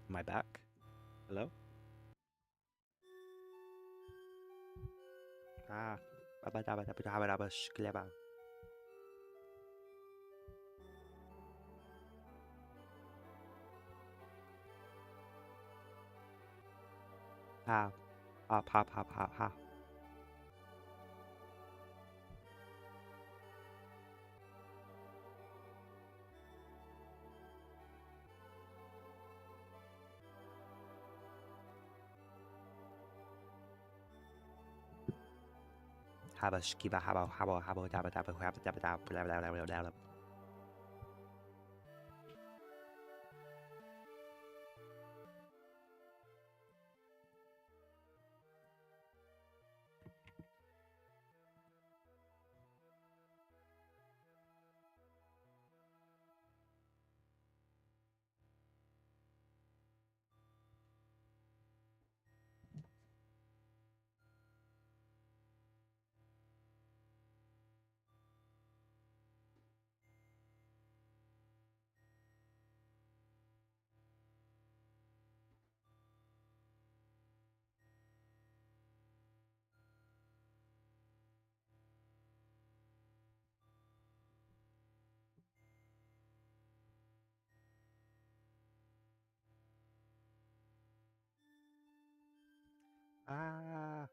Am I back? Hello? Ah. Baba daba daba daba daba shkleba. Ha. Hop hop hop hop ha. Haba shkiba haba haba haba daba daba haba daba daba blah blah blah blah blah. Ah.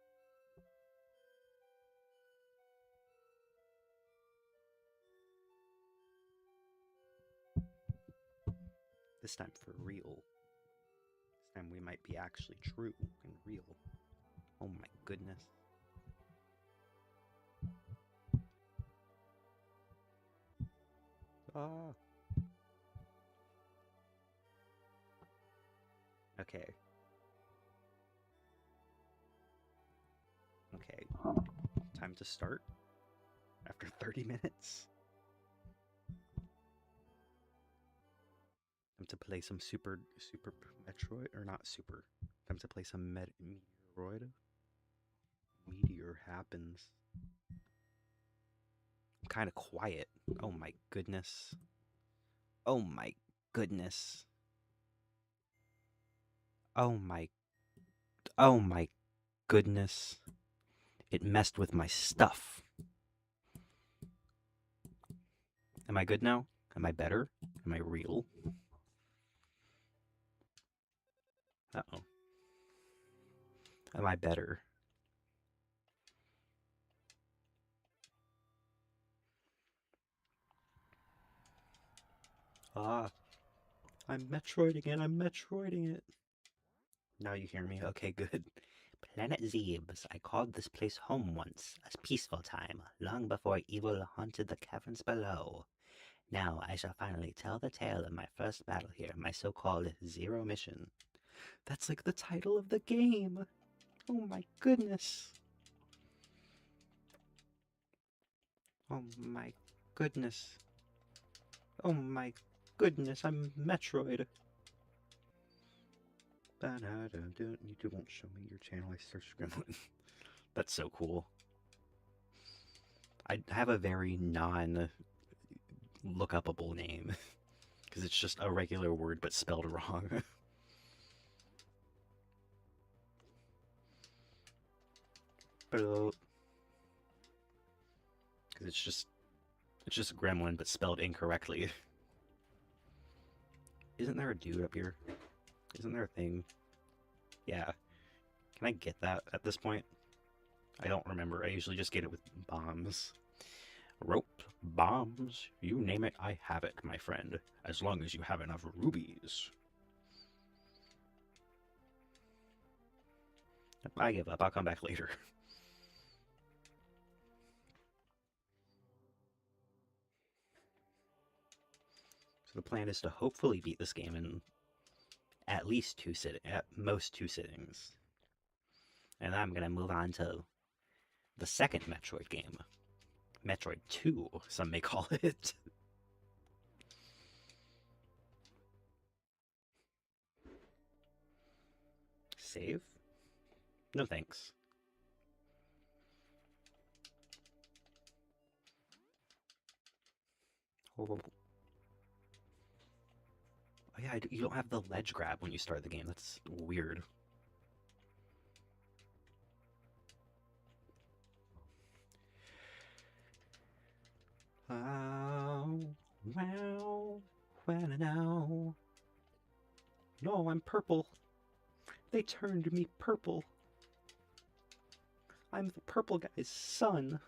This time for real. This time we might be actually true and real. Oh my goodness. Ah. Okay. Okay. Time to start after 30 minutes. Time to play some super Metroid or not super. Time to play some Meteoroid. Meteor happens. I'm kind of quiet. Oh my goodness. Oh my goodness. Oh my. Oh my goodness. It messed with my stuff. Am I good now? Am I better? Am I real? Uh-oh. Am I better? Ah. I'm Metroiding it. I'm Metroiding it. Now you hear me? Okay, good. Planet Zebes. I called this place home once, a peaceful time, long before evil haunted the caverns below. Now I shall finally tell the tale of my first battle here, my so-called Zero Mission. That's like the title of the game! Oh my goodness! Oh my goodness! Oh my goodness, I'm Metroid! You won't show me your channel, I searched Gremlin. That's so cool. I have a very non-look-upable name. Because it's just a regular word but spelled wrong. Because it's just Gremlin but spelled incorrectly. Isn't there a dude up here? Isn't there a thing? Yeah. Can I get that at this point? I don't remember. I usually just get it with bombs. Rope, bombs, you name it, I have it, my friend. As long as you have enough rubies. I give up. I'll come back later. So the plan is to hopefully beat this game in at least at most two sittings. And then I'm gonna move on to the second Metroid game. Metroid 2, some may call it. Save? No thanks. Oh, yeah, you don't have the ledge grab when you start the game. That's weird. Oh, wow, now. No, I'm purple. They turned me purple. I'm the purple guy's son.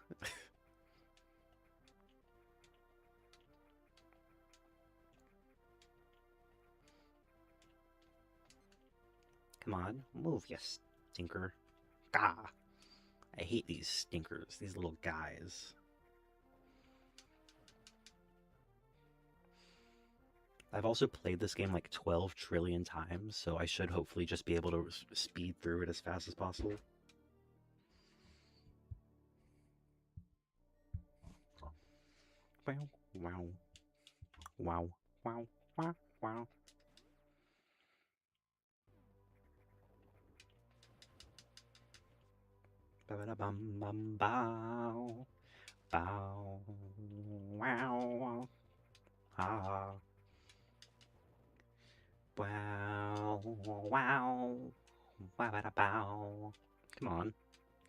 Come on, move, you stinker. Gah! I hate these stinkers, these little guys. I've also played this game like 12 trillion times, so I should hopefully just be able to speed through it as fast as possible. Wow, wow, wow, wow, wow, wow. Ba-ba-da-bum, bum, bow, bow, wow, ah, wow, wow, ba-ba-da-bow. Come on,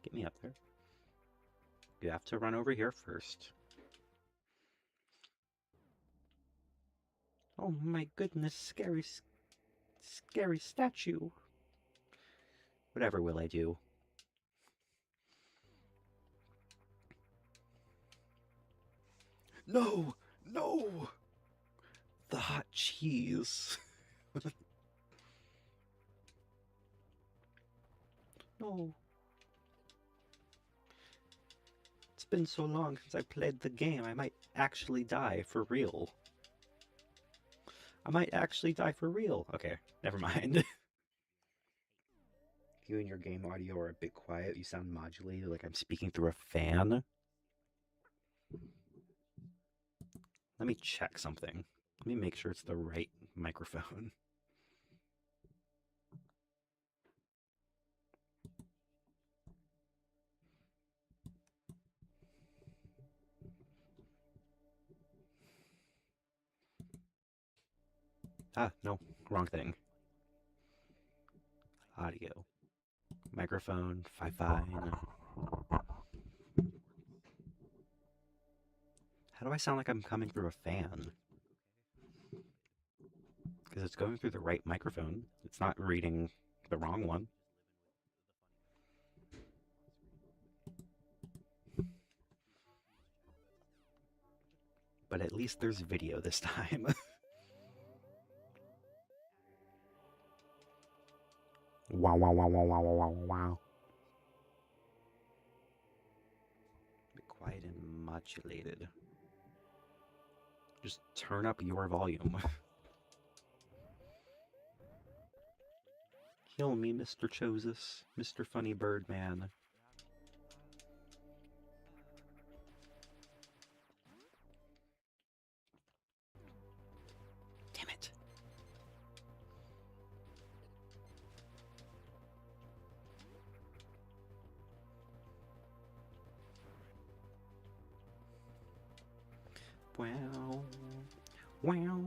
get me up there. You have to run over here first. Oh my goodness, scary statue. Whatever will I do? No! No! The hot cheese. No. It's been so long since I played the game, I might actually die for real. I might actually die for real. Okay, never mind. You and your game audio are a bit quiet. You sound modulated like I'm speaking through a fan. Let me check something. Let me make sure it's the right microphone. Ah, no, wrong thing. Audio. Microphone, fine. How do I sound like I'm coming through a fan? Because it's going through the right microphone. It's not reading the wrong one. But at least there's video this time. Wow, wow, wow, wow, wow, wow, wow. Be quiet and modulated. Just turn up your volume. Kill me, Mr. Choses, Mr. Funny Bird Man. Damn it. Wow, wow,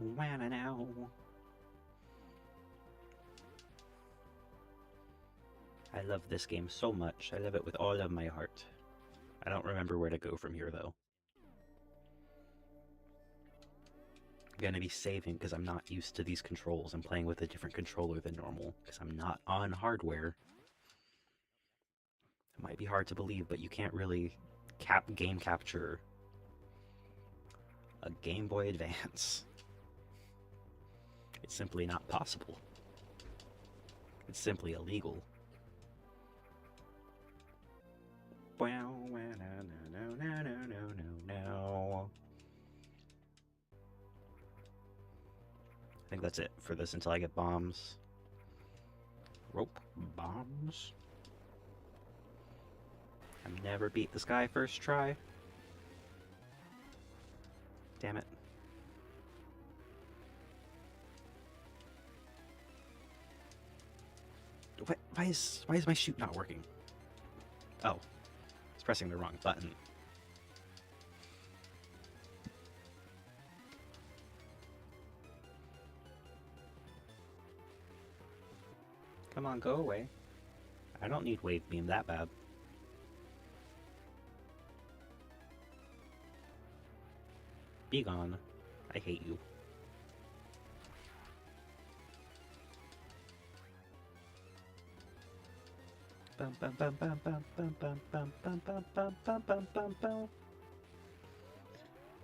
wow, now. I love this game so much. I love it with all of my heart. I don't remember where to go from here, though. I'm gonna be saving because I'm not used to these controls. I'm playing with a different controller than normal because I'm not on hardware. It might be hard to believe, but you can't really game capture a Game Boy Advance. It's simply not possible. It's simply illegal. Wow, no. I think that's it for this until I get bombs. Rope bombs. I've never beat this guy first try. Damn it. Why is my shoot not working? Oh, I was pressing the wrong button. Come on, go away. I don't need wave beam that bad. Be gone. I hate you. Bum bum bum bum bum bum bum bum bum bum bum bum bum bum bum.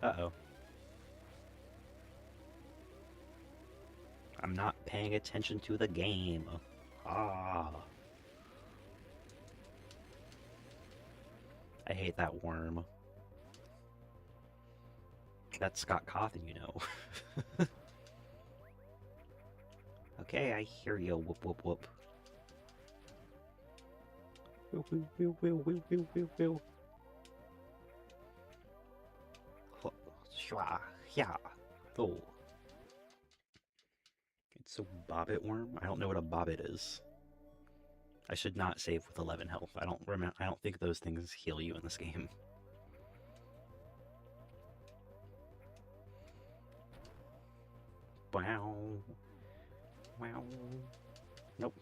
Uh-oh. I'm not paying attention to the game. Ah. I hate that worm. That's Scott Cawthon, you know. Okay, I hear you. Whoop whoop whoop. Wheel, wheel, wheel, wheel, wheel, wheel, wheel, wheel. Yeah. Oh. It's a bobbit worm? I don't know what a bobbit is. I should not save with 11 health. I don't think those things heal you in this game. Wow. Wow. Nope.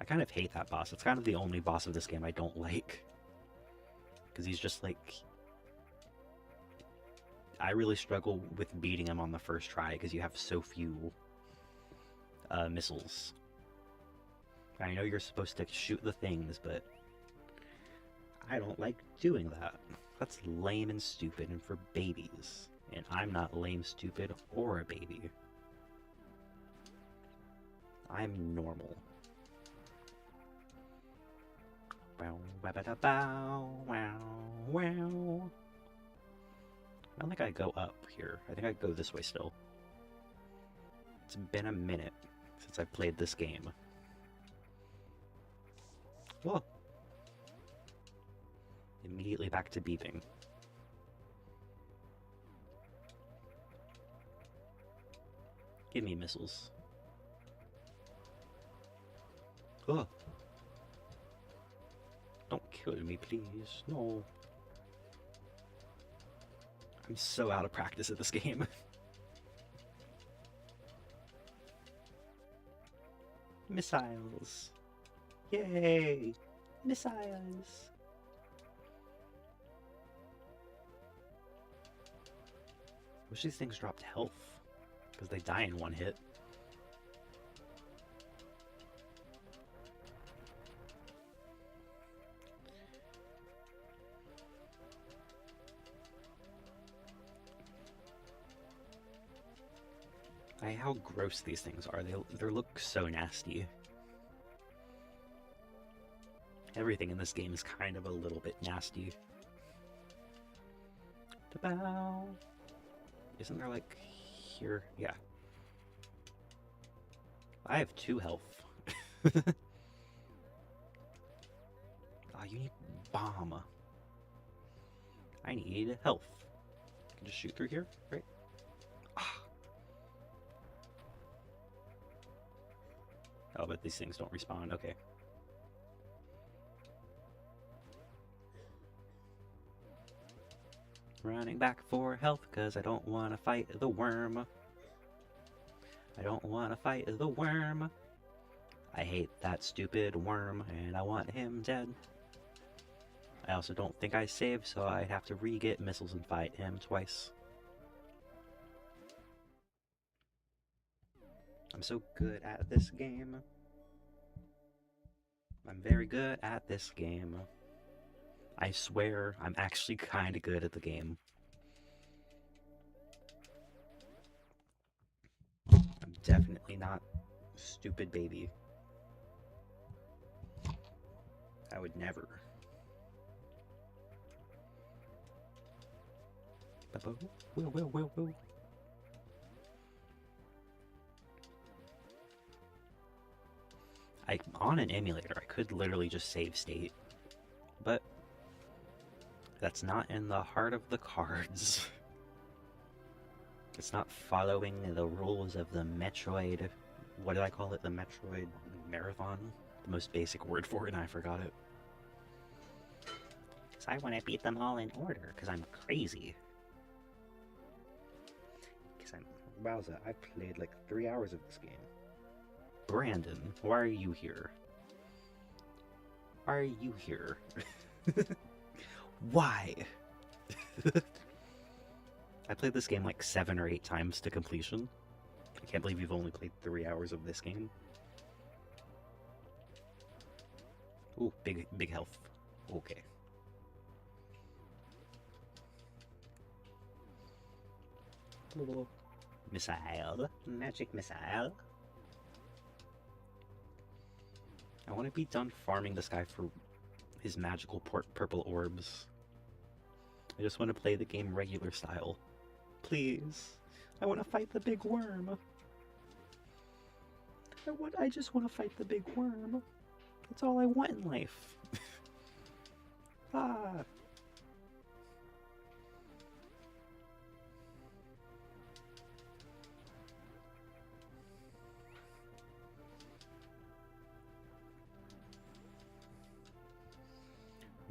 I kind of hate that boss. It's kind of the only boss of this game I don't like. Because he's just like... I really struggle with beating him on the first try because you have so few missiles. I know you're supposed to shoot the things, but I don't like doing that. That's lame and stupid and for babies. And I'm not lame, stupid, or a baby. I'm normal. Bow, ba ba da bow, wow, wow. I don't think I go up here. I think I go this way still. It's been a minute since I've played this game. Whoa. Immediately back to beeping. Give me missiles. Oh. Don't kill me, please. No. I'm so out of practice at this game. Missiles. Yay! Missiles! Wish these things dropped health, because they die in one hit. How gross these things are. They look so nasty. Everything in this game is kind of a little bit nasty. Ta-bow! Isn't there like here? Yeah. I have 2 health. Ah, you need bomb. I need health. I can just shoot through here, right? Ah. Oh, but these things don't respawn. Okay. Running back for health because I don't want to fight the worm. I don't want to fight the worm. I hate that stupid worm and I want him dead. I also don't think I saved, so I'd have to re-get missiles and fight him twice. I'm so good at this game. I'm very good at this game. I swear, I'm actually kinda good at the game. I'm definitely not stupid baby. I would never. Whoa. On an emulator, I could literally just save state, but that's not in the heart of the cards. It's not following the rules of the Metroid, what did I call it? The Metroid Marathon? The most basic word for it, and I forgot it. Because I want to beat them all in order, because I'm crazy. Because wowza, I played like 3 hours of this game. Brandon, why are you here? Why are you here? Why? I played this game like 7 or 8 times to completion. I can't believe you've only played 3 hours of this game. Ooh, big health. Okay. Missile. Magic missile. I want to be done farming this guy for his magical purple orbs. I just want to play the game regular style. Please. I want to fight the big worm. I just want to fight the big worm. That's all I want in life. Ah.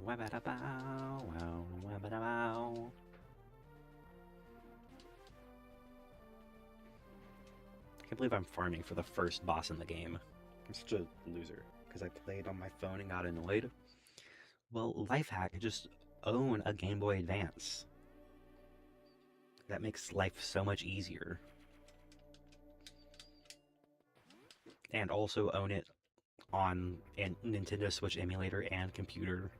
Wabba-da-bow, wow, wabba-da-bow. I can't believe I'm farming for the first boss in the game. I'm such a loser, because I played on my phone and got annoyed. Well, life hack, just own a Game Boy Advance. That makes life so much easier. And also own it on a Nintendo Switch emulator and computer,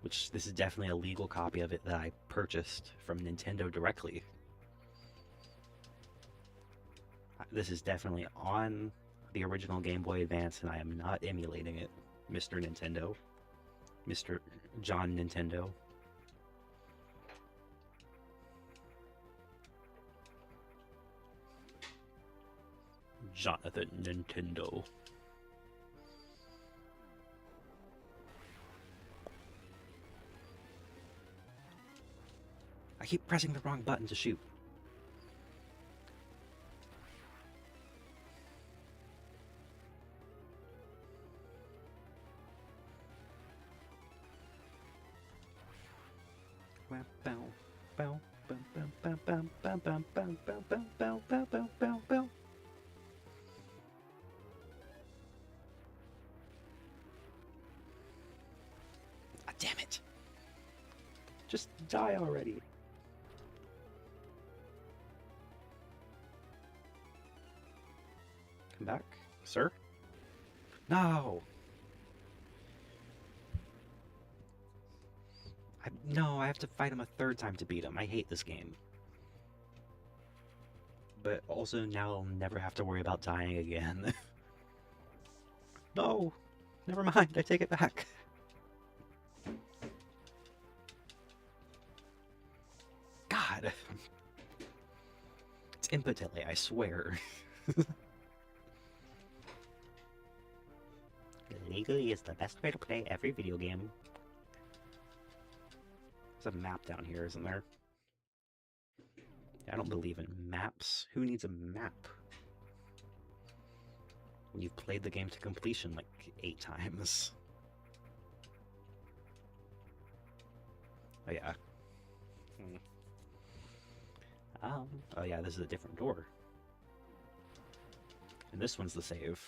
which this is definitely a legal copy of it that I purchased from Nintendo directly. This is definitely on the original Game Boy Advance, and I am not emulating it, Mr. Nintendo. Mr. John Nintendo. Jonathan Nintendo. I keep pressing the wrong button to shoot. Ah, damn it! Just die already. Come back, sir? No! No, I have to fight him a 3rd time to beat him. I hate this game. But also now I'll never have to worry about dying again. No! Never mind, I take it back. God! It's input delay, I swear. Legally is the best way to play every video game. There's a map down here, isn't there? I don't believe in maps. Who needs a map? When you've played the game to completion like 8 times. Oh yeah. Oh yeah, this is a different door. And this one's the save.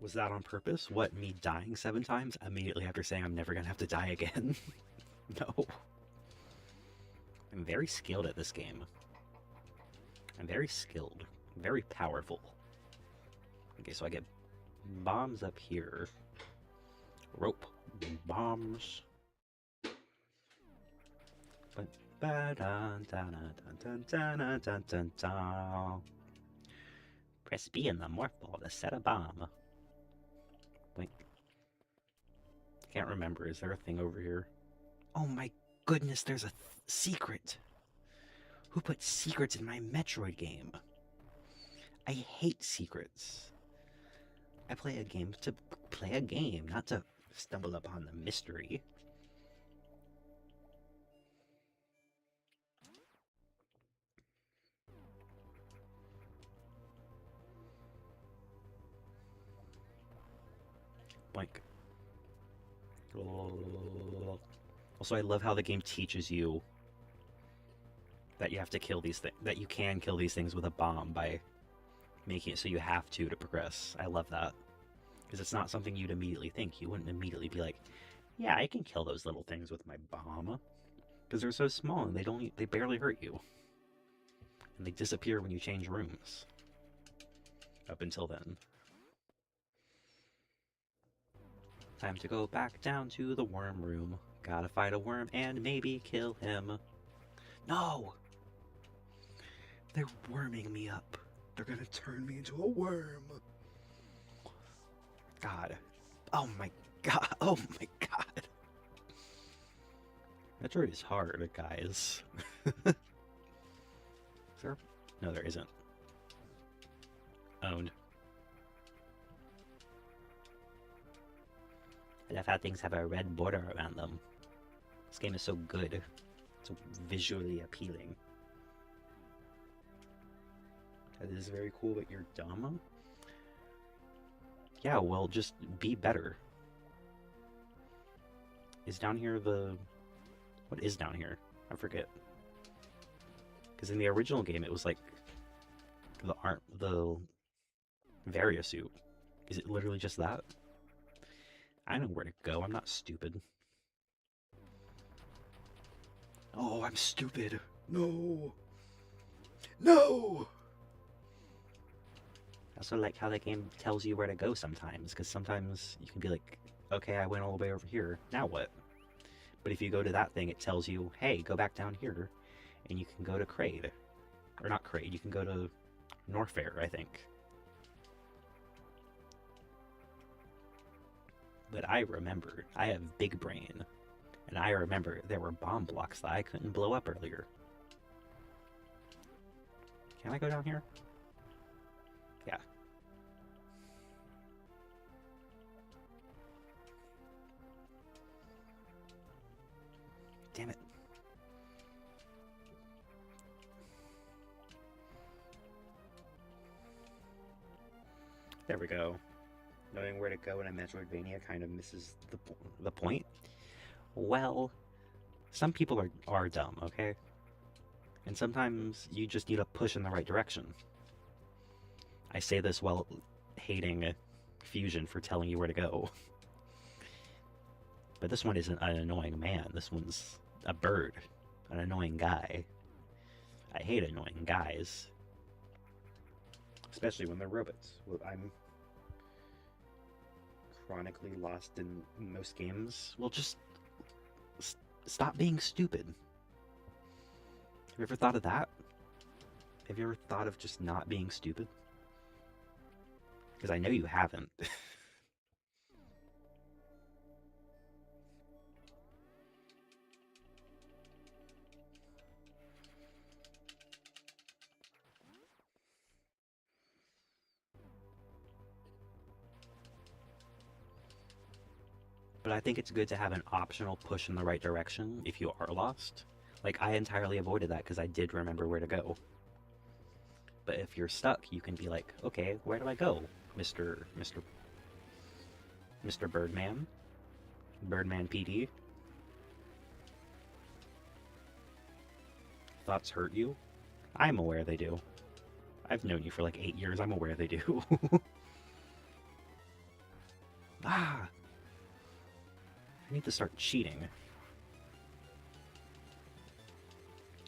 Was that on purpose? What, me dying 7 times immediately after saying I'm never gonna have to die again? No. I'm very skilled at this game. I'm very skilled. Very powerful. Okay, so I get bombs up here. Rope. Bombs. Press B in the morph ball to set a bomb. Wait. Can't remember. Is there a thing over here? Oh my goodness, there's a secret. Who put secrets in my Metroid game? I hate secrets. I play a game to play a game, not to stumble upon the mystery. Boink. Also, I love how the game teaches you that you have to kill these things, that you can kill these things with a bomb by making it so you have to progress. I love that. Because it's not something you'd immediately think. You wouldn't immediately be like, yeah, I can kill those little things with my bomb. Because they're so small and they barely hurt you. And they disappear when you change rooms. Up until then. Time to go back down to the worm room. Gotta fight a worm and maybe kill him. No! They're worming me up. They're gonna turn me into a worm. God. Oh my god. Oh my god. Metroid is hard, guys. Is there? No, there isn't. Owned. I love how things have a red border around them. This game is so good. So visually appealing. That is very cool, but you're dumb? Yeah, well, just be better. Is down here the... What is down here? I forget. Because in the original game, it was like... The Varia suit. Is it literally just that? I know where to go. I'm not stupid. Oh, I'm stupid. No. No! I also like how the game tells you where to go sometimes, because sometimes you can be like, okay, I went all the way over here, now what? But if you go to that thing, it tells you, hey, go back down here, and you can go to Kraid. Or not Kraid, you can go to Norfair, I think. But I remembered, I have big brain, and I remember there were bomb blocks that I couldn't blow up earlier. Can I go down here? Yeah. Damn it. There we go. Knowing where to go in a Metroidvania kind of misses the point. Well, some people are dumb, okay? And sometimes you just need a push in the right direction. I say this while hating Fusion for telling you where to go. But this one isn't an annoying man. This one's a bird. An annoying guy. I hate annoying guys. Especially when they're robots. Well, I'm chronically lost in most games. Well, just stop being stupid. Have you ever thought of that? Have you ever thought of just not being stupid? Because I know you haven't. But I think it's good to have an optional push in the right direction if you are lost. Like, I entirely avoided that because I did remember where to go. But if you're stuck, you can be like, okay, where do I go, Mr. Birdman? Birdman PD? Thoughts hurt you? I'm aware they do. I've known you for like 8 years, I'm aware they do. Ah! I need to start cheating.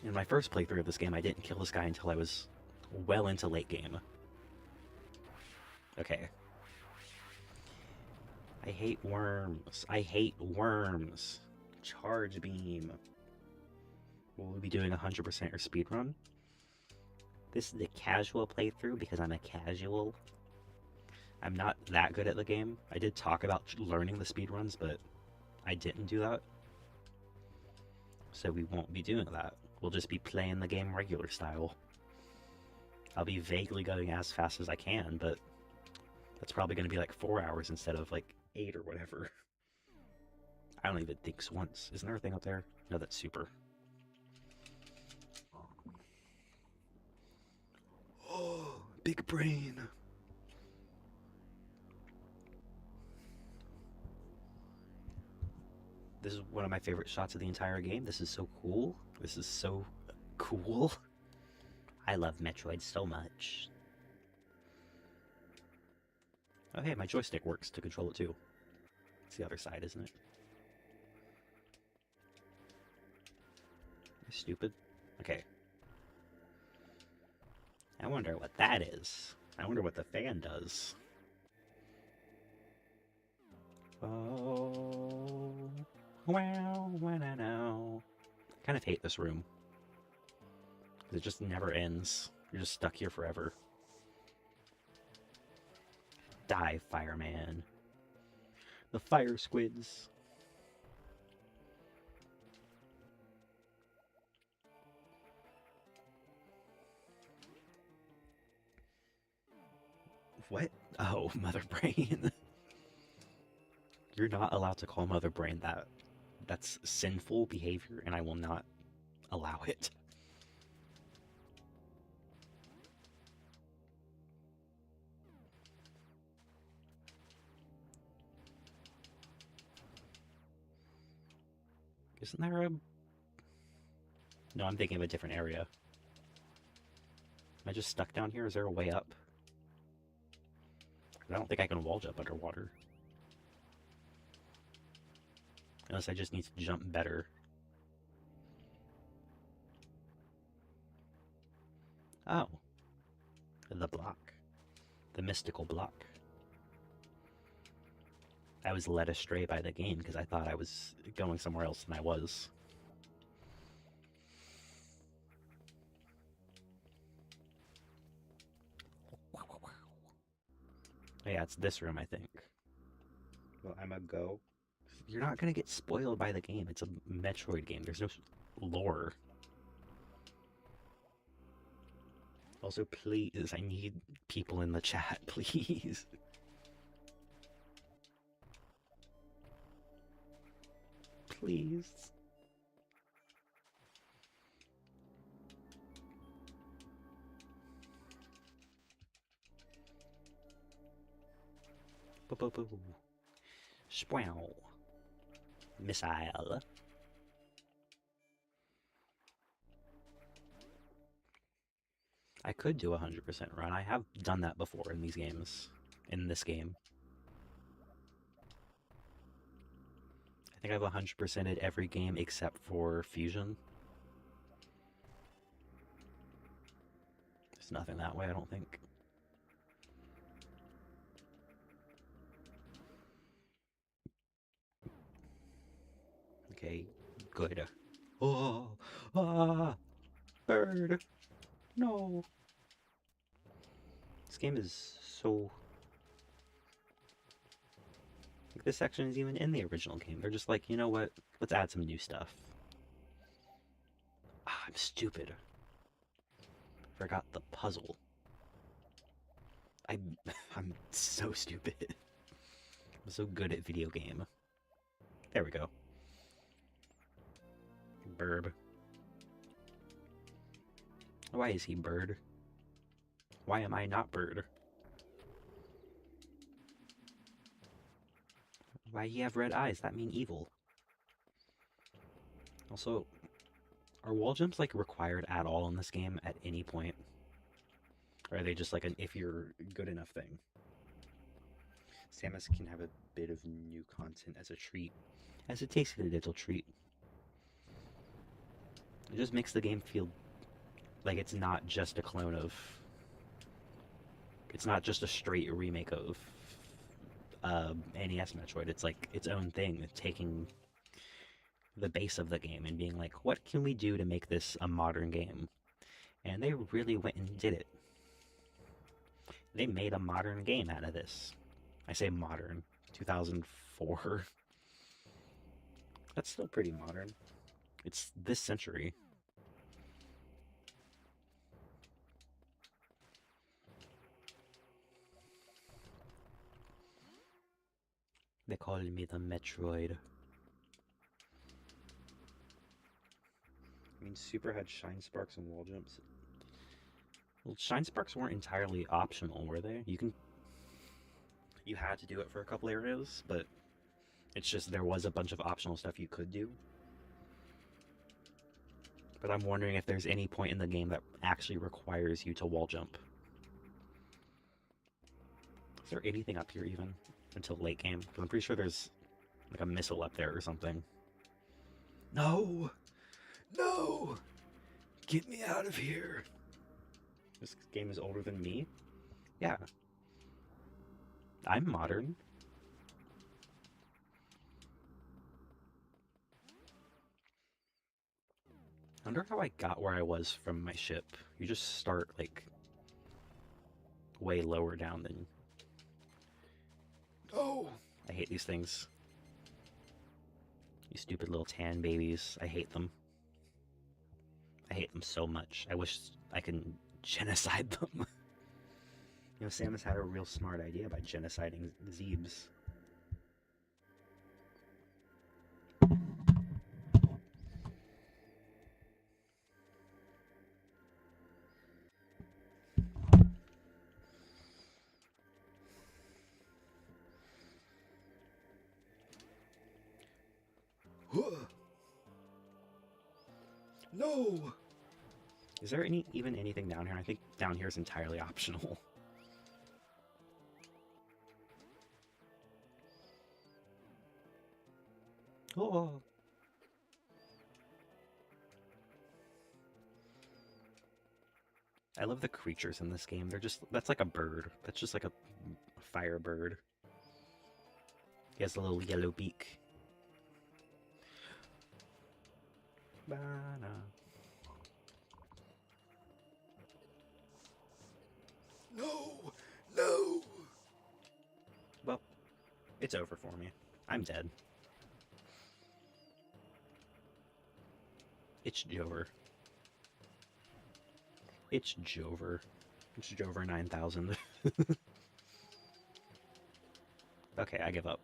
In my first playthrough of this game, I didn't kill this guy until I was well into late game. Okay. I hate worms. I hate worms. Charge beam. Will we be doing 100% or speedrun? This is the casual playthrough because I'm a casual. I'm not that good at the game. I did talk about learning the speedruns, but I didn't do that. So we won't be doing that. We'll just be playing the game regular style. I'll be vaguely going as fast as I can, but that's probably going to be like 4 hours instead of like 8 or whatever. I don't even think so once. Isn't there a thing up there? No, that's super. Oh, big brain. This is one of my favorite shots of the entire game. This is so cool. This is so cool. I love Metroid so much. Oh hey, my joystick works to control it too. It's the other side, isn't it? Stupid. Okay. I wonder what that is. I wonder what the fan does. Oh. Wow, wow. I kind of hate this room. It just never ends. You're just stuck here forever. Die, fireman. The fire squids. What? Oh, Mother Brain. You're not allowed to call Mother Brain that. That's sinful behavior, and I will not allow it. Isn't there a... No, I'm thinking of a different area. Am I just stuck down here? Is there a way up? I don't think I can wall jump underwater. Unless I just need to jump better. Oh. The block. The mystical block. I was led astray by the game because I thought I was going somewhere else than I was. Yeah, it's this room, I think. Well, I'm a go. You're not gonna get spoiled by the game. It's a Metroid game. There's no lore. Also, please, I need people in the chat, please. Please. Boo-boo-boo. Spow. Missile. I could do a 100% run. I have done that before in these games. In this game. I think I've 100%ed every game except for Fusion. There's nothing that way, I don't think. Okay, good. Oh, ah, bird. No. This game is so... Like, this section is even in the original game. They're just like, you know what? Let's add some new stuff. Ah, I'm stupid. Forgot the puzzle. I'm so stupid. I'm so good at video game. There we go. Burb. Why is he bird? Why am I not bird? Why you have red eyes? That mean evil. Also, are wall jumps like required at all in this game at any point? Or are they just like an if you're good enough thing? Samus can have a bit of new content as a treat. As a tasty little treat. It just makes the game feel like it's not just a clone of... It's not just a straight remake of NES Metroid. It's like its own thing, taking the base of the game and being like, what can we do to make this a modern game? And they really went and did it. They made a modern game out of this. I say modern. 2004. That's still pretty modern. It's this century. They call me the Metroid. I mean, Super had Shine Sparks and wall jumps. Well, Shine Sparks weren't entirely optional, were they? You had to do it for a couple areas, but It's just there was a bunch of optional stuff you could do. But I'm wondering if there's any point in the game that actually requires you to wall jump. Is there anything up here even until late game? Because I'm pretty sure there's like a missile up there or something. No! No! Get me out of here! This game is older than me? Yeah. I'm modern. I wonder how I got where I was from my ship. You just start, like, way lower down than... Oh! I hate these things. You stupid little tan babies. I hate them. I hate them so much. I wish I could genocide them. You know, Samus had a real smart idea by genociding Zebes. No! Is there even anything down here? I think down here is entirely optional. Oh. I love the creatures in this game. They're just, that's like a bird. That's just like a fire bird. He has a little yellow beak. Banana. No! No! Well, it's over for me. I'm dead. It's Jover. It's Jover. It's Jover 9000. Okay, I give up.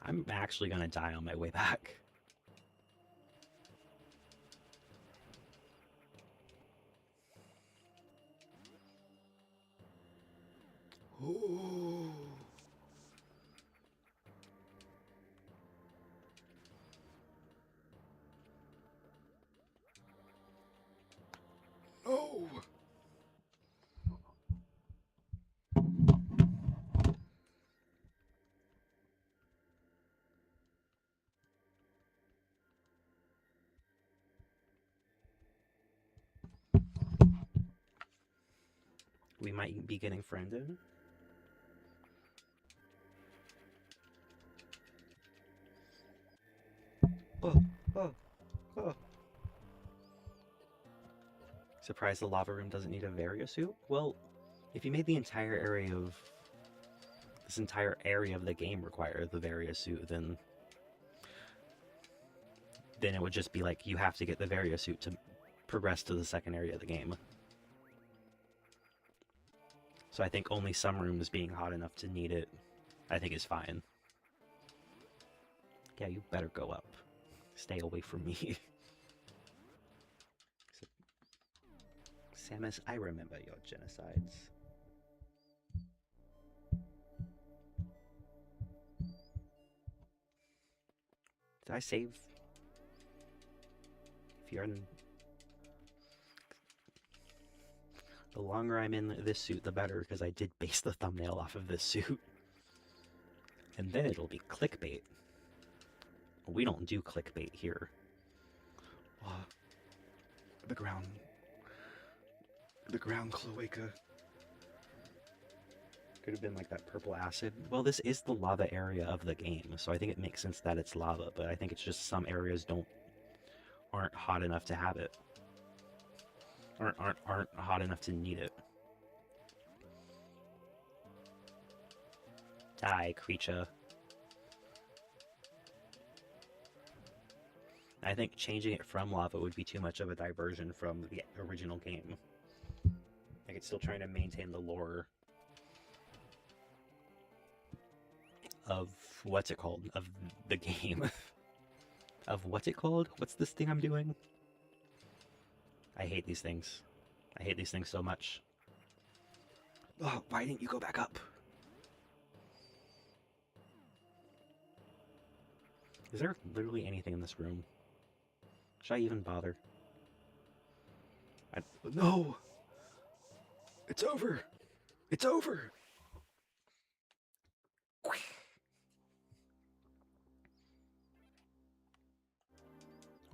I'm actually gonna die on my way back. Ooh. No! We might be getting friended. Oh, oh, oh. Surprised the lava room doesn't need a Varia suit? Well, if you made the entire area of... this entire area of the game require the Varia suit, then it would just be like, you have to get the Varia suit to progress to the second area of the game. So I think only some rooms being hot enough to need it, I think is fine. Yeah, you better go up. Stay away from me. Samus, I remember your genocides. Did I save? If you're in... The longer I'm in this suit, the better, because I did base the thumbnail off of this suit. And then it'll be clickbait. We don't do clickbait here. Oh, the ground cloaca. Could have been like that purple acid. Well, this is the lava area of the game, so I think it makes sense that it's lava, but I think it's just some areas aren't hot enough to have it. Aren't hot enough to need it. Die, creature. I think changing it from lava would be too much of a diversion from the original game. Like, it's still trying to maintain the lore of what's it called? Of the game. Of what's it called? What's this thing I'm doing? I hate these things. I hate these things so much. Oh, why didn't you go back up? Is there literally anything in this room? Should I even bother? No! It's over! It's over!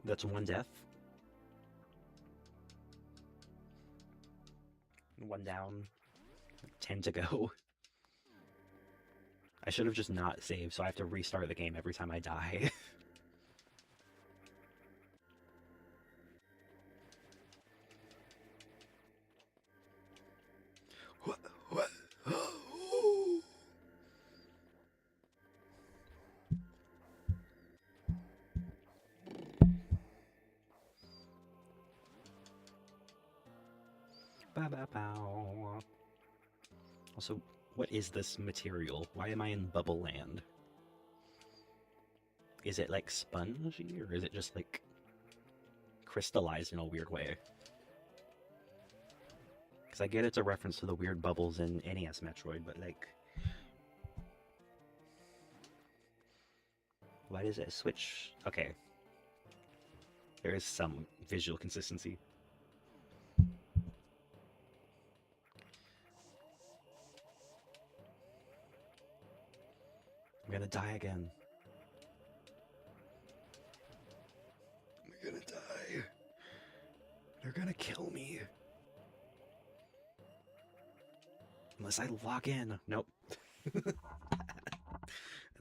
That's one death. One down. 10 to go. I should have just not saved, so I have to restart the game every time I die. What? Also, what is this material? Why am I in Bubble Land? Is it like spongy, or is it just like crystallized in a weird way? Because I get it's a reference to the weird bubbles in NES Metroid, but like... Why does it switch? Okay. There is some visual consistency. I'm gonna die again. I'm gonna die. They're gonna kill me. Unless I lock in. Nope.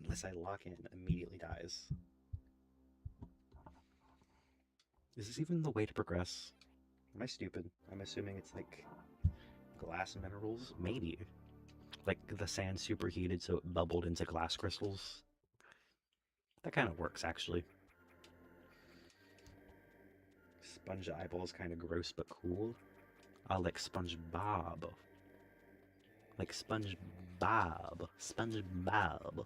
Unless I lock in, immediately dies. Is this even the way to progress? Am I stupid? I'm assuming it's like glass minerals? Maybe. Like the sand superheated so it bubbled into glass crystals. That kind of works, actually. Sponge eyeballs kind of gross but cool. Like SpongeBob. Like SpongeBob. SpongeBob.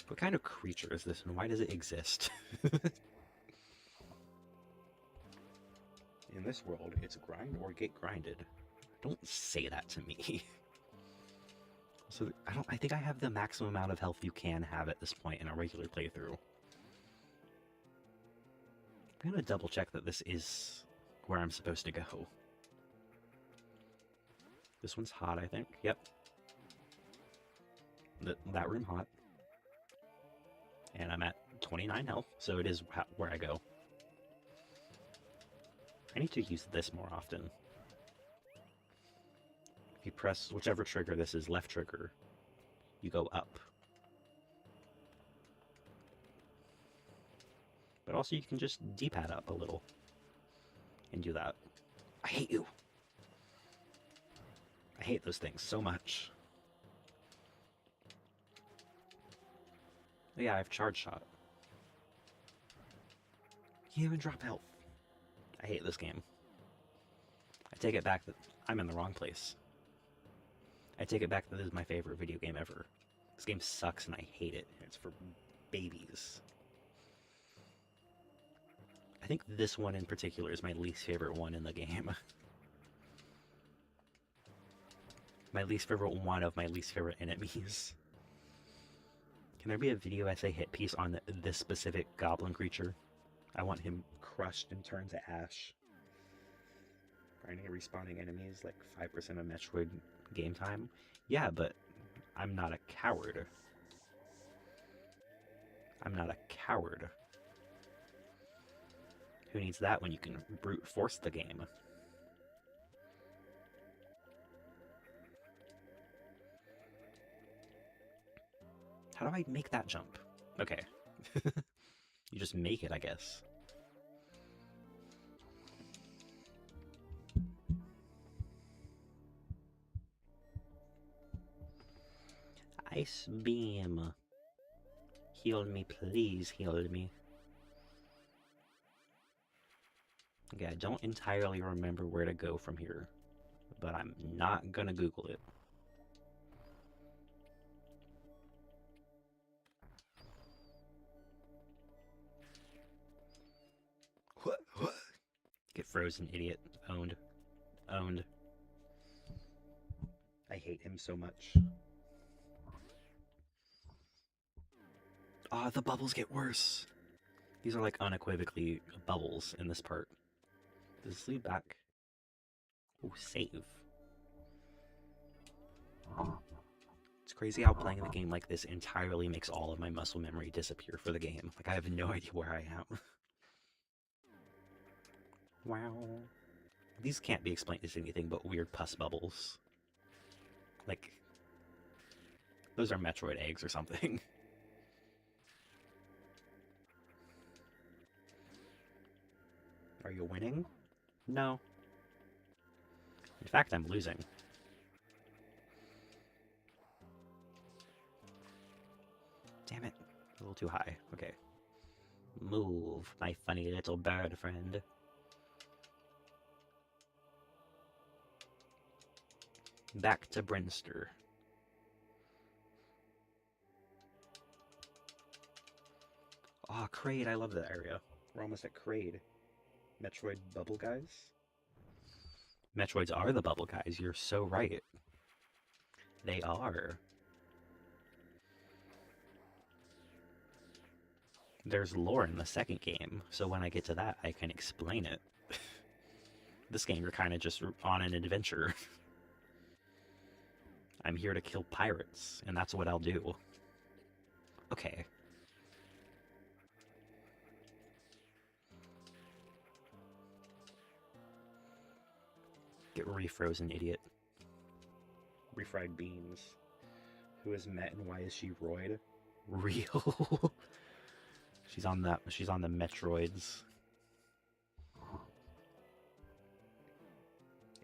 What kind of creature is this and why does it exist? In this world, it's grind or get grinded. Don't say that to me. So I think I have the maximum amount of health you can have at this point in a regular playthrough. I'm gonna double check that this is where I'm supposed to go. This one's hot, I think. Yep. That room hot. And I'm at 29 health, so it is where I go. I need to use this more often. If you press whichever trigger this is, left trigger, you go up. But also you can just D-pad up a little and do that. I hate you. I hate those things so much. Oh yeah, I have charge shot. You even drop health. I hate this game. I take it back that I'm in the wrong place. I take it back that this is my favorite video game ever. This game sucks and I hate it. It's for babies. I think this one in particular is my least favorite one in the game. My least favorite one of my least favorite enemies. Can there be a video essay hit piece on this specific goblin creature? I want him crushed and turned to ash. Are any respawning enemies like 5% of Metroid game time? Yeah, but I'm not a coward. I'm not a coward. Who needs that when you can brute force the game? How do I make that jump? Okay. You just make it, I guess. Ice beam. Heal me, please heal me. Okay, I don't entirely remember where to go from here, but I'm not gonna Google it. Frozen idiot. Owned. Owned. I hate him so much. Ah, the bubbles get worse. These are like unequivocally bubbles in this part. Does this lead back? Oh, save. It's crazy how playing a game like this entirely makes all of my muscle memory disappear for the game. Like, I have no idea where I am. Wow. These can't be explained as anything but weird pus bubbles. Like, those are Metroid eggs or something. Are you winning? No. In fact, I'm losing. Damn it. A little too high. Okay. Move, my funny little bird friend. Back to Brinster. Ah, oh, Kraid, I love that area. We're almost at Kraid. Metroid bubble guys? Metroids are the bubble guys, you're so right. They are. There's lore in the second game, so when I get to that, I can explain it. This game, you're kind of just on an adventure. I'm here to kill pirates, and that's what I'll do. Okay. Get refrozen, idiot. Refried beans. Who is Met and why is she roid? Real. She's on the Metroids.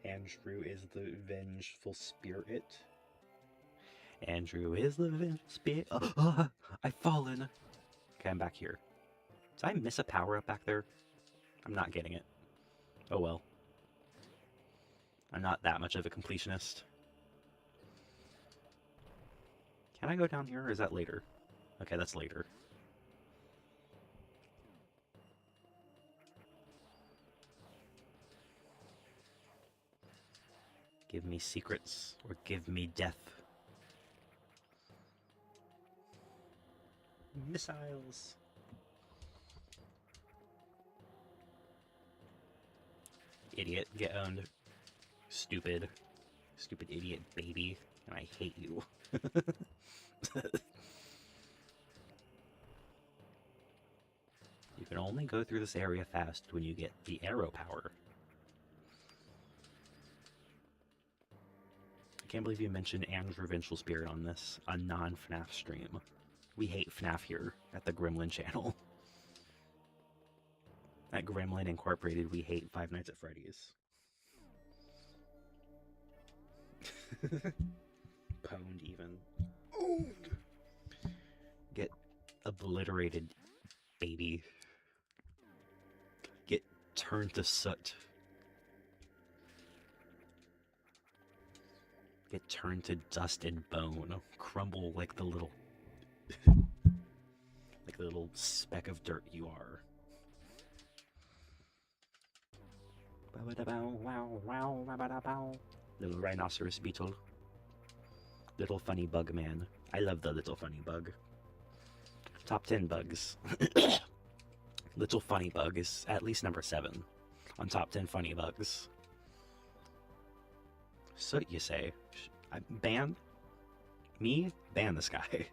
Andrew is the vengeful spirit. Andrew is the vengeful spirit. I've fallen. Okay, I'm back here. Did I miss a power-up back there? I'm not getting it. Oh well. I'm not that much of a completionist. Can I go down here, or is that later? Okay, that's later. Give me secrets, or give me death. Missiles. Idiot, get owned. Stupid. Stupid idiot baby. And I hate you. You can only go through this area fast when you get the arrow power. I can't believe you mentioned Andrew Vengeful Spirit on this, a non-FNAF stream. We hate FNAF here at the Gremlin channel. At Gremlin Incorporated, we hate Five Nights at Freddy's. Pwned even. Owned! Get obliterated, baby. Get turned to soot. Get turned to dust and bone. Crumble like the little... like the little speck of dirt you are. Little rhinoceros beetle. Little funny bug man. I love the little funny bug. Top 10 bugs. Little funny bug is at least number 7 on top 10 funny bugs. So you say, ban? Me? Ban this guy.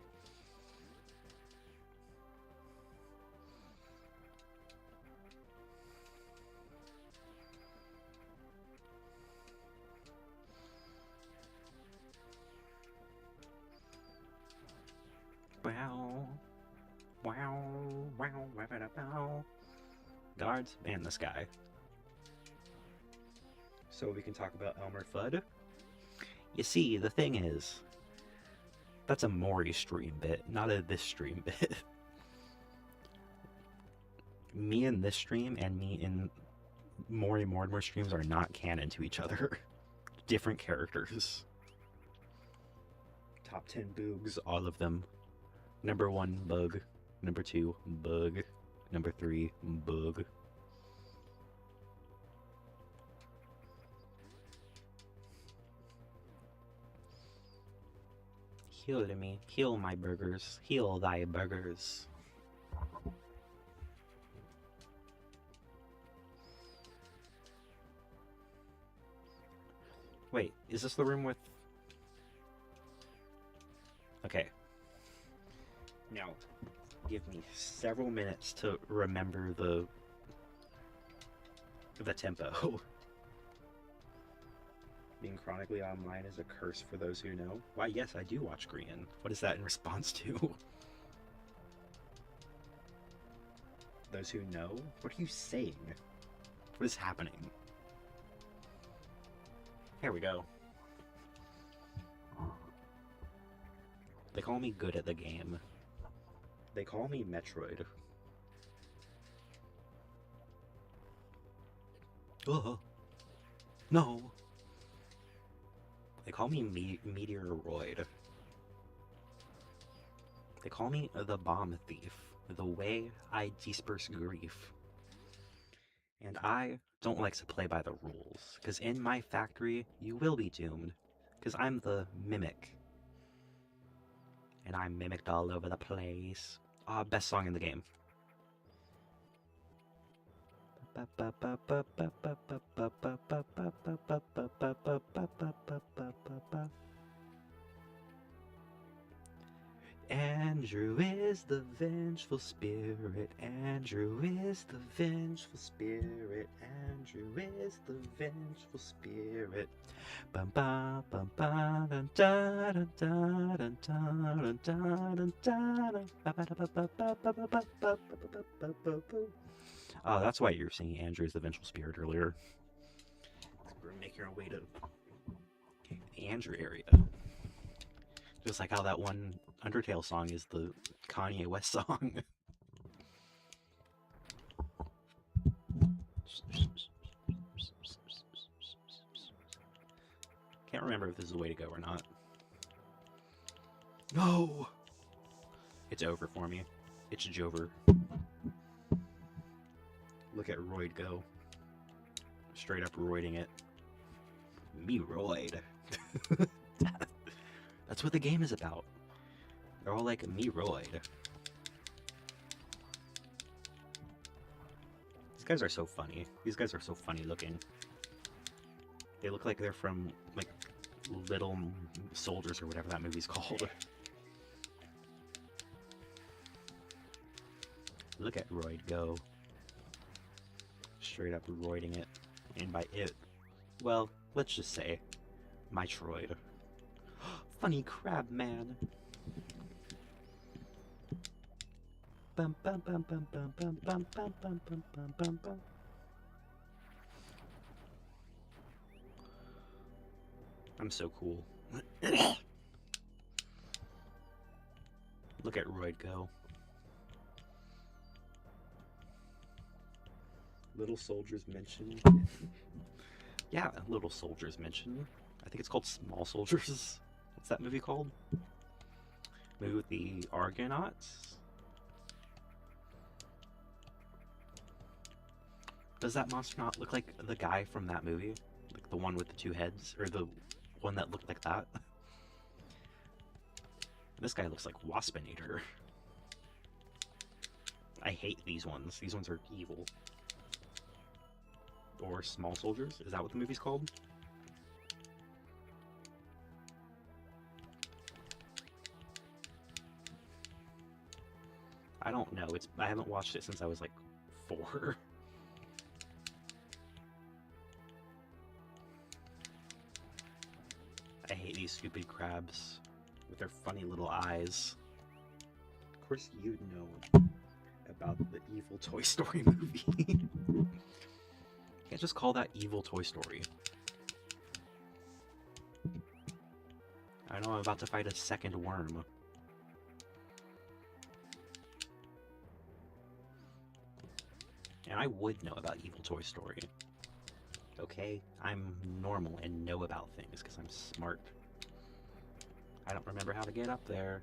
Wow. Wow. Wow. Wow. Guards, ban this guy. So we can talk about Elmer Fudd. You see, the thing is, that's a Maury stream bit, not a this stream bit. Me in this stream and me in Maury Mortimer streams are not canon to each other. Different characters. Top 10 boogs, all of them. Number 1, bug. Number 2, bug. Number 3, bug. Heal me, heal my burgers, heal thy burgers. Wait, is this the room with... Okay. Now, give me several minutes to remember the tempo. Being chronically online is a curse for those who know. Why, yes, I do watch Korean. What is that in response to? Those who know? What are you saying? What is happening? Here we go. They call me good at the game. They call me Metroid. No. They call me Meteoroid. They call me the bomb thief. The way I disperse grief. And I don't like to play by the rules, because in my factory, you will be doomed, because I'm the mimic. And I'm mimicked all over the place. Best song in the game. Andrew is the vengeful spirit. Andrew is the vengeful spirit. Andrew is the vengeful spirit. Bum ba bum ba dun da dun da dun da dun da dun da dun ba ba da ba ba ba ba ba ba ba ba ba ba. Oh, that's why you were singing Andrew is the vengeful spirit earlier. We're making our way to the Andrew area. Just like how that one Undertale song is the Kanye West song. Can't remember if this is the way to go or not. No! It's over for me. It's Jover. Look at Royd go. Straight up roiding it. Me Royd. That's what the game is about. They're all like, me Royd. These guys are so funny. These guys are so funny looking. They look like they're from, like, Little Soldiers or whatever that movie's called. Look at Royd go. Straight up roiding it. And by it, well, let's just say, Metroid. Funny crab man. Bum bum bum bum bum bum bum bum bum bum bum bum bum. I'm so cool. Look at Royd go. Little Soldiers mentioned. Yeah, Little Soldiers mentioned. I think it's called Small Soldiers. What's that movie called? Movie with the Argonauts? Does that monster not look like the guy from that movie? Like the one with the two heads? Or the one that looked like that? This guy looks like Waspinator. I hate these ones. These ones are evil. Or Small Soldiers? Is that what the movie's called? I don't know. I haven't watched it since I was like 4. I hate these stupid crabs with their funny little eyes. Of course you know about the evil Toy Story movie. Can't just call that evil Toy Story. I know I'm about to fight a second worm. And I would know about evil Toy Story. Okay? I'm normal and know about things because I'm smart. I don't remember how to get up there.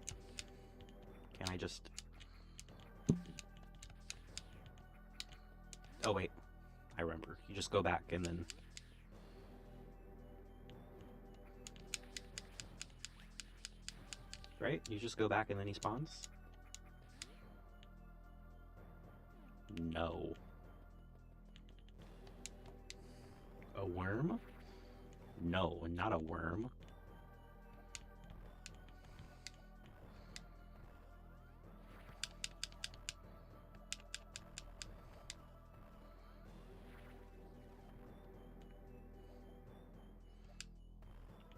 Can I just... Oh wait, I remember. You just go back and then... Right? You just go back and then he spawns? No. A worm? No, not a worm.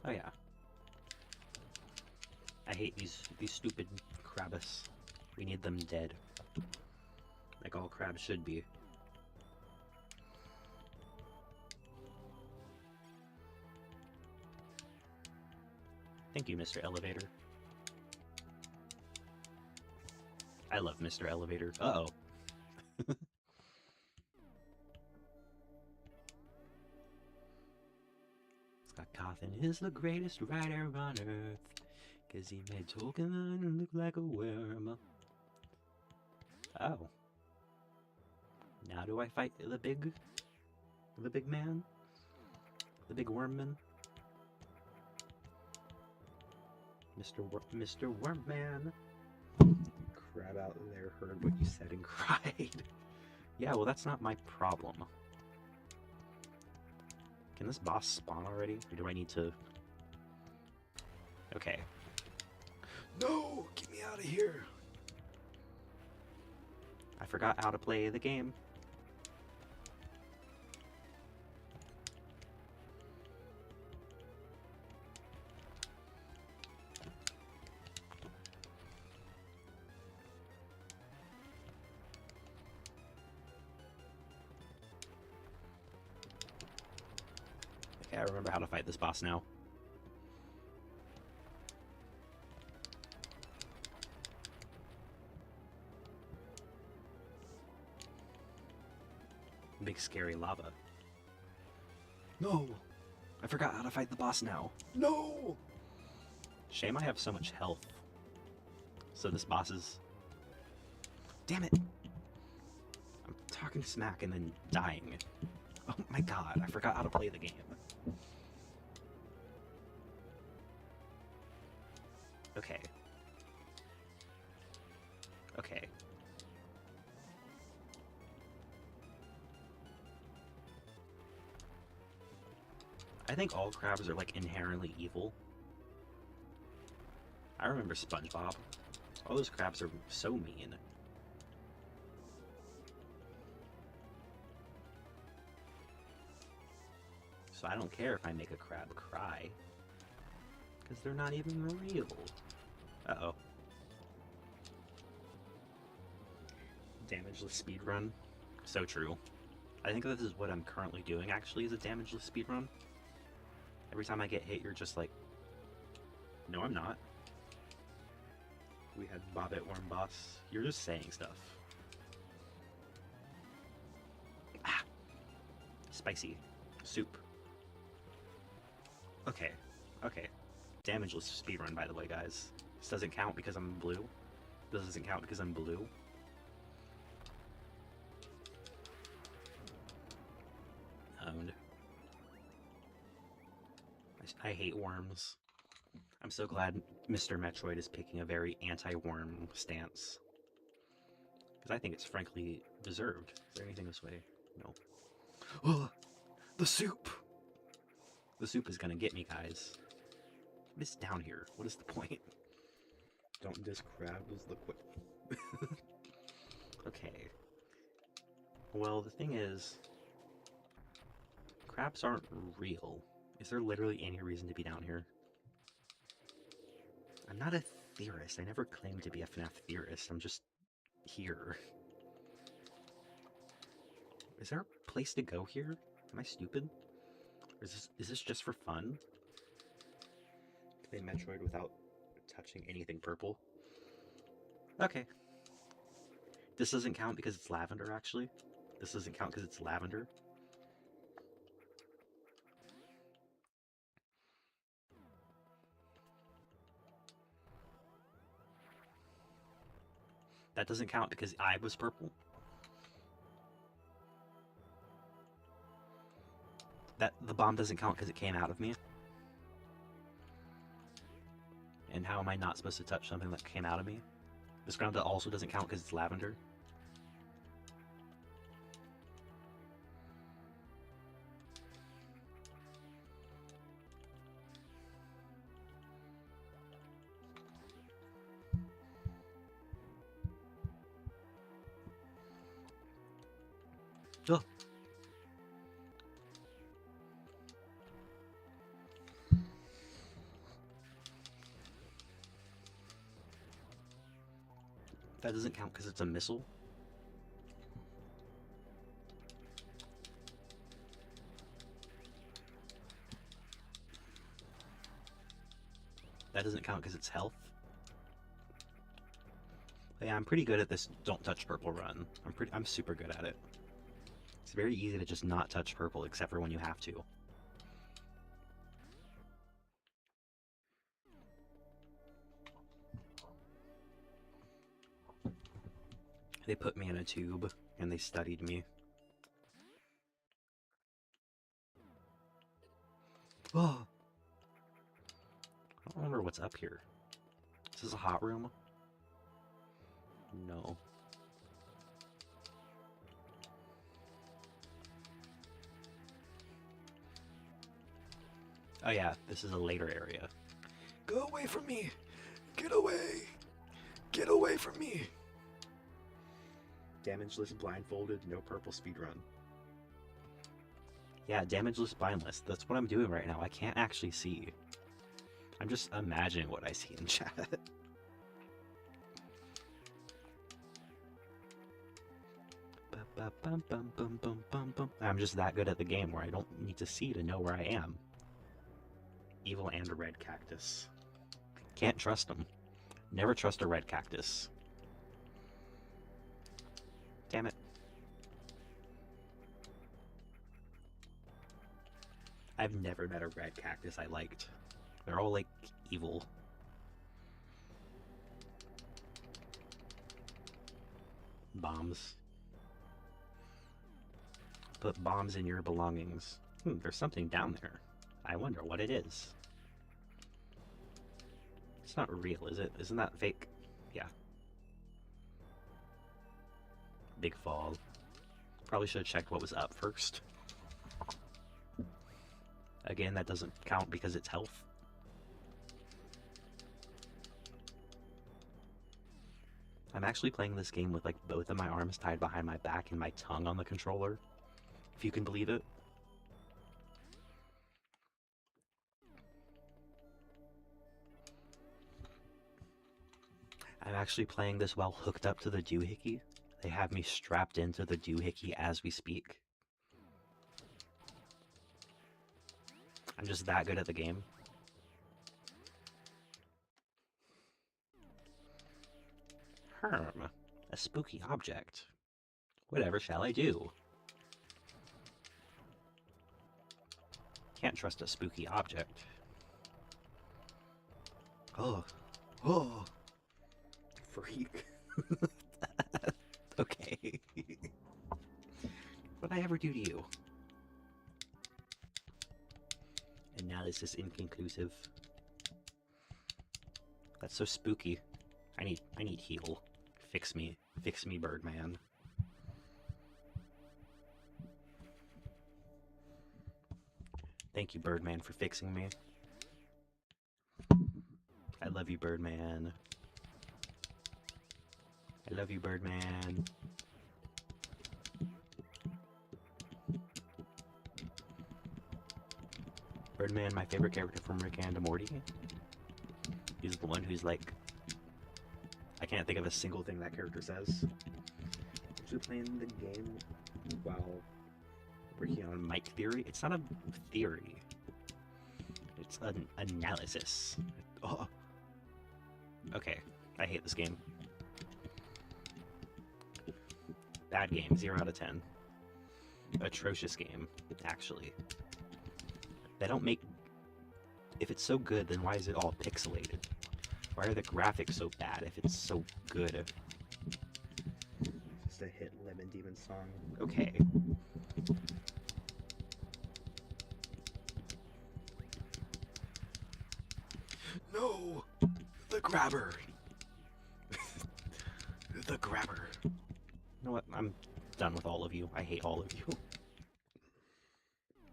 Oh yeah. I hate these stupid crabus. We need them dead. Like all crabs should be. Thank you, Mr. Elevator. I love Mr. Elevator. Uh-oh. Scott Cawthon is the greatest writer on earth, 'cause he made Tolkien look like a worm. Oh. Now do I fight the big man? The big wormman? Mr. Wormman. Crab out there heard what you said and cried. Yeah, well that's not my problem. Can this boss spawn already? Or do I need to... Okay. No! Get me out of here! I forgot how to play the game. Okay, I remember how to fight this boss now. Big scary lava. No! I forgot how to fight the boss now. No! Shame I have so much health. So this boss is... Damn it! I'm talking smack and then dying. Oh my god, I forgot how to play the game. Okay. Okay. I think all crabs are, like, inherently evil. I remember SpongeBob. All those crabs are so mean. So I don't care if I make a crab cry. Because they're not even real. Uh-oh. Damageless speedrun. So true. I think this is what I'm currently doing, actually, is a damageless speedrun. Every time I get hit, you're just like... No, I'm not. We had Bobbit Worm Boss. You're just saying stuff. Ah! Spicy. Soup. Okay. Okay. Damageless speedrun, by the way, guys. This doesn't count because I'm blue. This doesn't count because I'm blue. Owned. I hate worms. I'm so glad Mr. Metroid is picking a very anti-worm stance. Because I think it's frankly deserved. Is there anything this way? No. Oh! The soup! The soup is gonna get me, guys. What is down here? What is the point? Don't diss crab is liquid. Okay. Well, the thing is... Crabs aren't real. Is there literally any reason to be down here? I'm not a theorist. I never claimed to be a FNAF theorist. I'm just here. Is there a place to go here? Am I stupid? Or is this just for fun? Play Metroid without touching anything purple? Okay. This doesn't count because it's lavender, actually. This doesn't count because it's lavender. That doesn't count because I was purple. The bomb doesn't count because it came out of me. And how am I not supposed to touch something that came out of me? This ground also doesn't count because it's lavender. Oh. That doesn't count because it's a missile. That doesn't count because it's health. But yeah, I'm pretty good at this don't touch purple run. I'm super good at it. It's very easy to just not touch purple except for when you have to. They put me in a tube and they studied me. Oh! I don't remember what's up here. Is this a hot room? No. Oh yeah, this is a later area. Go away from me! Get away! Get away from me! Damageless blindfolded, no purple speedrun. Yeah, damageless blindless. That's what I'm doing right now. I can't actually see. I'm just imagining what I see in chat. I'm just that good at the game where I don't need to see to know where I am. Evil and a red cactus. Can't trust them. Never trust a red cactus. Damn it. I've never met a red cactus I liked. They're all, like, evil. Bombs. Put bombs in your belongings. There's something down there. I wonder what it is. It's not real, is it? Isn't that fake? Yeah. Big fall. Probably should have checked what was up first. Again, that doesn't count because it's health. I'm actually playing this game with like both of my arms tied behind my back and my tongue on the controller, if you can believe it. I'm actually playing this while hooked up to the doohickey. They have me strapped into the doohickey as we speak. I'm just that good at the game. A spooky object. Whatever shall I do? Can't trust a spooky object. Oh. Freak. Okay. What'd I ever do to you? And now this is inconclusive. That's so spooky. I need heal. Fix me, Birdman. Thank you, Birdman, for fixing me. I love you, Birdman. I love you, Birdman. Birdman, my favorite character from Rick and Morty. He's the one who's like... I can't think of a single thing that character says. Actually playing the game while working on Mike theory. It's not a theory. It's an analysis. Oh. Okay, I hate this game. Bad game, 0 out of 10. Atrocious game, actually. They don't make... If it's so good, then why is it all pixelated? Why are the graphics so bad if it's so good? Just a hit Lemon Demon song. Okay. No! grabber! The grabber. You know what? I'm done with all of you. I hate all of you.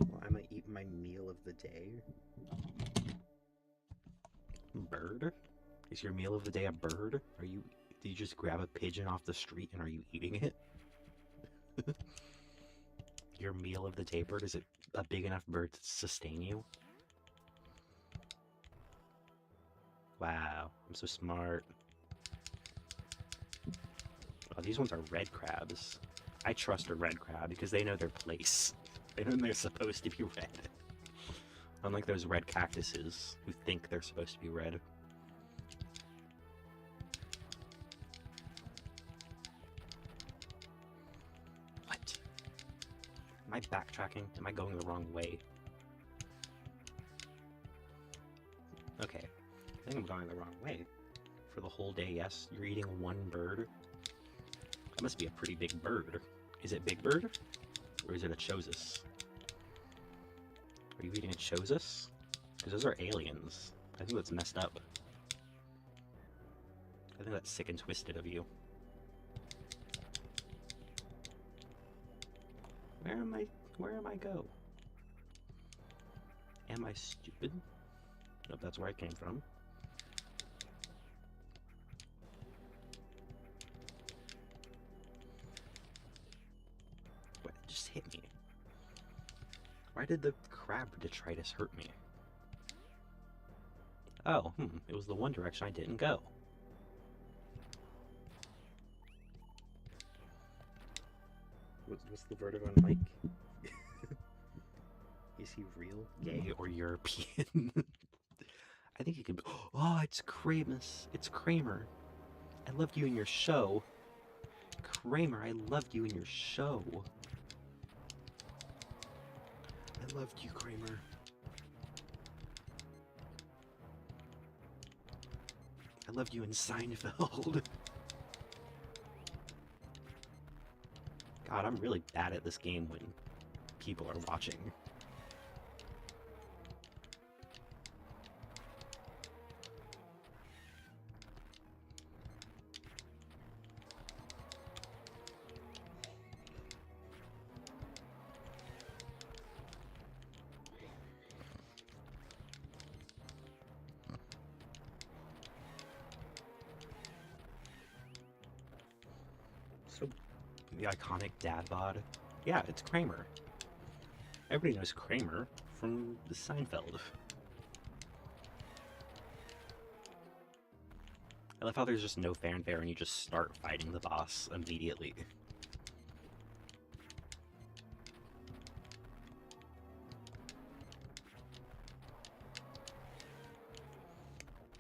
Well, I'm gonna eat my meal of the day. Bird? Is your meal of the day a bird? Did you just grab a pigeon off the street and are you eating it? Your meal of the day bird? Is it a big enough bird to sustain you? Wow, I'm so smart. Oh, these ones are red crabs. I trust a red crab because they know their place. They know they're supposed to be red. Unlike those red cactuses who think they're supposed to be red. What? Am I backtracking? Am I going the wrong way? Okay. I think I'm going the wrong way. For the whole day, yes. You're eating one bird. That must be a pretty big bird. Is it Big Bird? Or is it a Chosis? Are you eating a Chosis? Because those are aliens. I think that's messed up. I think that's sick and twisted of you. Where am I go? Am I stupid? Nope, that's where I came from. What just hit me? Why did the crab detritus hurt me? Oh, it was the one direction I didn't go. What's the verdict on Mike? Is he real, gay, or European? I think he could be. Oh, it's Kramus. It's Kramer. I loved you in your show. Kramer, I loved you in your show. I loved you, Kramer. I loved you in Seinfeld. God, I'm really bad at this game when people are watching. So, the iconic dad bod. Yeah, it's Kramer. Everybody knows Kramer from the Seinfeld. I love how there's just no fanfare and you just start fighting the boss immediately.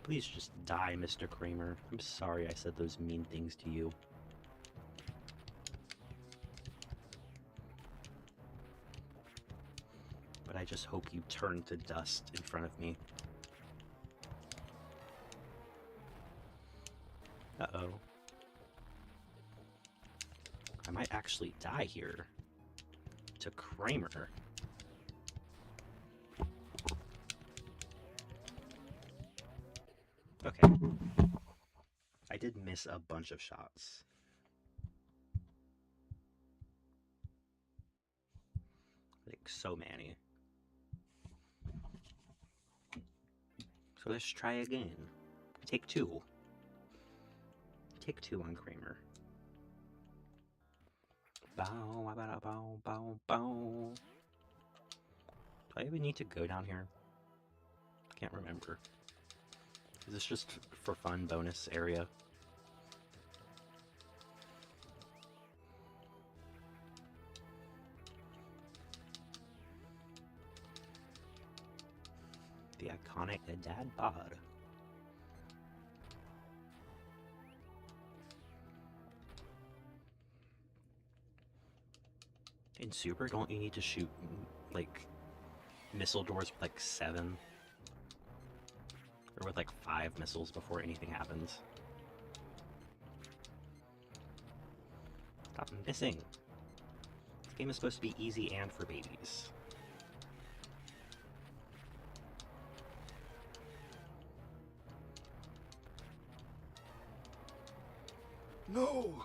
Please just die, Mr. Kramer. I'm sorry I said those mean things to you. But I just hope you turn to dust in front of me. Uh-oh. I might actually die here. To Kramer. Okay. I did miss a bunch of shots. Like, so many. So let's try again. Take two. Take two on Kramer. Bow, bow, bow, bow, bow. Do I even need to go down here? I can't remember. Is this just for fun bonus area? The iconic dad bod. In Super, don't you need to shoot, like, missile doors with, like, 7? Or with, like, 5 missiles before anything happens? Stop missing! This game is supposed to be easy and for babies. No!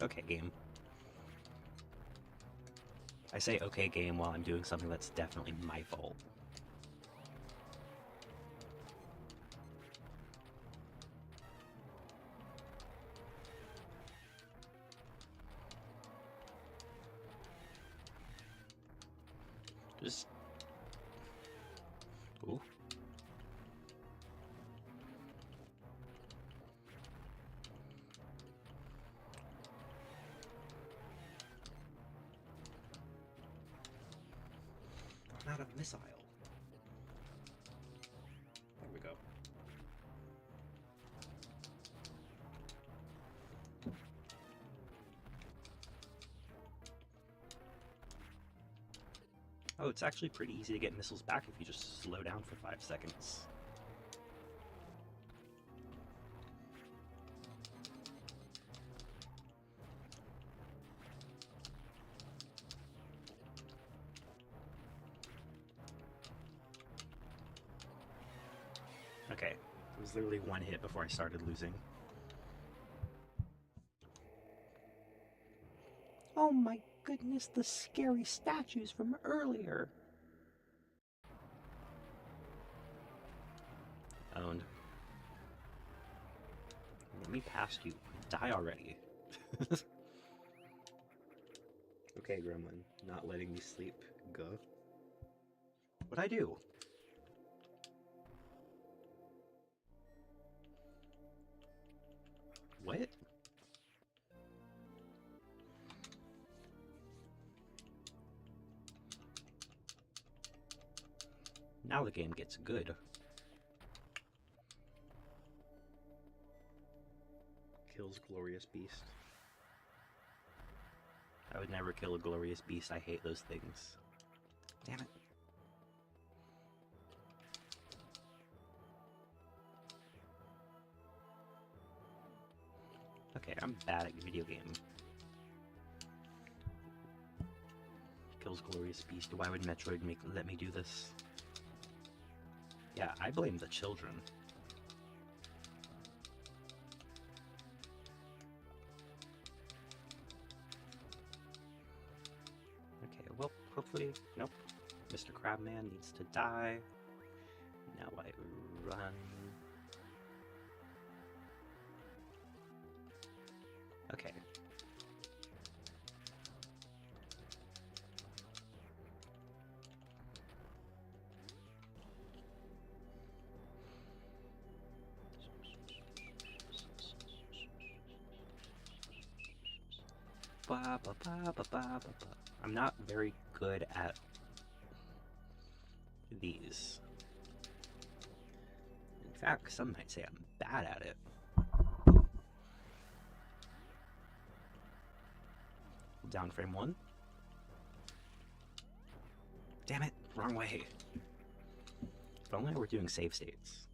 Okay, game. I say okay, game, while I'm doing something that's definitely my fault. Just... Ooh. I'm out of missile. There we go. Oh, it's actually pretty easy to get missiles back if you just slow down for 5 seconds. Okay, it was literally one hit before I started losing. Oh my goodness, the scary statues from earlier! Owned. Let me past you. Die already. Okay, Gremlin. Not letting me sleep. Go. What'd I do? What? Now the game gets good. Kills Glorious Beast. I would never kill a Glorious Beast. I hate those things. Damn it. Okay, I'm bad at video game. Kills Glorious Beast. Why would Metroid let me do this? Yeah, I blame the children. Okay, well, hopefully... Nope. Mr. Crabman needs to die. Now I run... Okay. I'm not very good at these. In fact, some might say I'm bad at it. Down frame 1. Damn it, wrong way. If only I were doing save states.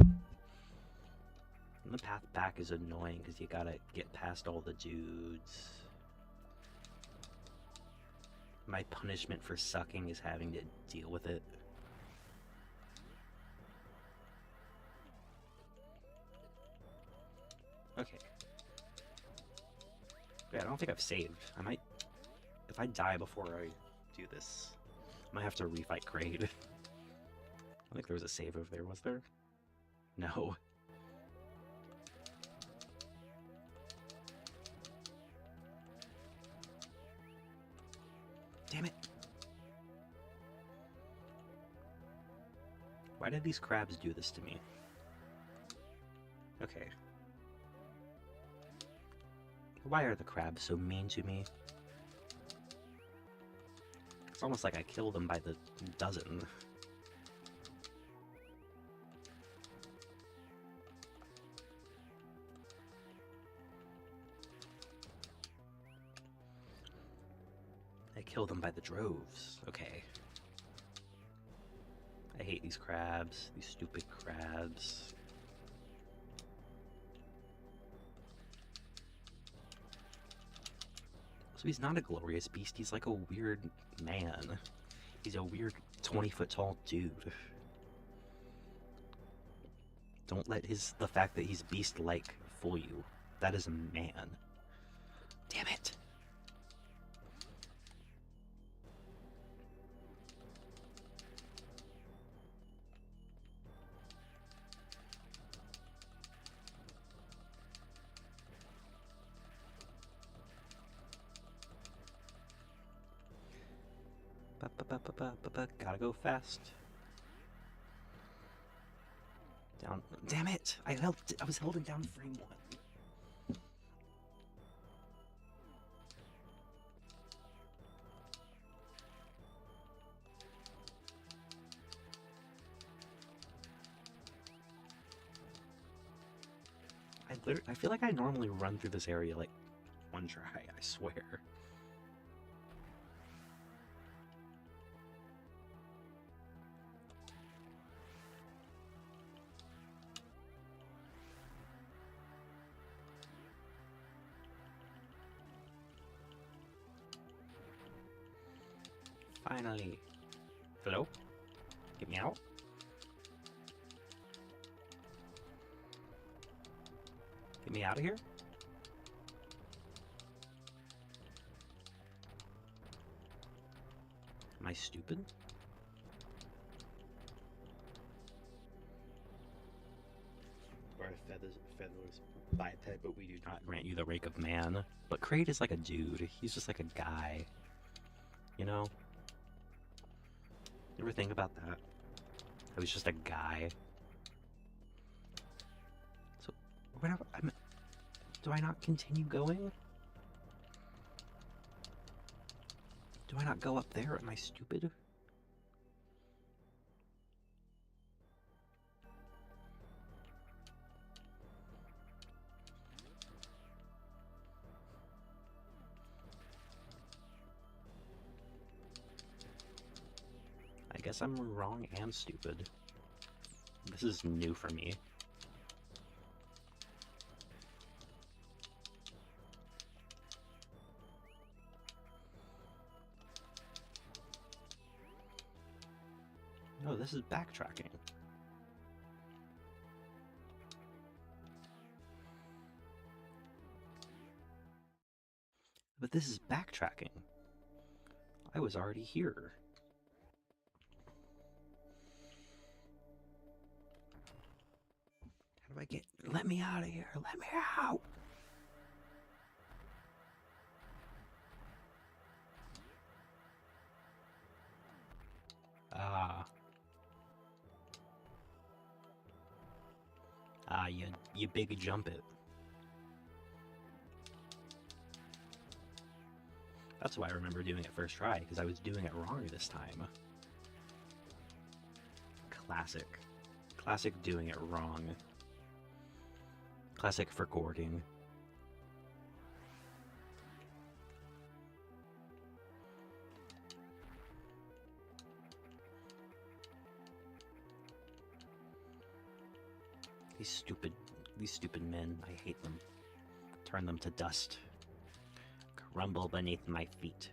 And the path back is annoying because you gotta get past all the dudes. My punishment for sucking is having to deal with it. Okay. Yeah, I don't think I've saved. I might... If I die before I do this, I might have to refight Kraid. I think there was a save over there, was there? No. Damn it! Why did these crabs do this to me? Okay. Why are the crabs so mean to me? It's almost like I kill them by the dozen. I kill them by the droves. Okay. I hate these crabs. These stupid crabs. So he's not a glorious beast, he's like a weird man. He's a weird 20-foot tall dude. Don't let the fact that he's beast-like fool you. That is a man. Damn it! Gotta go fast. Down. Damn it! I was holding down frame 1. I feel like I normally run through this area like one try, I swear. Finally. Hello? Get me out? Get me out of here? Am I stupid? Or feathers biped, but we do not grant you the rank of man. But Kraid is like a dude. He's just like a guy. You know? You ever think about that? I was just a guy. So, whatever. Do I not continue going? Do I not go up there? Am I stupid? I guess I'm wrong and stupid. This is new for me. No, this is backtracking. But this is backtracking. I was already here. How do I get... Let me out of here! Let me out! You big jump it. That's why I remember doing it first try, because I was doing it wrong this time. Classic. Classic doing it wrong. Classic for gorting. These stupid men, I hate them. Turn them to dust. Crumble beneath my feet.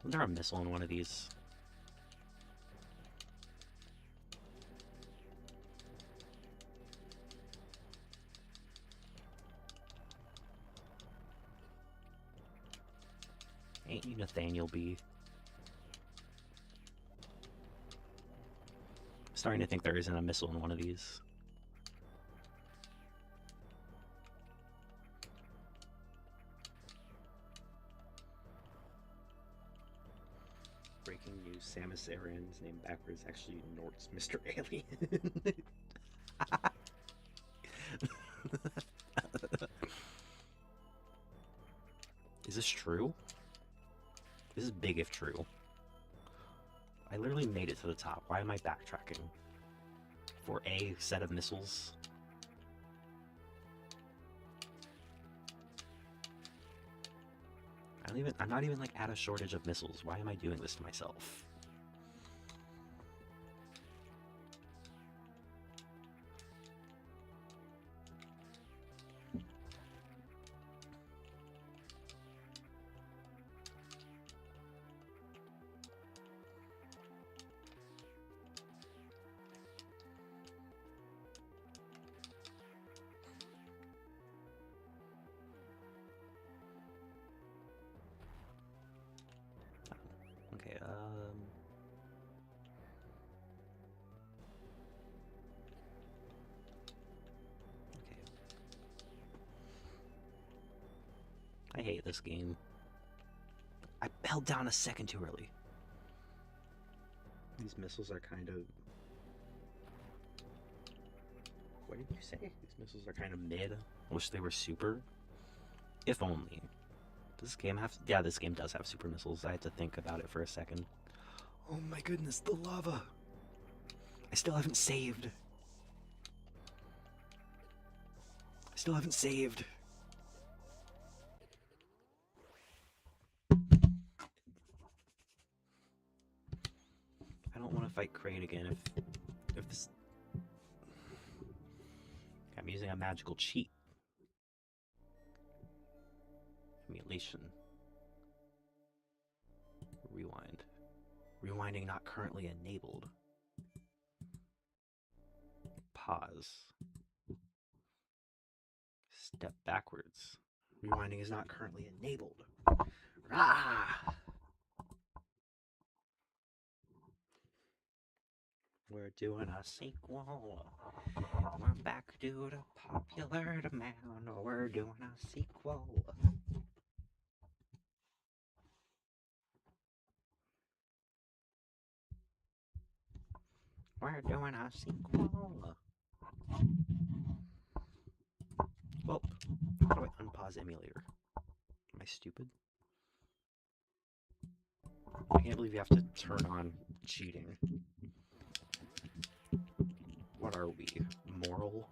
Isn't there a missile in one of these? Ain't you Nathaniel B? I'm starting to think there isn't a missile in one of these. Breaking news, Samus Aran's name backwards actually Nort's Mr. Alien. Is this true? This is big if true. I literally made it to the top. Why am I backtracking? For a set of missiles? I'm not even like at a shortage of missiles. Why am I doing this to myself? Okay, okay. I hate this game. I held down a second too early. These missiles are kind of... What did you say? These missiles are kind of mid. I wish they were super. If only. Does this game have... Yeah, this game does have super missiles. I had to think about it for a second. Oh my goodness, the lava! I still haven't saved. I still haven't saved. I don't want to fight Kraid again if this... I'm using a magical cheat. Emulation. Rewind. Rewinding not currently enabled. Pause. Step backwards. Rewinding is not currently enabled. Ah! We're doing a sequel. We're back due to popular demand. We're doing a sequel. We're doing a sequel. Well, how do I unpause emulator? Am I stupid? I can't believe you have to turn on cheating. What are we? Moral?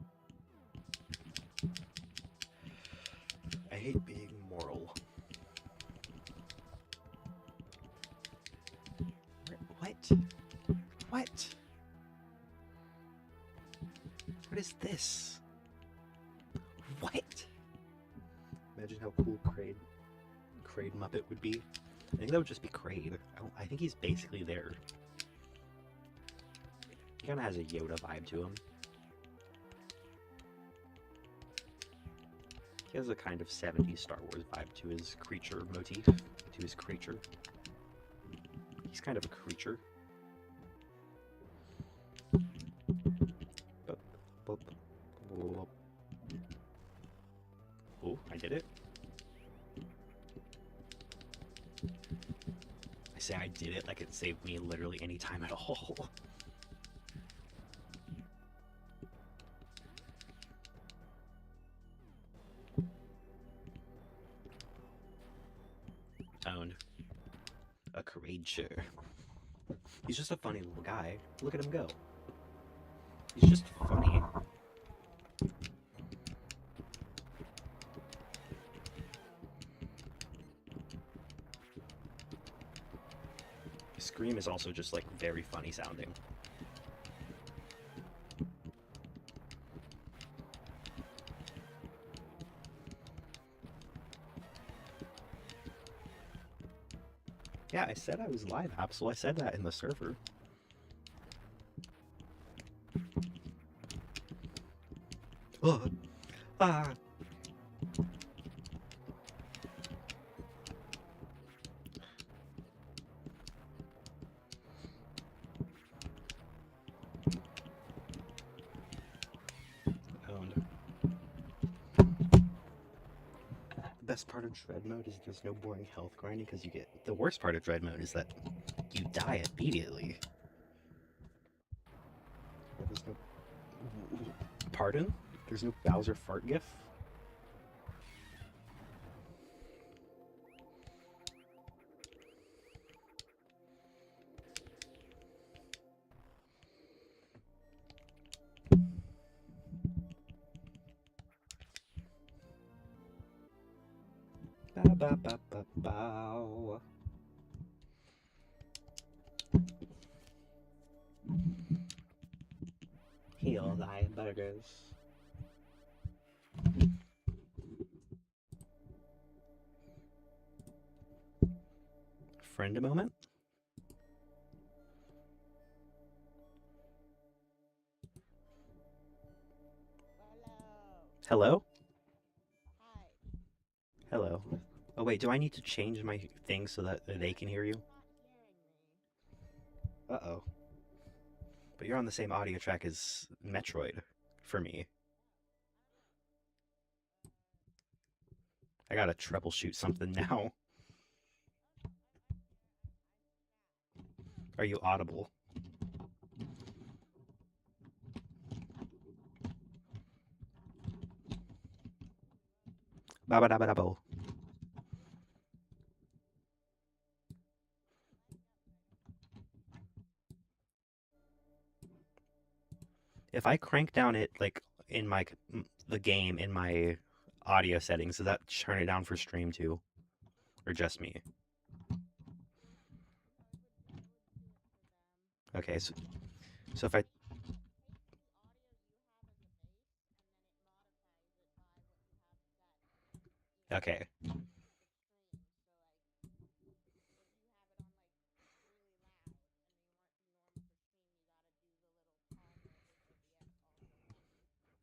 I hate being moral. What? What? What is this? What? Imagine how cool Kraid Muppet would be. I think that would just be Kraid. I think he's basically there. He kind of has a Yoda vibe to him. He has a kind of 70s Star Wars vibe to his creature motif. To his creature. He's kind of a creature. Oh, I did it. I say I did it like it saved me literally any time at all. Owned. A creature. He's just a funny little guy. Look at him go. He's just funny. His scream is also just like very funny sounding. Yeah, I said I was live, Absol. I said that in the server. Ah. Owned. The best part of Dread mode is there's no boring health grinding because you get... The worst part of Dread mode is that you die immediately. There's no... Pardon? There's no Bowser fart gif? Ba ba ba ba bow. Heal thy burgers. Friend a moment? Hello? Hi. Hello. Oh wait, do I need to change my thing so that they can hear you? Not hearing me. Uh-oh. But you're on the same audio track as Metroid, for me. I gotta troubleshoot something now. Are you audible? Ba ba da ba da bo. If I crank down it like in my the game in my audio settings, does that turn it down for stream too, or just me? Okay, so if I okay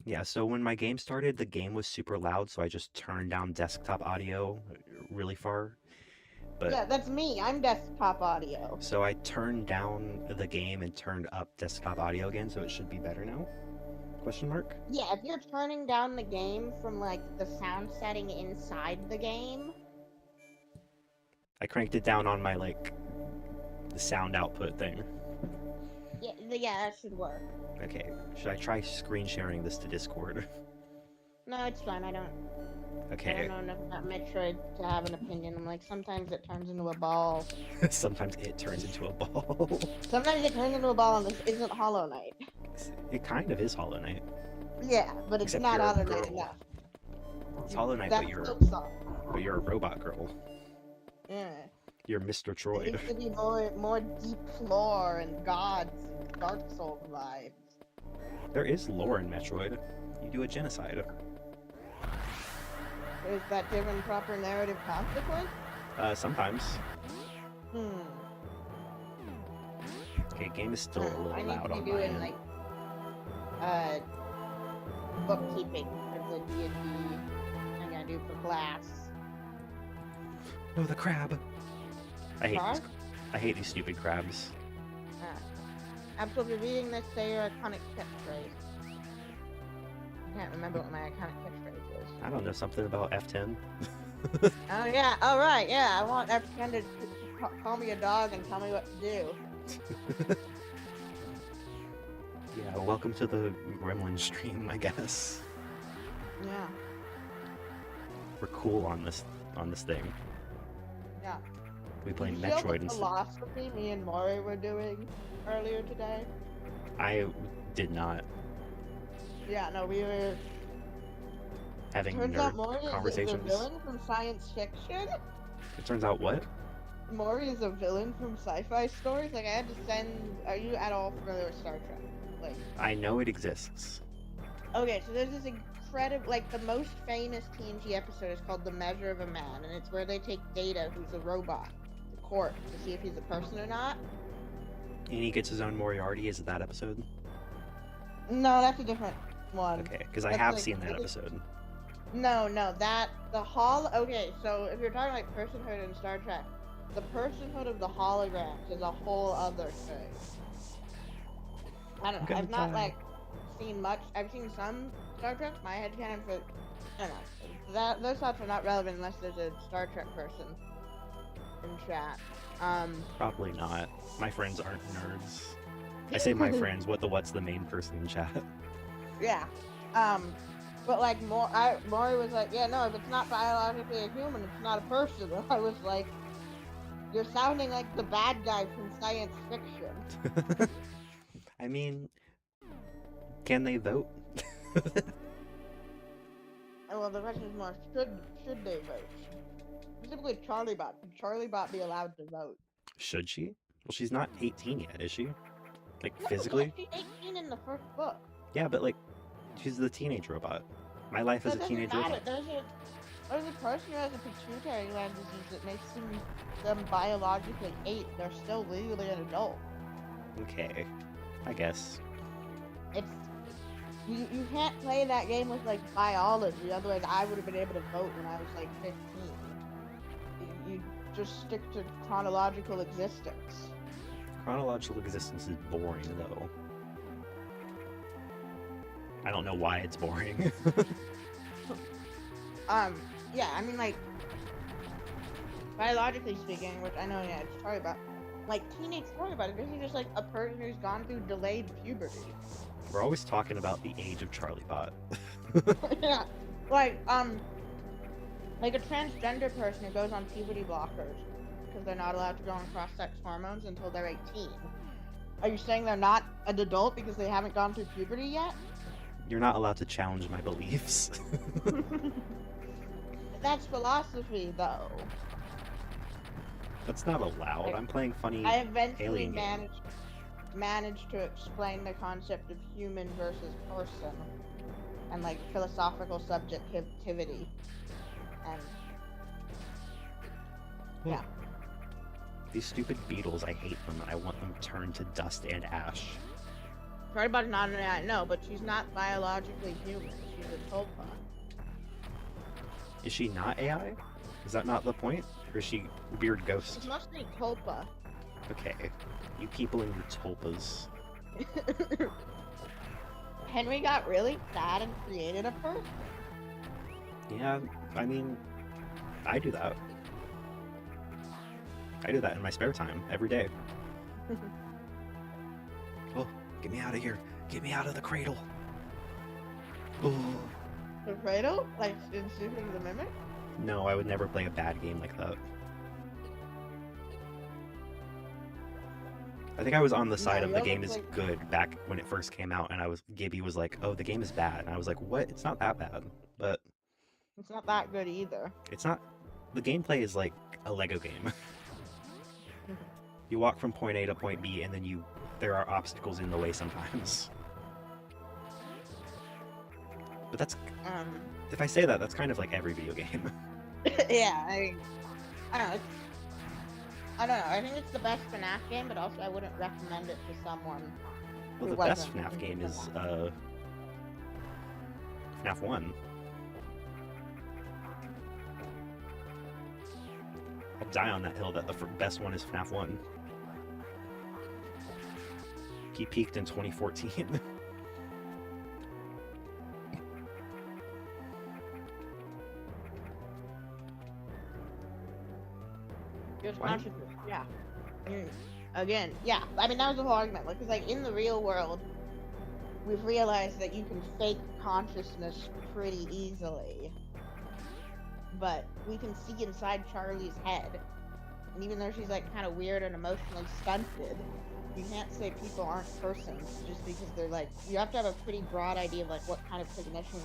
yeah, so when my game started, the game was super loud, so I just turned down desktop audio really far. But Yeah, that's me. I'm desktop audio. so I turned down the game and turned up desktop audio again, so it should be better now? Question mark? Yeah, if you're turning down the game from like the sound setting inside the game. I cranked it down on my like the sound output thing. Yeah, that should work. Okay, should I try screen sharing this to Discord? No, it's fine. I don't Okay. know enough about Metroid to have an opinion. I'm like, sometimes it turns into a ball. Sometimes it turns into a ball. Sometimes it turns into a ball, and this isn't Hollow Knight. It kind of is Hollow Knight. Yeah, but it's Except not you're a Hollow Knight girl. enough. It's Hollow Knight, That's but you're a robot girl. Yeah. You're Mr. It Troid. needs to be more deep lore and gods and Dark Souls vibes. There is lore in Metroid. You do a genocide. Is that given proper narrative consequence? Sometimes. Hmm. Okay, game is still a little I need loud to on be my doing end. like bookkeeping for the D&D I'm gonna do for class. No, the crab. I hate Sorry? these. I hate these stupid crabs. Absolutely reading this, say your iconic catchphrase. I can't remember what my iconic catchphrase is. I don't know, something about F10. Oh yeah, alright, yeah, I want F10 to call me a dog and tell me what to do. Yeah, welcome to the Gremlin stream, I guess. Yeah. We're cool on this thing. Yeah. We play Did you see all Metroid the instead. philosophy me and Maury were doing earlier today? I did not. Yeah, no, we were. Having Turns out nerd Maury is a conversations. villain from science fiction. It turns out what? Maury is a villain from sci-fi stories. Like I had to send. Are you at all familiar with Star Trek? Like. I know it exists. Okay, so there's this incredible, like the most famous TNG episode is called "The Measure of a Man," and it's where they take Data, who's a robot, to court to see if he's a person or not. And he gets his own Moriarty. Is it that episode? No, that's a different one. Okay, because I That's have like- seen that episode. No, the okay, so if you're talking like personhood in Star Trek, the personhood of the holograms is a whole other thing. I don't know, I've not like seen much. I've seen some Star Trek. My headcanon for I don't know. Those thoughts are not relevant unless there's a Star Trek person in chat. Probably not. My friends aren't nerds. I say my friends. What's the main person in chat? Yeah. But like Maury was like, yeah, no, if it's not biologically a human, it's not a person. And I was like, you're sounding like the bad guy from science fiction. I mean, can they vote? Well, the question is more, should they vote? specifically Charlie Bot. Should Charlie Bot be allowed to vote? Should she? Well, she's not 18 yet, is she? Like, No, yeah, physically? she's 18 in the first book. Yeah, but like, she's the teenage robot. My life as That a doesn't teenage matter. robot. There's a person who has a pituitary gland disease that makes them biologically 8. They're still legally an adult. Okay, I guess. It's you can't play that game with like biology. Otherwise, I would have been able to vote when I was like 15. You just stick to chronological existence. Chronological existence is boring, though. I don't know why it's boring. Yeah, I mean, like, biologically speaking, which I know, yeah, it's Charlie Bot, like, teenage Charlie Bot, this is just, like, a person who's gone through delayed puberty. We're always talking about the age of Charlie Bot. Yeah, like a transgender person who goes on puberty blockers because they're not allowed to go on cross-sex hormones until they're 18. Are you saying they're not an adult because they haven't gone through puberty yet? You're not allowed to challenge my beliefs. That's philosophy, though. That's not allowed. Like, I'm playing funny I eventually alien game. managed to explain the concept of human versus person and like philosophical subjectivity and yeah. These stupid beetles, I hate them. I want them turned to dust and ash. Charlie Bot's not an AI, no, but she's not biologically human. She's a tulpa. Is she not AI? Is that not the point? Or is she weird ghost? She's mostly tulpa. Okay. You people and your tulpas. Henry got really sad and created a person. Yeah, I mean, I do that. I do that in my spare time, every day. Oh, get me out of here. Get me out of the cradle. Oh. The cradle? Like in Super the Mimic? No, I would never play a bad game like that. I think I was on the side of the game is good back when it first came out, and Gibby was like, "Oh, the game is bad," and I was like, "What? It's not that bad." But it's not that good either. It's not. The gameplay is like a Lego game. You walk from point A to point B, and then there are obstacles in the way sometimes. But that's if I say that, that's kind of like every video game. Yeah, I don't know. I don't know. I think it's the best FNAF game, but also I wouldn't recommend it to someone. Well, the best FNAF game is FNAF 1. I'll die on that hill that the best one is FNAF 1. He peaked in 2014. Yeah. Again, yeah. I mean, that was the whole argument. Like, 'cause, like, in the real world, we've realized that you can fake consciousness pretty easily. But we can see inside Charlie's head. And even though she's, like, kind of weird and emotionally stunted, you can't say people aren't persons just because they're, like... You have to have a pretty broad idea of, like, what kind of cognition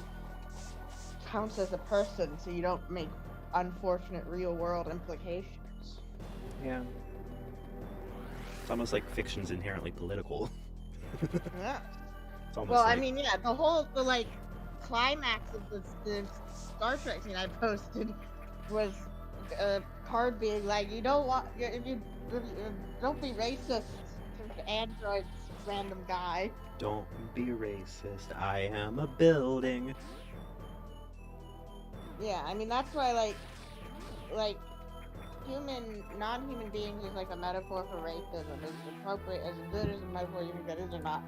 counts as a person so you don't make unfortunate real-world implications. Yeah. It's almost like fiction's inherently political. Yeah. It's almost well, like... I mean, yeah, the like, climax of the Star Trek scene I posted was Card being like, you don't want, don't be racist to androids, random guy. Don't be racist, I am a building. Yeah, I mean, that's why, like, non-human beings is like a metaphor for racism. It's appropriate, as good as a metaphor you can get is or not.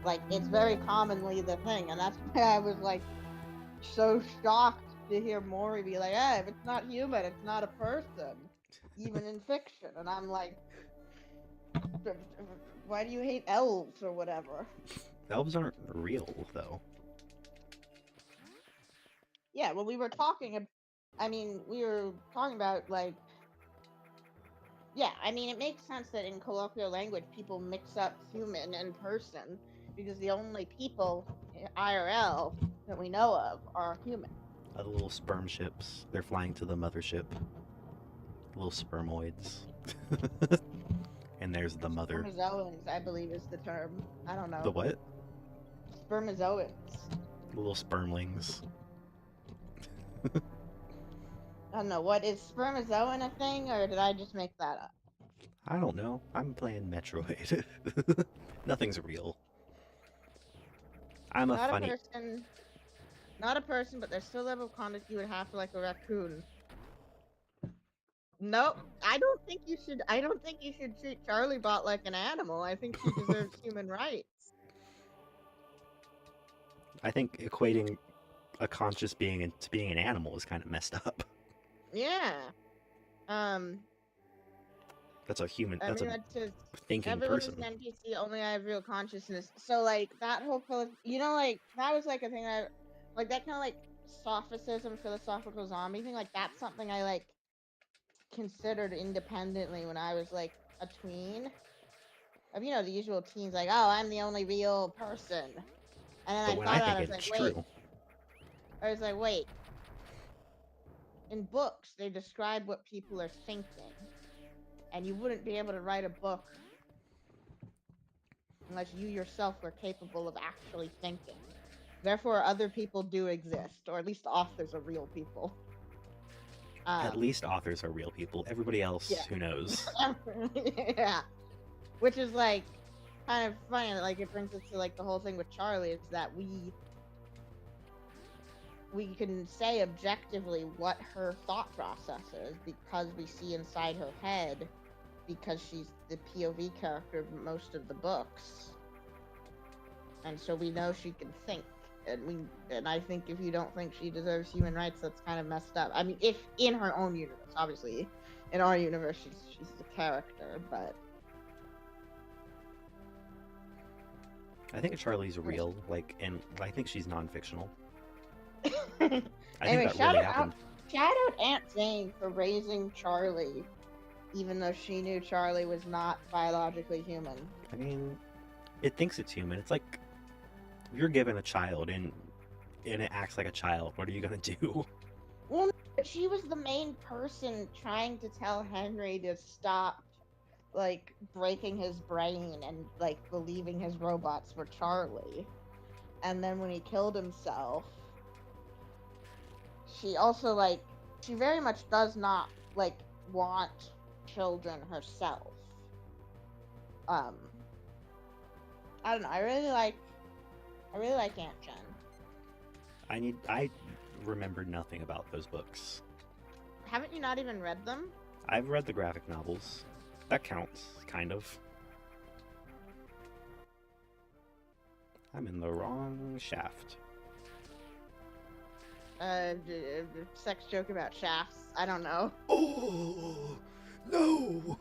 Like, it's very commonly the thing, and that's why I was, like, so shocked to hear Maury be like, hey, if it's not human, it's not a person, even in fiction. And I'm like, why do you hate elves or whatever? Elves aren't real, though. Yeah, well, we were talking about, like, yeah, I mean, it makes sense that in colloquial language, people mix up human and person, because the only people IRL that we know of are human. The little sperm ships, they're flying to the mothership. Little spermoids. And there's the mother. Spermazoans, I believe, is the term. I don't The know. what? Spermazoans. Little spermlings. I don't know. What is spermazoan a thing, or did I just make that up? I don't know. I'm playing Metroid. Nothing's real. I'm a Not a funny. person. Not a person, but there's still a level of conduct you would have for like a raccoon. Nope. I don't think you should. I don't think you should treat Charlie Bot like an animal. I think she deserves human rights. I think equating a conscious being to being an animal is kind of messed up. Yeah. Um. That's a human. I That's mean, a that's just thinking everyone's person. an NPC. Only I have real consciousness. So like that whole, you know, like that was like a thing I, like that kind of like sophicism, philosophical zombie thing. Like that's something I like considered independently when I was like a tween. Of, you know, the usual teens like, oh, I'm the only real person. And then But I when thought I about think it, it, it's true. I was like, wait. In books, they describe what people are thinking. And you wouldn't be able to write a book unless you yourself were capable of actually thinking. Therefore, other people do exist, or at least authors are real people. At least authors are real people. Everybody else, Yeah. who knows? Yeah. Which is like kind of funny. Like it brings us to like the whole thing with Charlie is that we can say objectively what her thought process is because we see inside her head, because she's the POV character of most of the books, and so we know she can think. And I think if you don't think she deserves human rights, that's kind of messed up. I mean, if in her own universe, obviously, in our universe, she's the character, but I think Charlie's real, and I think she's non-fictional. anyway, I think that really happened. Shout out Aunt Jane for raising Charlie, even though she knew Charlie was not biologically human. I mean, it thinks it's human. It's like you're given a child and it acts like a child. What are you gonna do? Well, she was the main person trying to tell Henry to stop, like, breaking his brain and, like, believing his robots were Charlie. And then when he killed himself, she also, like, she very much does not, like, want children herself. I don't know, I really like Aunt Jen. I remember nothing about those books. Haven't you not even read them? I've read the graphic novels. That counts, kind of. I'm in the wrong shaft. Sex joke about shafts. I don't know. Oh, no!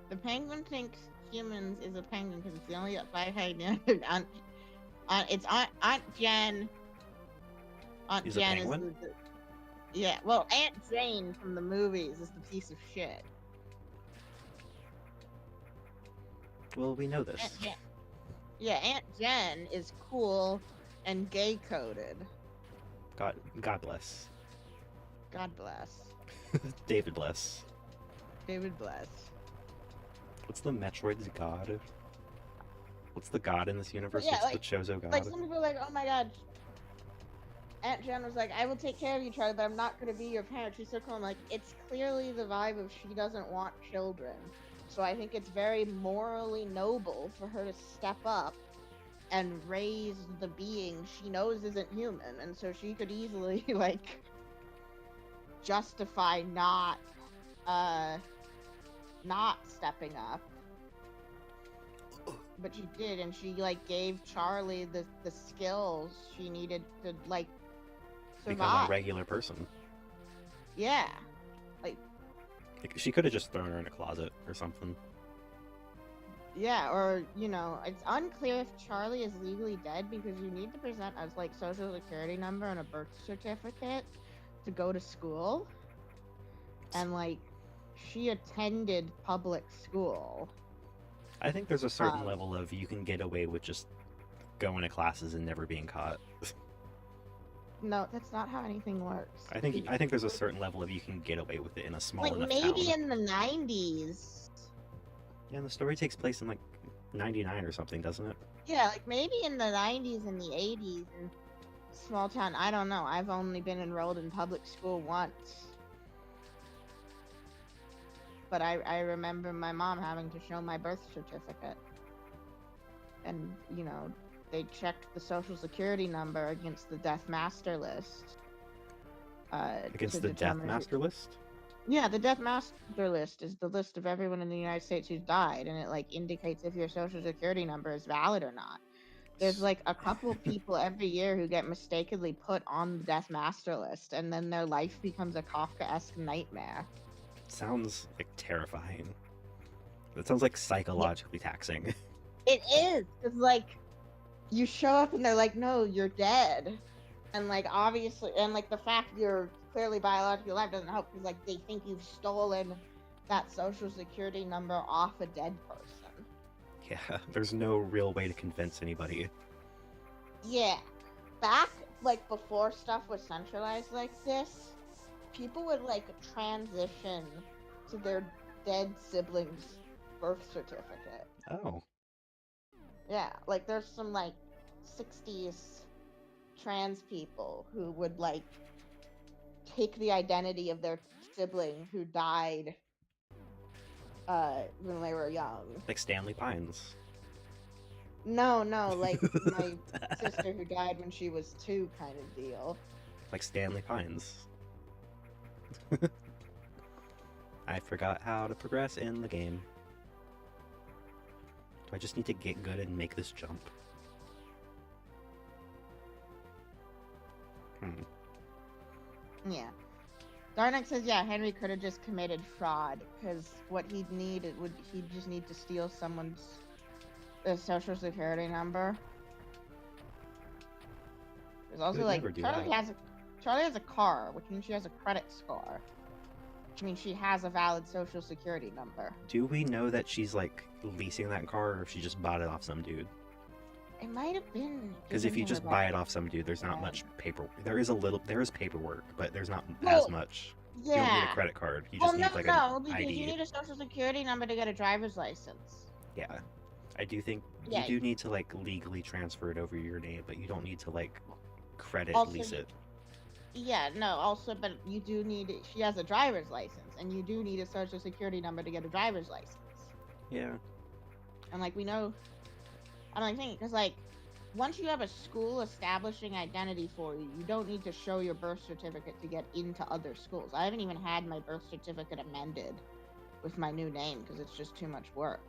The penguin thinks humans is a penguin because it's the only five-headed it's Aunt Jen. Aunt Is Jen a penguin? is yeah. Well, Aunt Jane from the movies is the piece of shit. Well, we know this. Yeah, Aunt Jen is cool and gay-coded. God bless. God bless. David bless. David bless. What's the Metroid's god? What's the god in this universe? Yeah, What's the Chozo god? Like, some people are like, oh my god. Aunt Jen was like, I will take care of you, Charlie, but I'm not going to be your parent. She's so cool. I'm like, it's clearly the vibe of she doesn't want children. So I think it's very morally noble for her to step up and raise the being she knows isn't human. And so she could easily, like, justify not stepping up. But she did, and she, like, gave Charlie the skills she needed to, like, survive. Become a regular person. Yeah. Like, she could have just thrown her in a closet or something. Yeah, or, you know, it's unclear if Charlie is legally dead because you need to present as, like, social security number and a birth certificate to go to school. And, like, she attended public school. I think there's a certain level of you can get away with just going to classes and never being caught. No, that's not how anything works. I think there's a certain level of you can get away with it in a small Like enough maybe town. in the 90s. Yeah, and the story takes place in like 99 or something, doesn't it? Yeah, like maybe in the 90s and the 80s in small town. I don't know. I've only been enrolled in public school once. But I remember my mom having to show my birth certificate. And, you know, they checked the social security number against the death master list. Against the Death Master list? Yeah, the death master list is the list of everyone in the United States who's died, and it like indicates if your social security number is valid or not. There's like a couple people every year who get mistakenly put on the death master list, and then their life becomes a Kafka-esque nightmare. Sounds like terrifying. That sounds like psychologically taxing. It is, because like you show up and they're like, no, you're dead. And like obviously, and like the fact you're clearly biologically alive doesn't help, because like they think you've stolen that social security number off a dead person. Yeah, there's no real way to convince anybody. Yeah, back like before stuff was centralized like this, people would like transition to their dead siblings' birth certificate. Oh, Yeah, like there's some like 60s trans people who would like take the identity of their sibling who died when they were young. like Stanley Pines. No, like my sister who died when she was 2 kind of deal. Like Stanley Pines. I forgot how to progress in the game. Do I just need to get good and make this jump? Yeah. Darnik says, yeah, Henry could have just committed fraud, because what he'd just need to steal someone's social security number. There's also like Charlie has a car, which means she has a credit score, which means she has a valid social security number. Do we know that she's like leasing that car, or if she just bought it off some dude? It might have been. Because if you just buy it off some dude, there's not much paperwork. There is paperwork, but there's not as much. Yeah. You don't need a credit card. You just need like an because ID. you need a social security number to get a driver's license. Yeah. I do think you do need to like legally transfer it over your name, but you don't need to like credit lease it. Yeah, no, also, but you do need, she has a driver's license, and you do need a social security number to get a driver's license. Yeah. And like we know, I don't think, because like, once you have a school establishing identity for you, you don't need to show your birth certificate to get into other schools. I haven't even had my birth certificate amended with my new name because it's just too much work.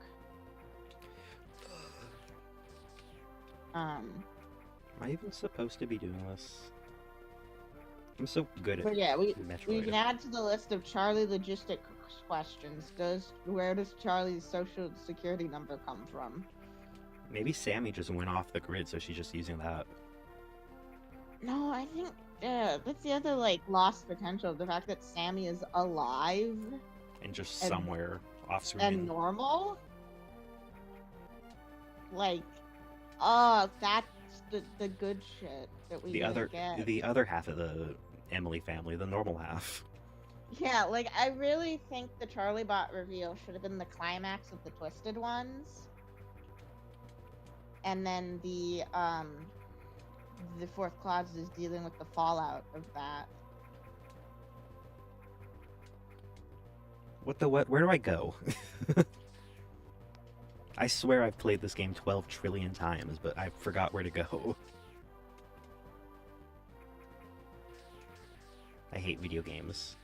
Am I even supposed to be doing this? I'm so good at Metroid. We can add to the list of Charlie logistic questions. Where does Charlie's social security number come from? Maybe Sammy just went off the grid, so she's just using that. No, I think that's the other like lost potential. The fact that Sammy is alive and just somewhere off screen and normal. Like, that's the good shit that we get. The other half of the Emily family, the normal half. Yeah, like I really think the Charlie Bot reveal should have been the climax of the Twisted Ones. And then the fourth clause is dealing with the fallout of that. What the what? Where do I go? I swear I've played this game 12 trillion times, but I forgot where to go. I hate video games.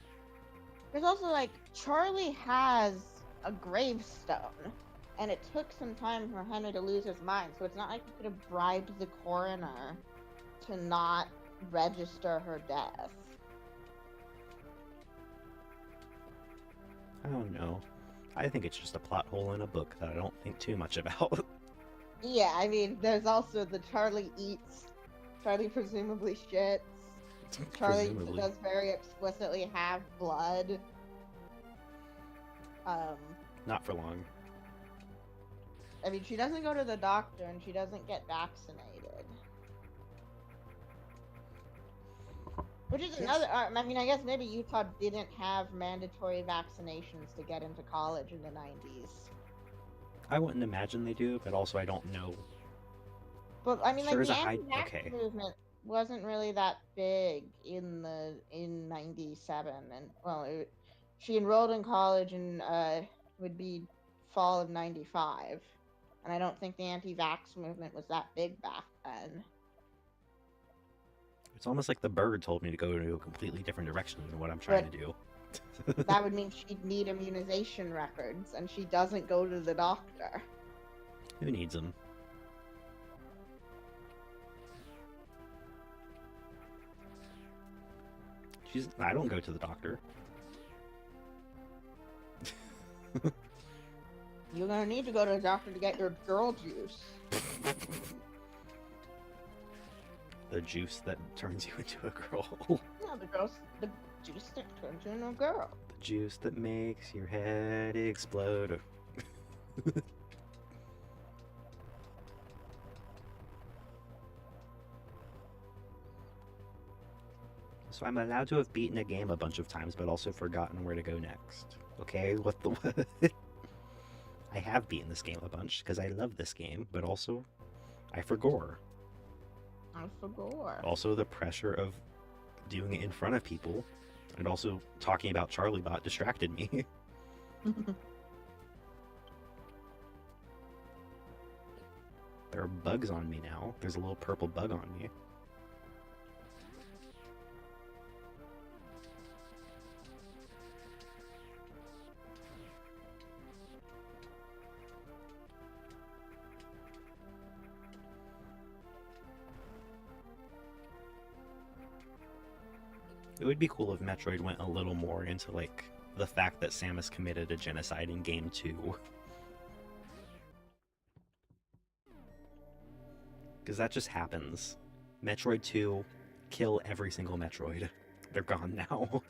There's also like Charlie has a gravestone. And it took some time for Henry to lose his mind, so it's not like he could have bribed the coroner to not register her death. I don't know. I think it's just a plot hole in a book that I don't think too much about. Yeah, I mean, there's also the Charlie eats, Charlie presumably shits, Charlie does very explicitly have blood. Not for long. I mean, she doesn't go to the doctor and she doesn't get vaccinated. Which is Yes. another. I mean, I guess maybe Utah didn't have mandatory vaccinations to get into college in the 90s. I wouldn't imagine they do, but also I don't know. But I mean, like Sure is the a high. anti-vax Okay. movement wasn't really that big in '97, and well, she enrolled in college in would be fall of '95, and I don't think the anti-vax movement was that big back then. It's almost like the bird told me to go in a completely different direction than what I'm trying But to do. that would mean she'd need immunization records, and she doesn't go to the doctor. Who needs them? I don't go to the doctor. You're gonna need to go to the doctor to get your girl juice. The juice that turns you into a girl. Yeah, the juice that turns you into a girl. The juice that makes your head explode. So I'm allowed to have beaten a game a bunch of times, but also forgotten where to go next. Okay, what the what? I have beaten this game a bunch because I love this game, but also I forgot. I forgot. Also the pressure of doing it in front of people, and also talking about Charlie Bot distracted me. There are bugs on me now. There's a little purple bug on me. It would be cool if Metroid went a little more into, like, the fact that Samus committed a genocide in Game 2. Because that just happens. Metroid 2, kill every single Metroid. They're gone now.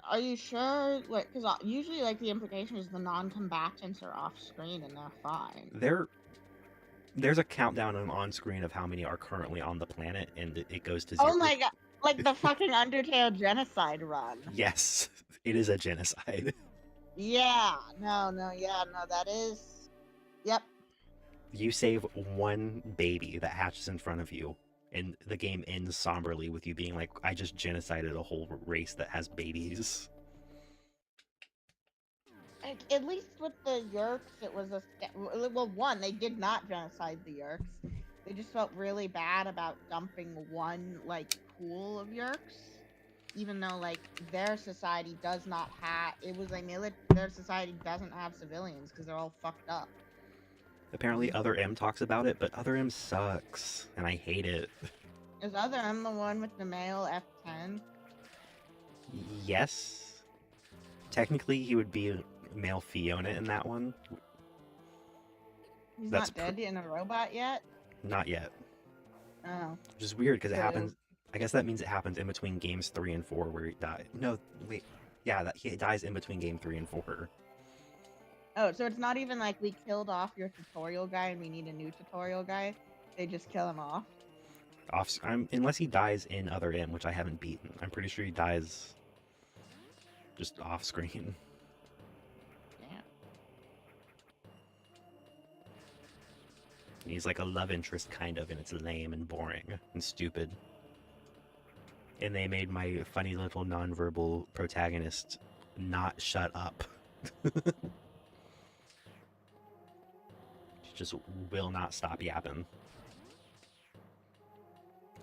Are you sure? Like, because usually, like, the implication is the non-combatants are off-screen and they're fine. There's a countdown on screen of how many are currently on the planet, and it goes to 0. Oh my god! Like the fucking Undertale genocide run. Yes, it is a genocide. Yeah. No, that is... Yep. You save one baby that hatches in front of you, and the game ends somberly with you being like, I just genocided a whole race that has babies. At least with the Yerks, it was a... Well, one, they did not genocide the Yerks. They just felt really bad about dumping one, like, pool of Yerks. Even though, like, their society does not have... It was a their society doesn't have civilians because they're all fucked up. Apparently Other M talks about it, but Other M sucks, and I hate it. Is Other M the one with the male F10? Yes. Technically, he would be a male Fiona in that one. He's not dead in a robot yet? Not yet. Oh. Which is weird because it happens... I guess that means it happens in between games 3 and 4 where he died. No, wait. Yeah, he dies in between game 3 and 4. Oh, so it's not even like we killed off your tutorial guy and we need a new tutorial guy. They just kill him off. Unless he dies in Other M, which I haven't beaten. I'm pretty sure he dies just off screen. Yeah. He's like a love interest, kind of, and it's lame and boring and stupid. And they made my funny little nonverbal protagonist not shut up. She just will not stop yapping.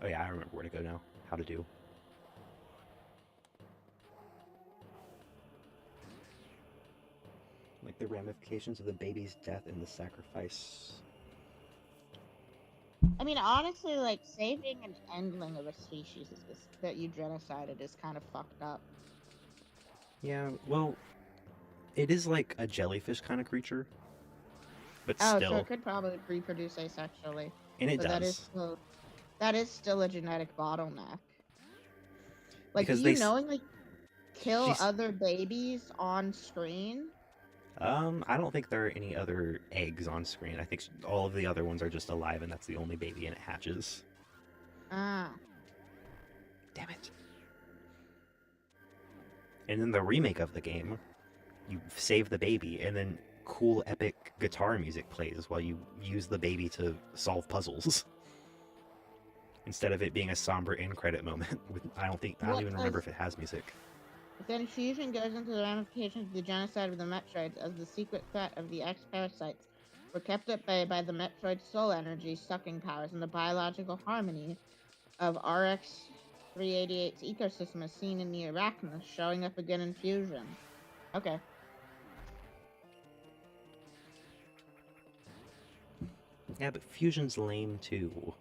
Oh yeah, I remember where to go now. How to do. Like the ramifications of the baby's death and the sacrifice. I mean, honestly, like, saving an endling of a species that you genocided is kind of fucked up. Yeah, well, it is like a jellyfish kind of creature. But still. So it could probably reproduce asexually. And it does. That is still a genetic bottleneck. Like, because do you knowingly kill other babies on screen? I don't think there are any other eggs on screen. I think all of the other ones are just alive, and that's the only baby, and it hatches. Ah. Damn it. And in the remake of the game, you save the baby, and then cool epic guitar music plays while you use the baby to solve puzzles. Instead of it being a somber end credit moment. I don't What even remember does if it has music. then fusion goes into the ramifications of the genocide of the Metroids as the secret threat of the X-parasites were kept at bay by the Metroid soul energy sucking powers and the biological harmony of RX-388's ecosystem as seen in the Arachnos showing up again in Fusion. Okay. Yeah, but Fusion's lame too.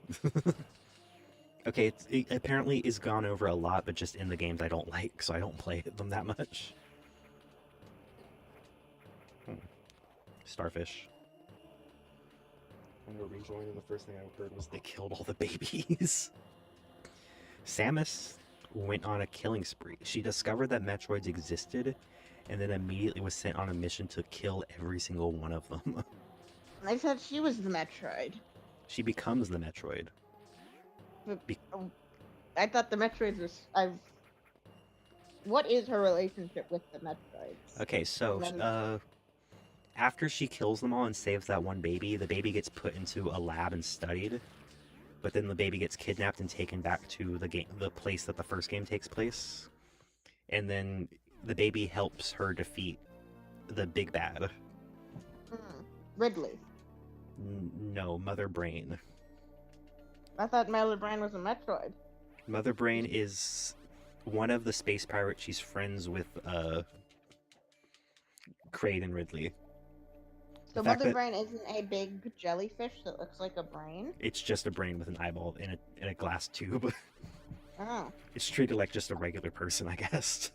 Okay, it apparently is gone over a lot, but just in the games I don't like, so I don't play them that much. Starfish. I'm gonna rejoin, and the first thing I heard was they killed all the babies. Samus went on a killing spree. She discovered that Metroids existed, and then immediately was sent on a mission to kill every single one of them. I thought she was the Metroid. She becomes the Metroid. I thought the Metroids was. What is her relationship with the Metroids? Okay, so after she kills them all and saves that one baby, the baby gets put into a lab and studied. But then the baby gets kidnapped and taken back to the place that the first game takes place. And then the baby helps her defeat the big bad. Ridley. No, Mother Brain. I thought Mother Brain was a Metroid. Mother Brain is one of the space pirates. She's friends with Kraid and Ridley. So Mother Brain isn't a big jellyfish that looks like a brain? It's just a brain with an eyeball in a glass tube. Oh. It's treated like just a regular person, I guess.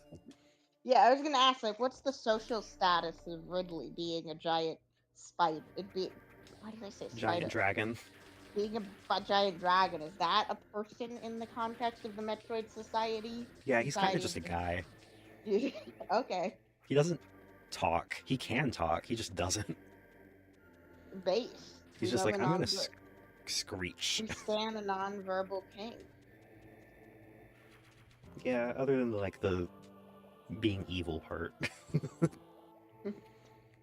Yeah, I was gonna ask, like, what's the social status of Ridley being a giant spider? Why did I say spider? Giant dragon. Being a giant dragon, is that a person in the context of the Metroid Society? Yeah, he's kind of just a guy. Okay. He doesn't talk. He can talk, he just doesn't. Base. He's just like, I'm gonna screech. You stand a non-verbal king. Yeah, other than like the being evil part.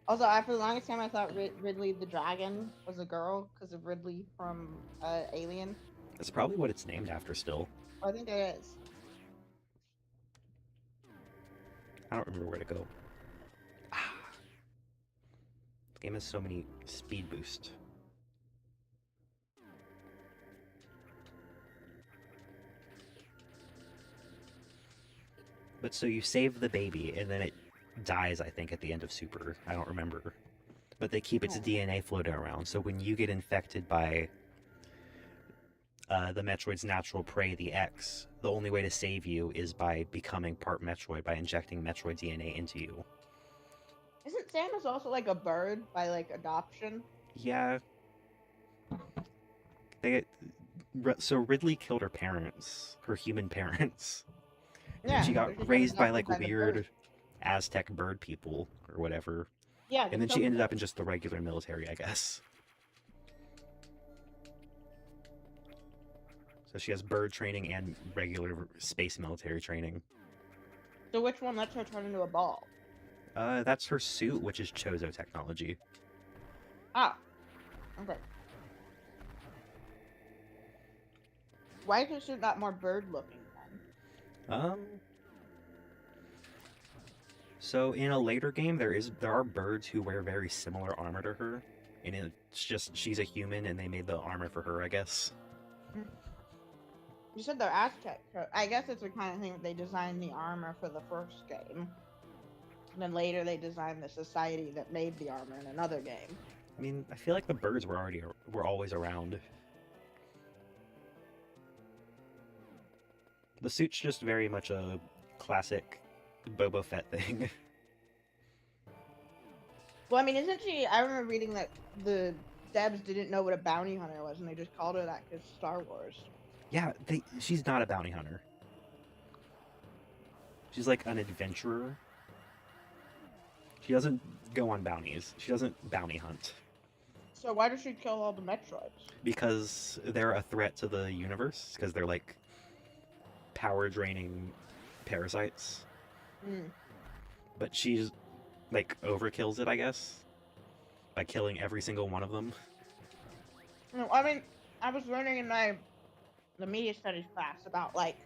Also, for the longest time, I thought Ridley the Dragon was a girl because of Ridley from Alien. That's probably what it's named after still. I think it is. I don't remember where to go. The game has so many speed boosts. But so you save the baby, and then it dies, I think, at the end of Super. I don't remember. But they keep its DNA floating around, so when you get infected by the Metroid's natural prey, the X, the only way to save you is by becoming part Metroid, by injecting Metroid DNA into you. Isn't Samus also like a bird by like adoption? Yeah. So Ridley killed her parents, her human parents. Yeah. And she got raised by like weird Aztec bird people or whatever. Yeah. And then she ended up in just the regular military, I guess. So she has bird training and regular space military training. So which one lets her turn into a ball? That's her suit, which is Chozo technology. Ah. Okay. Why is her suit not more bird looking then? So in a later game, there are birds who wear very similar armor to her, and it's just she's a human, and they made the armor for her, I guess. You said they're Aztec. I guess it's the kind of thing that they designed the armor for the first game. And then later they designed the society that made the armor in another game. I mean, I feel like the birds were always around. The suit's just very much a classic Boba Fett thing. Well, I mean, isn't she... I remember reading that the Zebes didn't know what a bounty hunter was, and they just called her that because Star Wars. Yeah, she's not a bounty hunter. She's like an adventurer. She doesn't go on bounties. She doesn't bounty hunt. So why does she kill all the Metroids? Because they're a threat to the universe, because they're like power draining parasites. Mm. But she's like overkills it, I guess, by killing every single one of them. No, I mean, I was learning in the media studies class about like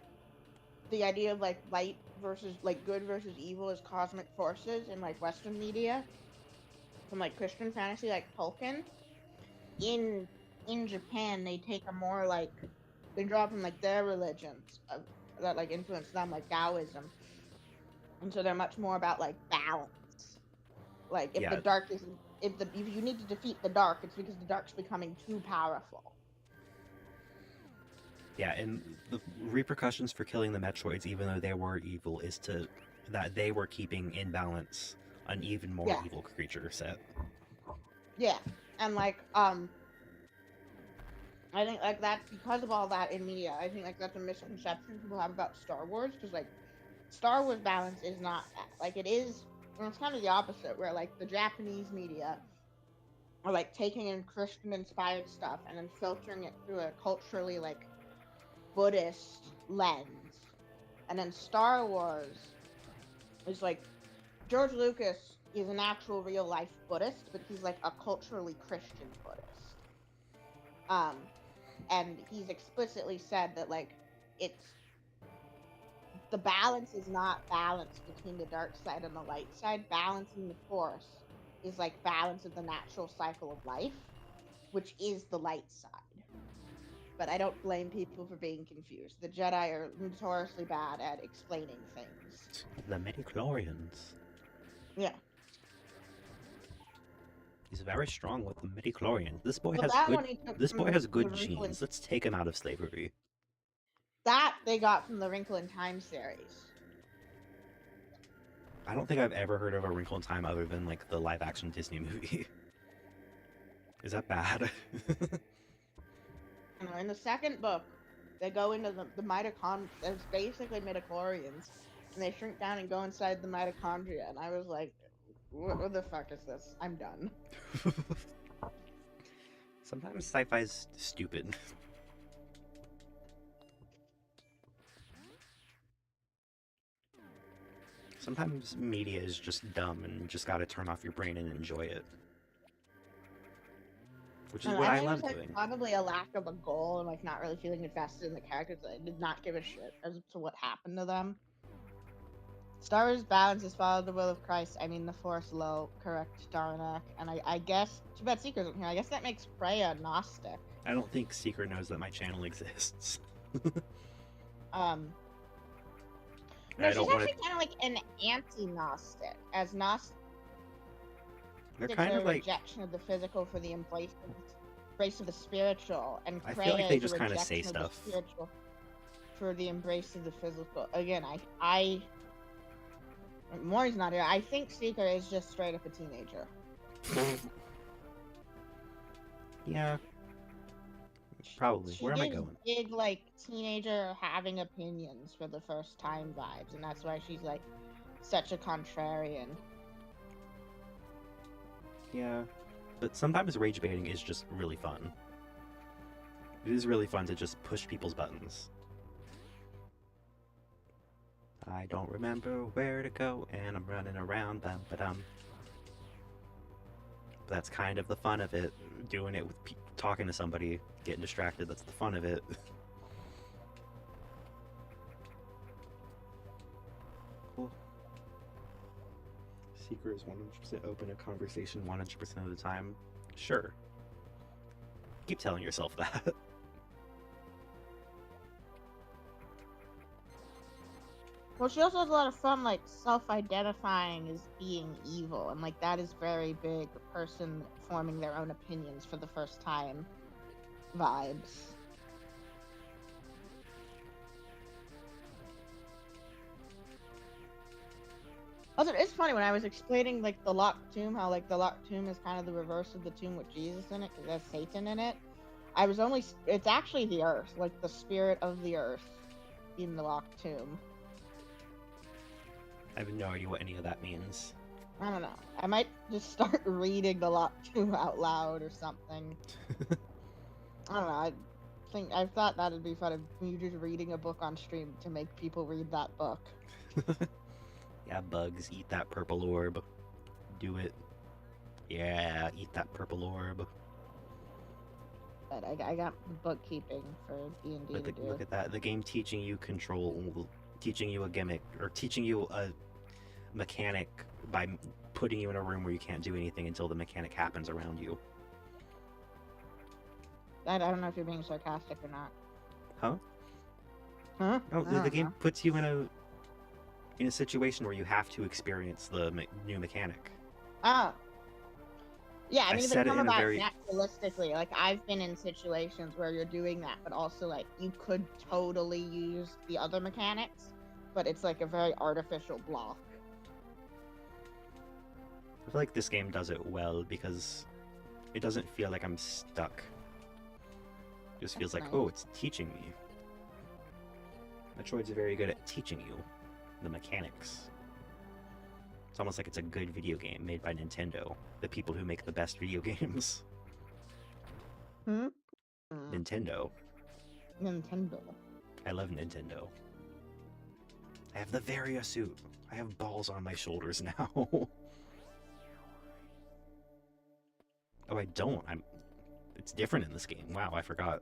the idea of like light versus like good versus evil as cosmic forces in like Western media from like Christian fantasy like Tolkien. In in Japan, they take a more like they draw from like their religions that like influence them, like Taoism, and so they're much more about like balance. Like if the Yeah, dark is if you need to defeat the dark, it's because the dark's becoming too powerful. yeah, and the repercussions for killing the Metroids, even though they were evil, is to that they were keeping in balance an even more Yeah, evil creature set. yeah, and like I think like that because of all that in media, I think like that's a misconception people have about Star Wars because like Star Wars balance is not that. Like it is, and it's kind of the opposite where like the Japanese media are like taking in Christian inspired stuff and then filtering it through a culturally like Buddhist lens, and then Star Wars is like George Lucas is an actual real life Buddhist, but he's like a culturally Christian Buddhist. Um, and he's explicitly said that like it's the balance is not balance between the dark side and the light side. Balancing the force is like balance of the natural cycle of life, which is the light side. But I don't blame people for being confused. The Jedi are notoriously bad at explaining things. The midichlorians. Yeah. He's very strong with the midichlorians. Well, that one he took This boy from has the good Wrinkle in genes. Let's take him out of slavery. that they got from the Wrinkle in Time series. I don't think I've ever heard of A Wrinkle in Time other than like the live action Disney movie. Is that bad? In the second book, they go into the mitochondria. It's basically midichlorians, and they shrink down and go inside the mitochondria. And I was like, what the fuck is this? I'm done. Sometimes sci-fi's stupid. Sometimes media is just dumb and you just gotta turn off your brain and enjoy it. Which is And what I I think love it's like doing. probably a lack of a goal and like not really feeling invested in the characters. I did not give a shit as to what happened to them. Star Wars balance is follow the will of Christ. I mean the Force low, correct, Darnak. And I guess too bad Seeker's in here. I guess that makes Freya Gnostic. I don't think Seeker knows that my channel exists. Um, no, I she's don't want to. actually kind of like an anti-Gnostic, as Gnostics They're are kind a of like. rejection of the physical for the embrace of the spiritual, and I feel Freya like they is a just kind of say rejection of the stuff. spiritual for the embrace of the physical. Again, I Maury's not here. I think Seeker is just straight up a teenager. Yeah, probably. She Where am I gives going? big like teenager having opinions for the first time vibes, and that's why she's like such a contrarian. Yeah, but sometimes rage baiting is just really fun. It is really fun to just push people's buttons. I don't remember where to go, and I'm running around, bum ba dum. That's kind of the fun of it. Doing it with talking to somebody, getting distracted. That's the fun of it. Cool. Seeker is 100% open to conversation 100% of the time. Sure. Keep telling yourself that. Well, she also has a lot of fun, like self-identifying as being evil, and like that is very big. A person forming their own opinions for the first time, vibes. Also, it's funny when I was explaining like the locked tomb, how like the locked tomb is kind of the reverse of the tomb with Jesus in it, because there's Satan in it. It's actually the earth, like the spirit of the earth, in the locked tomb. I have no idea what any of that means. I don't know. I might just start reading the locked tomb out loud or something. I don't know. I thought that'd be fun if you just reading a book on stream to make people read that book. Yeah, bugs, eat that purple orb. Do it. Yeah, eat that purple orb. But I got the bookkeeping for D&D to do. Look at that. The game teaching you control, teaching you a gimmick, or teaching you a mechanic by putting you in a room where you can't do anything until the mechanic happens around you. I don't know if you're being sarcastic or not. Huh? Huh? No, the game puts you in a situation where you have to experience the new mechanic. Oh. Yeah, I mean, if it's come about very naturalistically, like, I've been in situations where you're doing that, but also, like, you could totally use the other mechanics, but it's, like, a very artificial block. I feel like this game does it well because it doesn't feel like I'm stuck. It just feels like, nice. oh, it's teaching me. Metroid's very good at teaching you the mechanics. It's almost like it's a good video game made by Nintendo, the people who make the best video games. Nintendo. Nintendo. I love Nintendo. I have the Varia suit. I have balls on my shoulders now. Oh, I don't. It's different in this game. Wow, I forgot.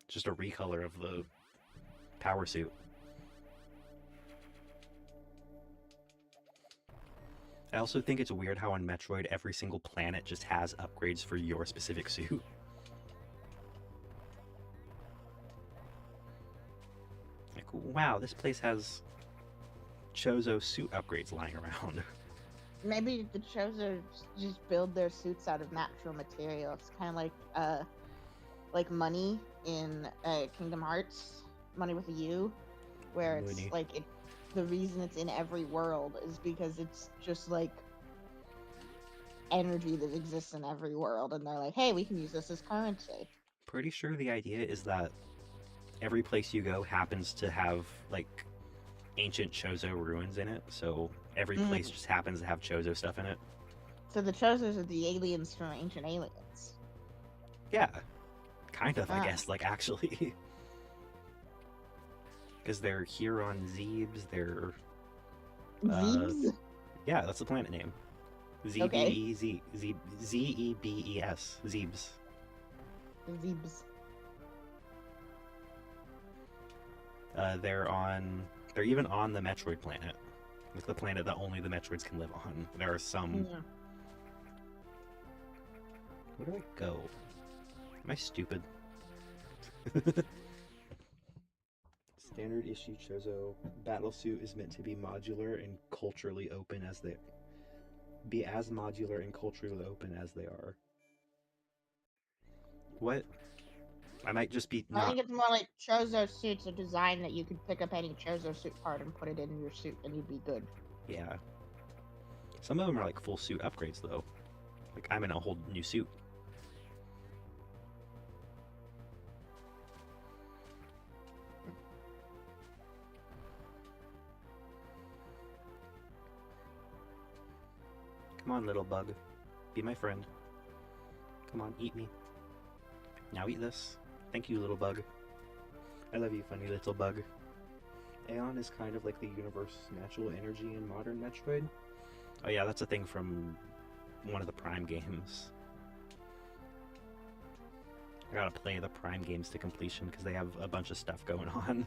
It's just a recolor of the power suit. I also think it's weird how on Metroid every single planet just has upgrades for your specific suit. Like, wow, this place has Chozo suit upgrades lying around. Maybe the Chozo just build their suits out of natural materials, kind of like money in Kingdom Hearts, money with a U, where it's Money. like the reason it's in every world is because it's just like energy that exists in every world, and they're like, hey, we can use this as currency. Pretty sure the idea is that every place you go happens to have like ancient Chozo ruins in it, so every place just happens to have Chozo stuff in it. So the Chozos are the aliens from Ancient Aliens. Yeah, kind of, I guess, like actually. Because they're here on Zebes, they're... Zebes? Yeah, that's the planet name. Z-B-E-Z. Z-E-B-E-S. Zebes. Zebes. They're even on the Metroid planet. Like the planet that only the Metroids can live on. There are some... Yeah. Where do I go? Am I stupid? Standard issue Chozo battlesuit is meant to be modular and culturally open as they... Be as modular and culturally open as they are. What? I might just be I think it's more like Chozo suits are designed that you could pick up any Chozo suit part and put it in your suit and you'd be good. Yeah. Some of them are like full suit upgrades though. Like I'm in a whole new suit. Come on, little bug. Be my friend. Come on, eat me. Now eat this. Thank you, little bug. I love you, funny little bug. Aeon is kind of like the universe's natural energy in modern Metroid. Oh yeah, that's a thing from one of the Prime games. I gotta play the Prime games to completion because they have a bunch of stuff going on.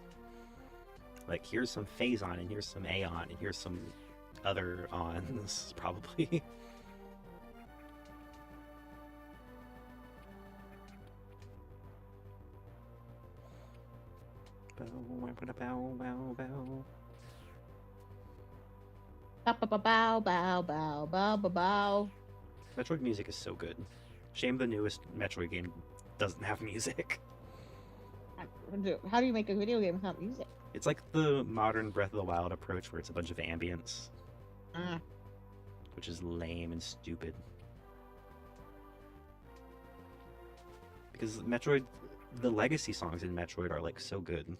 Like, here's some Phazon, and here's some Aeon, and here's some other ons, probably. Bow, bow, bow. Bow, bow, bow, bow, bow, bow. Metroid music is so good. Shame the newest Metroid game doesn't have music. How do you make a video game without music? It's like the modern Breath of the Wild approach where it's a bunch of ambience. Which is lame and stupid. Because Metroid, the legacy songs in Metroid are like so good.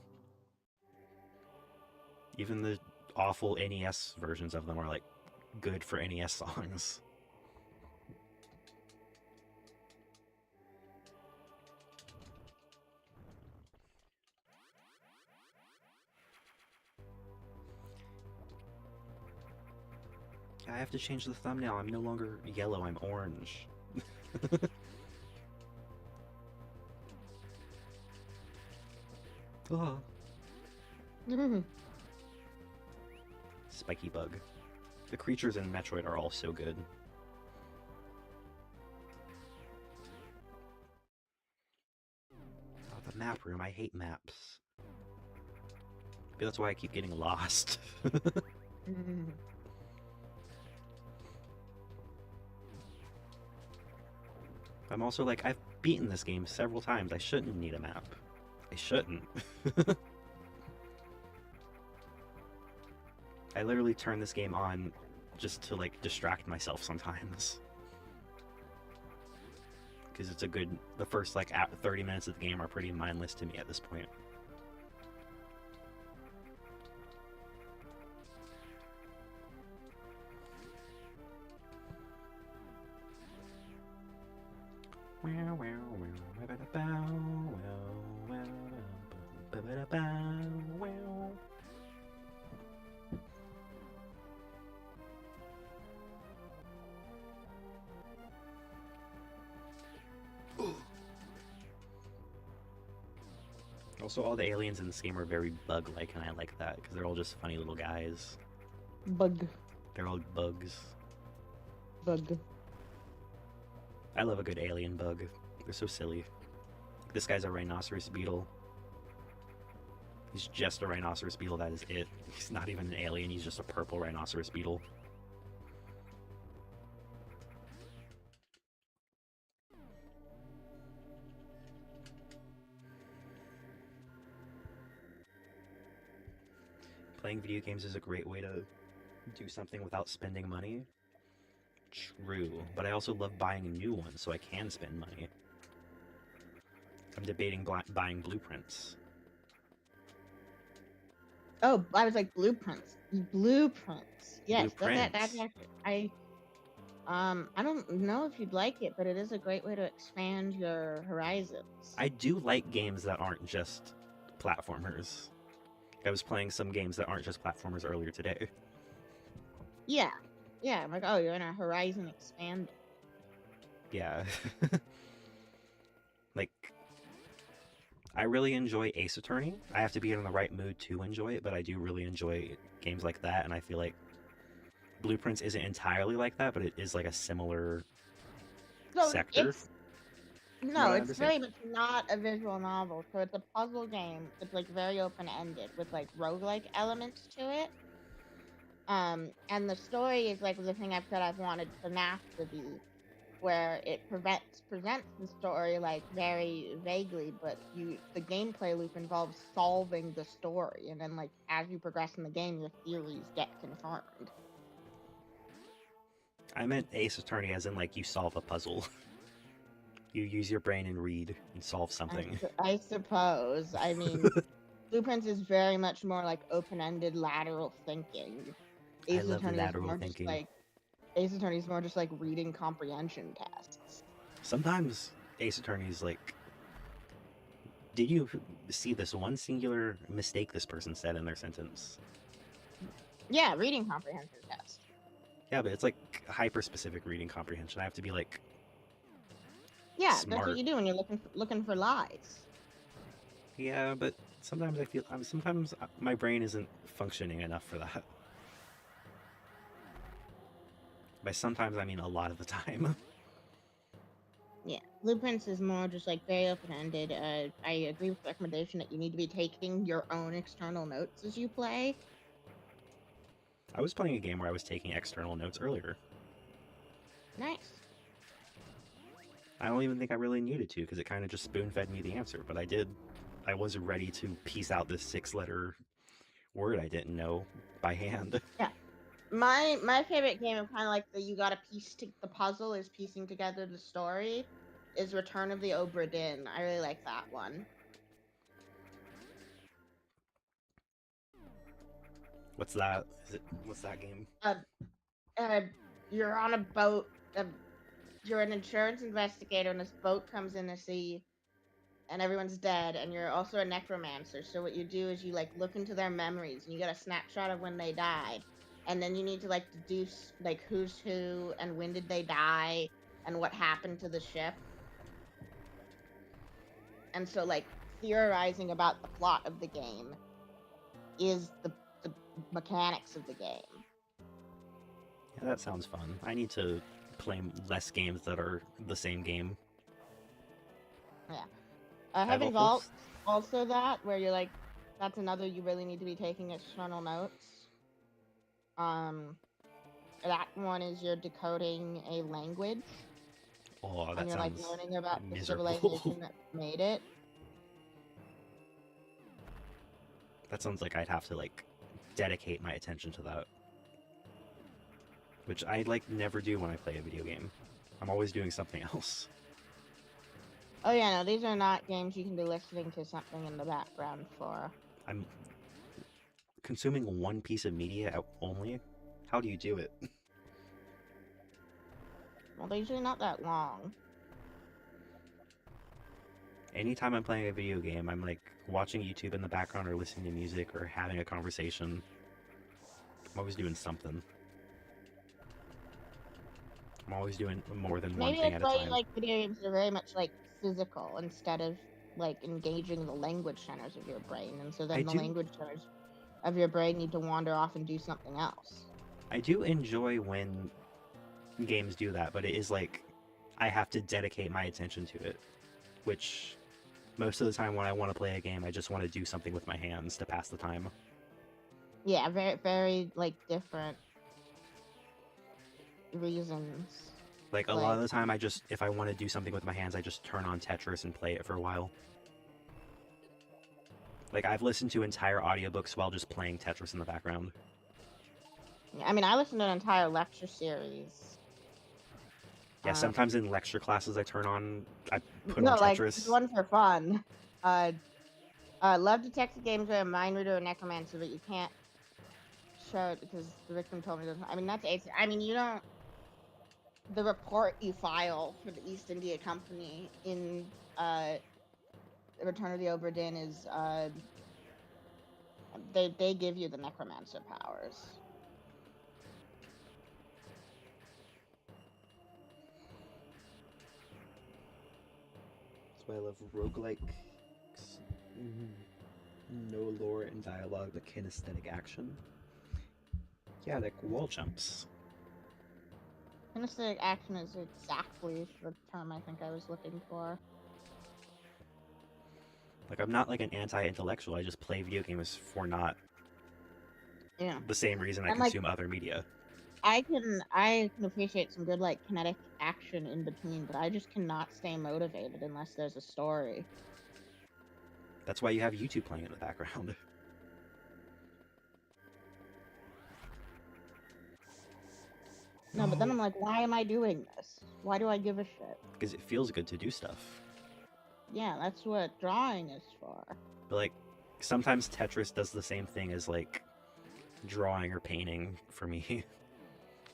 Even the awful NES versions of them are like good for NES songs. I have to change the thumbnail. I'm no longer yellow, I'm orange. Oh. Spiky bug. The creatures in Metroid are all so good. Oh, the map room. I hate maps. Maybe that's why I keep getting lost. I'm also like, I've beaten this game several times. I shouldn't need a map. I shouldn't. I literally turn this game on just to like distract myself sometimes. Because it's a good, the first like 30 minutes of the game are pretty mindless to me at this point. Also, all the aliens in this game are very bug-like, and I like that, because they're all just funny little guys. Bug. They're all bugs. Bug. I love a good alien bug. They're so silly. This guy's a rhinoceros beetle. He's just a rhinoceros beetle, that is it. He's not even an alien, he's just a purple rhinoceros beetle. Playing video games is a great way to do something without spending money. True, but I also love buying a new one so I can spend money. I'm debating buying blueprints. Oh, I was like blueprints. Blueprints. Yes, Blueprints. that's actually I don't know if you'd like it, but it is a great way to expand your horizons. I do like games that aren't just platformers. I was playing some games that aren't just platformers earlier today. Yeah. Yeah, I'm like, oh, you're in a horizon expanding. Yeah. Like, I really enjoy Ace Attorney. I have to be in the right mood to enjoy it, but I do really enjoy games like that, and I feel like Blueprints isn't entirely like that, but it is like a similar sector. It's very much not a visual novel, so it's a puzzle game. It's like very open-ended with like roguelike elements to it. And the story is like the thing I've said I've wanted FNAF to be, where it presents the story like very vaguely, but the gameplay loop involves solving the story, and then like as you progress in the game, your theories get confirmed. I meant Ace Attorney as in like you solve a puzzle. You use your brain and read and solve something. I suppose. I mean, Blueprints is very much more like open-ended lateral thinking. I love lateral thinking. Ace Attorney is more just like reading comprehension tests. Sometimes Ace Attorney is like, did you see this one singular mistake this person said in their sentence? Yeah, reading comprehension test. Yeah, but it's like hyper-specific reading comprehension. I have to be like, yeah, smart. That's what you do when you're looking for lies. Yeah, but sometimes I feel sometimes my brain isn't functioning enough for that. By sometimes I mean a lot of the time. Yeah, Blueprints is more just like very open-ended. I agree with the recommendation that you need to be taking your own external notes as you play. I was playing a game where I was taking external notes earlier. Nice. I don't even think I really needed to, because it kind of just spoon-fed me the answer, but I did. I was ready to piece out this 6-letter word I didn't know by hand. Yeah. My favorite game of kind of like you gotta the puzzle is piecing together the story is Return of the Obra Dinn. I really like that one. What's that? What's that game? You're on a boat. You're an insurance investigator, and this boat comes in the sea, and everyone's dead. And you're also a necromancer. So what you do is you like look into their memories, and you get a snapshot of when they died. and then you need to like deduce like who's who and when did they die and what happened to the ship. And so like theorizing about the plot of the game is the mechanics of the game. Yeah, that sounds fun. I need to play less games that are the same game. Yeah. I have a Heaven whole Vault, also that, where you're like, that's another you really need to be taking external notes. That one is you're decoding a language. Oh, And that you're like sounds learning about the miserable. civilization that made it. That sounds like I'd have to like dedicate my attention to that. Which I like never do when I play a video game. I'm always doing something else. Oh yeah, no, these are not games you can be listening to something in the background for. I'm consuming one piece of media only. How do you do it? Well, they're usually not that long. Anytime I'm playing a video game, I'm like watching YouTube in the background or listening to music or having a conversation. I'm always doing something. I'm always doing more than one Maybe thing that's at a why time. you like video games are very much like physical instead of like engaging the language centers of your brain, and so then the language centers of your brain need to wander off and do something else. I do enjoy when games do that, but it is like I have to dedicate my attention to it, which most of the time when I want to play a game, I just want to do something with my hands to pass the time. Yeah, very, very like different reasons. Like a lot of the time, if I want to do something with my hands, I just turn on Tetris and play it for a while. Like I've listened to entire audiobooks while just playing Tetris in the background. I mean, I listened to an entire lecture series. Yeah, sometimes in lecture classes I put on like Tetris. One for fun. Love detective games where a mind reader or necromancer, but you can't show it because the victim told me. I mean, that's ace. I mean, you don't. The report you file for the East India Company in Return of the Obra Dinn is they give you the necromancer powers. That's why I love roguelikes. No lore and dialogue, but kinesthetic action. Yeah, like wall jumps. Kinesthetic action is exactly the term I think I was looking for. Like I'm not like an anti-intellectual. I just play video games for not the same reason I consume other media. I can appreciate some good like kinetic action in between, but I just cannot stay motivated unless there's a story. That's why you have YouTube playing in the background. No, but then I'm like, why am I doing this? Why do I give a shit? Because it feels good to do stuff. Yeah, that's what drawing is for. But like, sometimes Tetris does the same thing as like drawing or painting for me.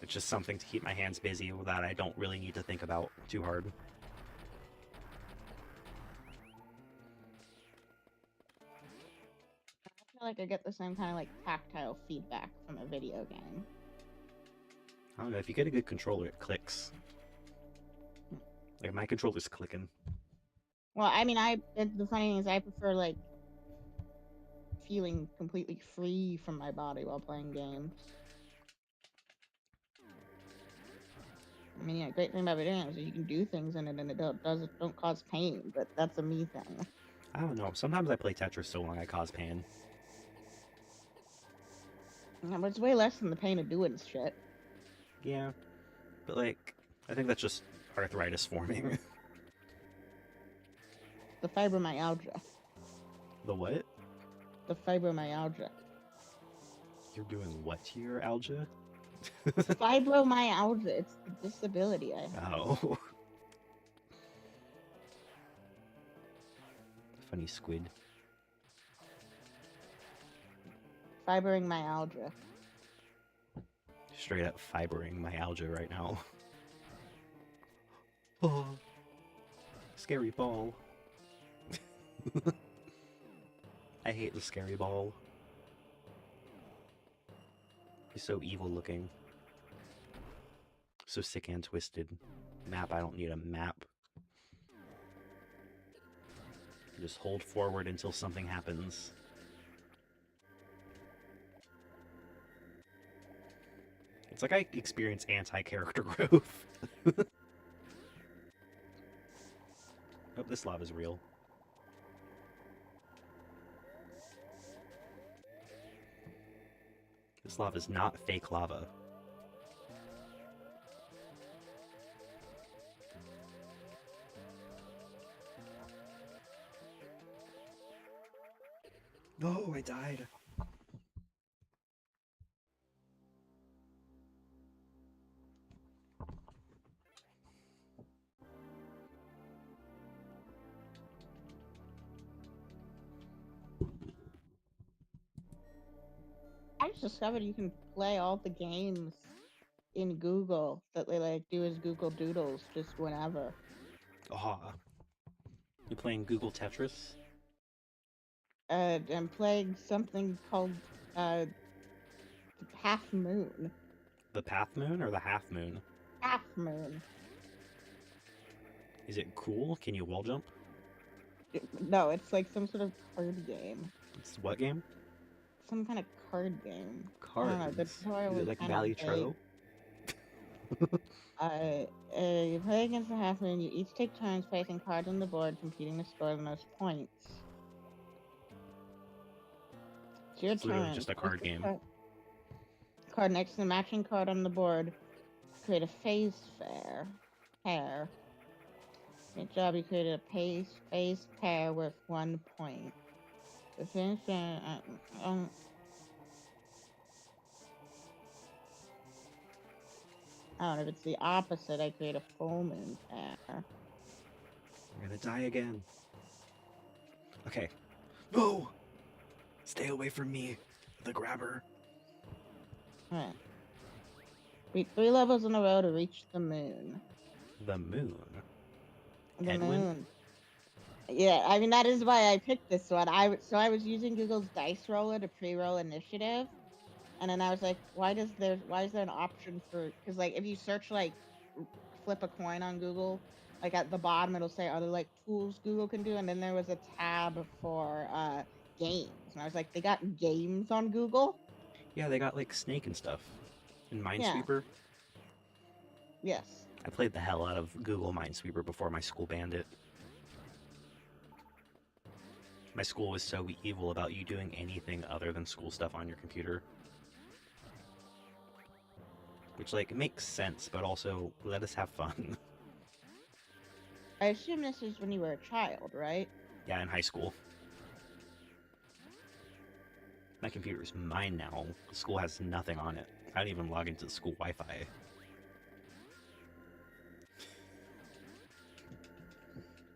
It's just something to keep my hands busy that I don't really need to think about too hard. I feel like I get the same kind of like tactile feedback from a video game. I don't know, if you get a good controller, it clicks. Like, my controller's clicking. Well, I mean, the funny thing is I prefer, like, feeling completely free from my body while playing games. I mean, yeah, great thing about video games is you can do things in it and it don't cause pain, but that's a me thing. I don't know, sometimes I play Tetris so long I cause pain. Yeah, but it's way less than the pain of doing shit. Yeah, but like, I think that's just arthritis forming. The fibromyalgia. The what? The fibromyalgia. You're doing what to your algia? Fibromyalgia. It's the disability I have. Oh. Funny squid. Fibering myalgia. Straight up fibering my algia right now. Oh. Scary ball. I hate the scary ball. He's so evil looking. So sick and twisted. Map, I don't need a map. Just hold forward until something happens. It's like I experience anti-character growth. Oh, this lava's real. This lava's not fake lava. No, I died. I just discovered you can play all the games in Google that they like do as Google Doodles just whenever. Ah. You playing Google Tetris? I'm playing something called Half Moon. The Path Moon or the Half Moon? Half Moon. Is it cool? Can you wall jump? No, it's like some sort of card game. It's what game? Some kind of card game. Cards. I don't know, the tutorial Is was it like kind Valley of Tro? you play against the Half Moon. You each take turns placing cards on the board, competing to score the most points. It's your It's literally turn. just a card game. Card next to the matching card on the board. Create a phase pair. Good job, you created a phase pair worth 1 point. The finish I don't know if it's the opposite. I create a full moon pair. I'm gonna die again. Okay. No! Stay away from me, the grabber. Alright. Beat 3 levels in a row to reach the moon. The moon? The Edwin? moon. Yeah, I mean, that is why I picked this one. So I was using Google's dice roller to pre-roll initiative. And then I was like, why is there an option for, because like if you search like flip a coin on Google, like at the bottom it'll say other like tools Google can do, and then there was a tab for games, and I was like, they got games on Google? Yeah, they got like Snake and stuff. And Yeah. Minesweeper. Yes. I played the hell out of Google Minesweeper before my school banned it. My school was so evil about you doing anything other than school stuff on your computer. Which, like, makes sense, but also, let us have fun. I assume this is when you were a child, right? Yeah, in high school. My computer is mine now. The school has nothing on it. I don't even log into the school Wi-Fi.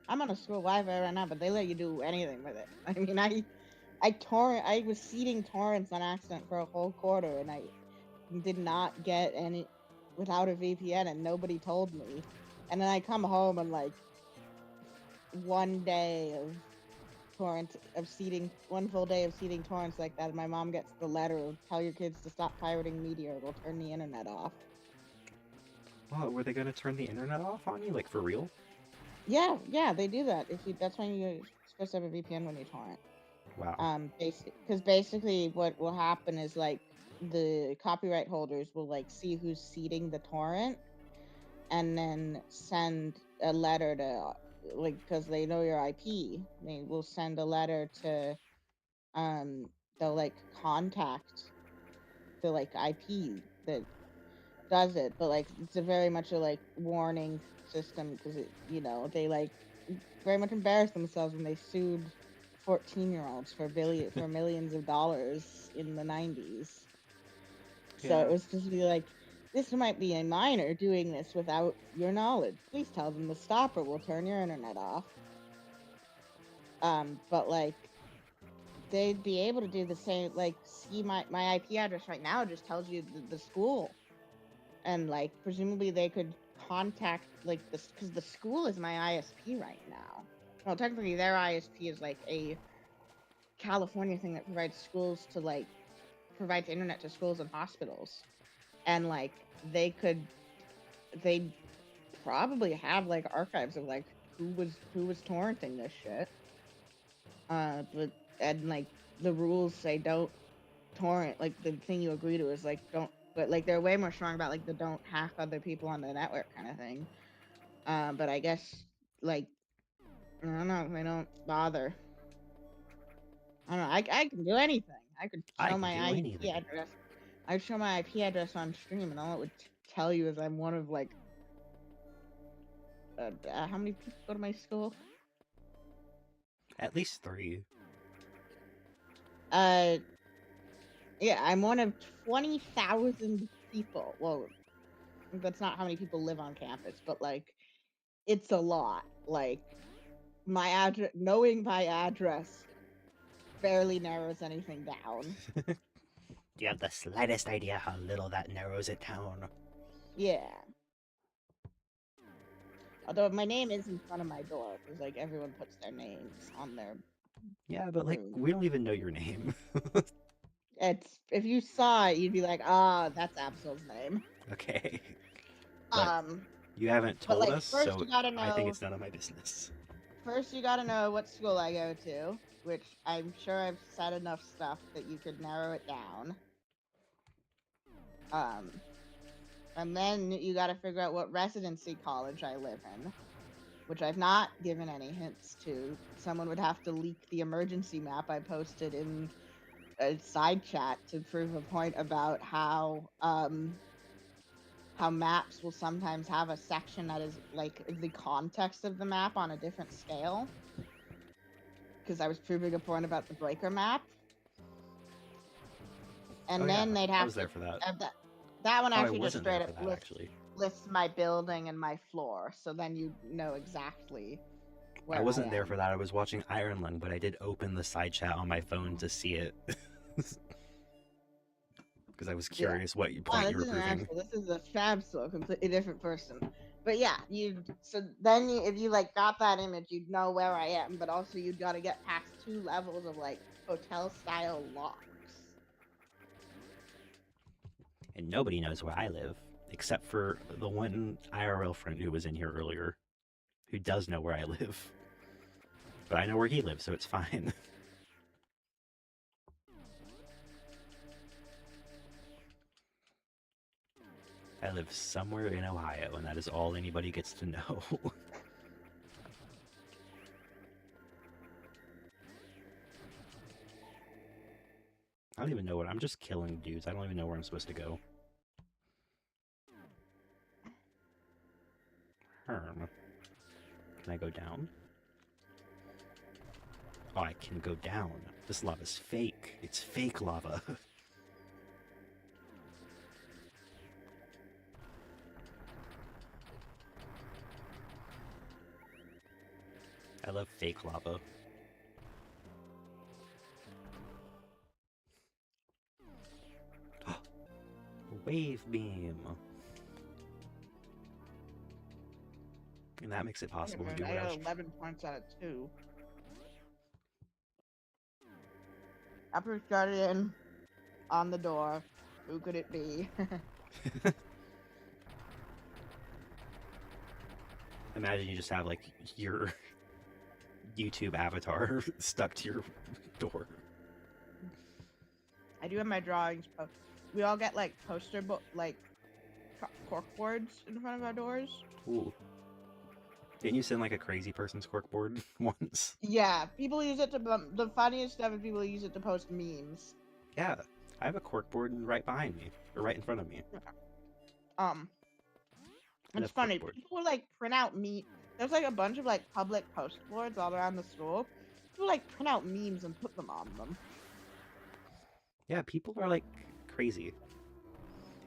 I'm on a school Wi-Fi right now, but they let you do anything with it. I mean, I was seeding torrents on accident for a whole quarter, and I did not get any without a VPN, and nobody told me. And then I come home and like one full day of seeding torrents like that, and my mom gets the letter of tell your kids to stop pirating media or we'll turn the internet off. What, were they gonna turn the internet off on you? Like, for real? Yeah, they do that. That's when you're supposed to have a VPN when you torrent. Wow. Because basically what will happen is like the copyright holders will like see who's seeding the torrent, and then send a letter to like, because they know your IP, they will send a letter to they'll like contact the like IP that does it, but like it's a very much a like warning system, because they like very much embarrassed themselves when they sued 14-year-olds for millions of dollars in the 90s. So Yeah. it was just be like, this might be a minor doing this without your knowledge. Please tell them to stop or we'll turn your internet off. But like they'd be able to do the same, like see my IP address right now just tells you the school. And like presumably they could contact like this, because the school is my ISP right now. Well, technically their ISP is like a California thing that provides schools to like provides internet to schools and hospitals, and like they probably have like archives of like who was torrenting this shit. But and like the rules say don't torrent. Like the thing you agree to is like don't. But like they're way more strong about like the don't hack other people on the network kind of thing. But I guess like I don't know, they don't bother. I don't know. I can do anything. I could I show can my do IP anything. address. I'd show my IP address on stream, and all it would tell you is I'm one of like how many people go to my school? At least 3. Yeah, I'm one of 20,000 people. Well, that's not how many people live on campus, but like, it's a lot. Like, my address, knowing my address, barely narrows anything down. Do you have the slightest idea how little that narrows it down? Yeah. Although my name is in front of my door, because like everyone puts their names on their Yeah, but like, room. we don't even know your name. It's if you saw it, you'd be like, ah, that's Absol's name. Okay. But Um, you haven't but told like us, first so you gotta I think know. it's none of my business. First, you gotta know what school I go to, which I'm sure I've said enough stuff that you could narrow it down. And then you gotta figure out what residency college I live in, which I've not given any hints to. Someone would have to leak the emergency map I posted in a side chat to prove a point about how maps will sometimes have a section that is like the context of the map on a different scale. Because I was proving a point about the breaker map. And Oh, then yeah, they'd I have was to there for that. that one Oh, I actually just wasn't there straight up for that, actually. lists my building and my floor, so then you know exactly I where I wasn't there am. for that. I was watching Iron Lung, but I did open the side chat on my phone to see it. Because I was Yeah. curious what Oh, point you this were isn't proving. actually. This is a Fabso, a completely different person. But yeah, so then if you like got that image, you'd know where I am. But also you'd got to get past 2 levels of like hotel style locks. And nobody knows where I live, except for the one IRL friend who was in here earlier, who does know where I live. But I know where he lives, so it's fine. I live somewhere in Ohio, and that is all anybody gets to know. I don't even know what I'm just killing dudes. I don't even know where I'm supposed to go. Herm. Can I go down? Oh, I can go down. This lava's fake. It's fake lava. I love fake lava. Wave beam. And that makes it possible to do I what I got was. 11 points out of 2. Upper Guardian on the door. Who could it be? Imagine you just have like your YouTube avatar stuck to your door. I do have my drawings. We all get like poster like cork boards in front of our doors. Ooh. Didn't you send like a crazy person's corkboard once? Yeah, people use it to. The funniest stuff is people use it to post memes. Yeah, I have a corkboard right behind me, or right in front of me. It's funny. People will like print out There's like a bunch of like public post boards all around the school. People like print out memes and put them on them. Yeah, people are like crazy.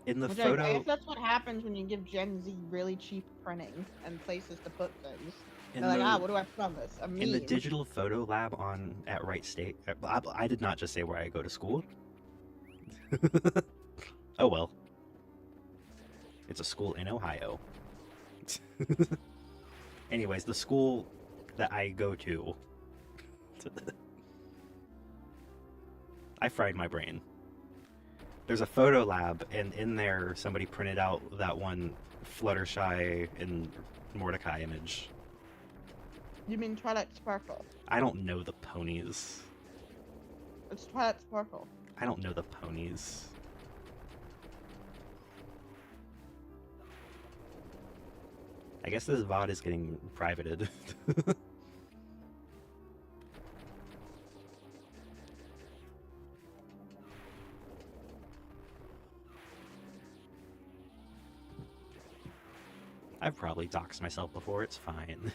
In the Which photo, I guess that's what happens when you give Gen Z really cheap printing and places to put things. They're like, what do I put on this? A meme. In the digital photo lab at Wright State, I did not just say where I go to school. Oh well. It's a school in Ohio. Anyways, the school that I go to, I fried my brain. There's a photo lab, and in there somebody printed out that one Fluttershy and Mordecai image. You mean Twilight Sparkle? I don't know the ponies. It's Twilight Sparkle. I don't know the ponies. I guess this VOD is getting privated. I've probably doxed myself before, it's fine.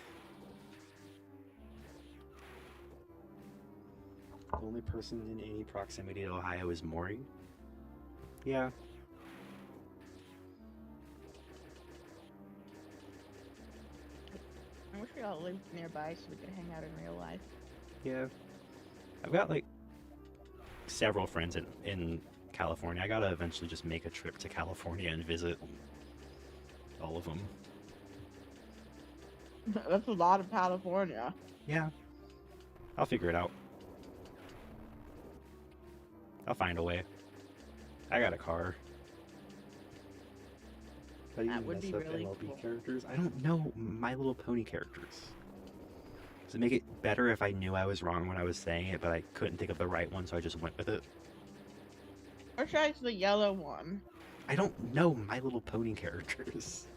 The only person in any proximity to Ohio is Maury? Yeah. I wish we all lived nearby so we could hang out in real life. Yeah. I've got like several friends in California. I gotta eventually just make a trip to California and visit all of them. That's a lot of California. Yeah. I'll figure it out. I'll find a way. I got a car. How do you That would be mess up really MLB cool. characters? I don't know My Little Pony characters. Does it make it better if I knew I was wrong when I was saying it, but I couldn't think of the right one, so I just went with it? Or try the yellow one. I don't know My Little Pony characters.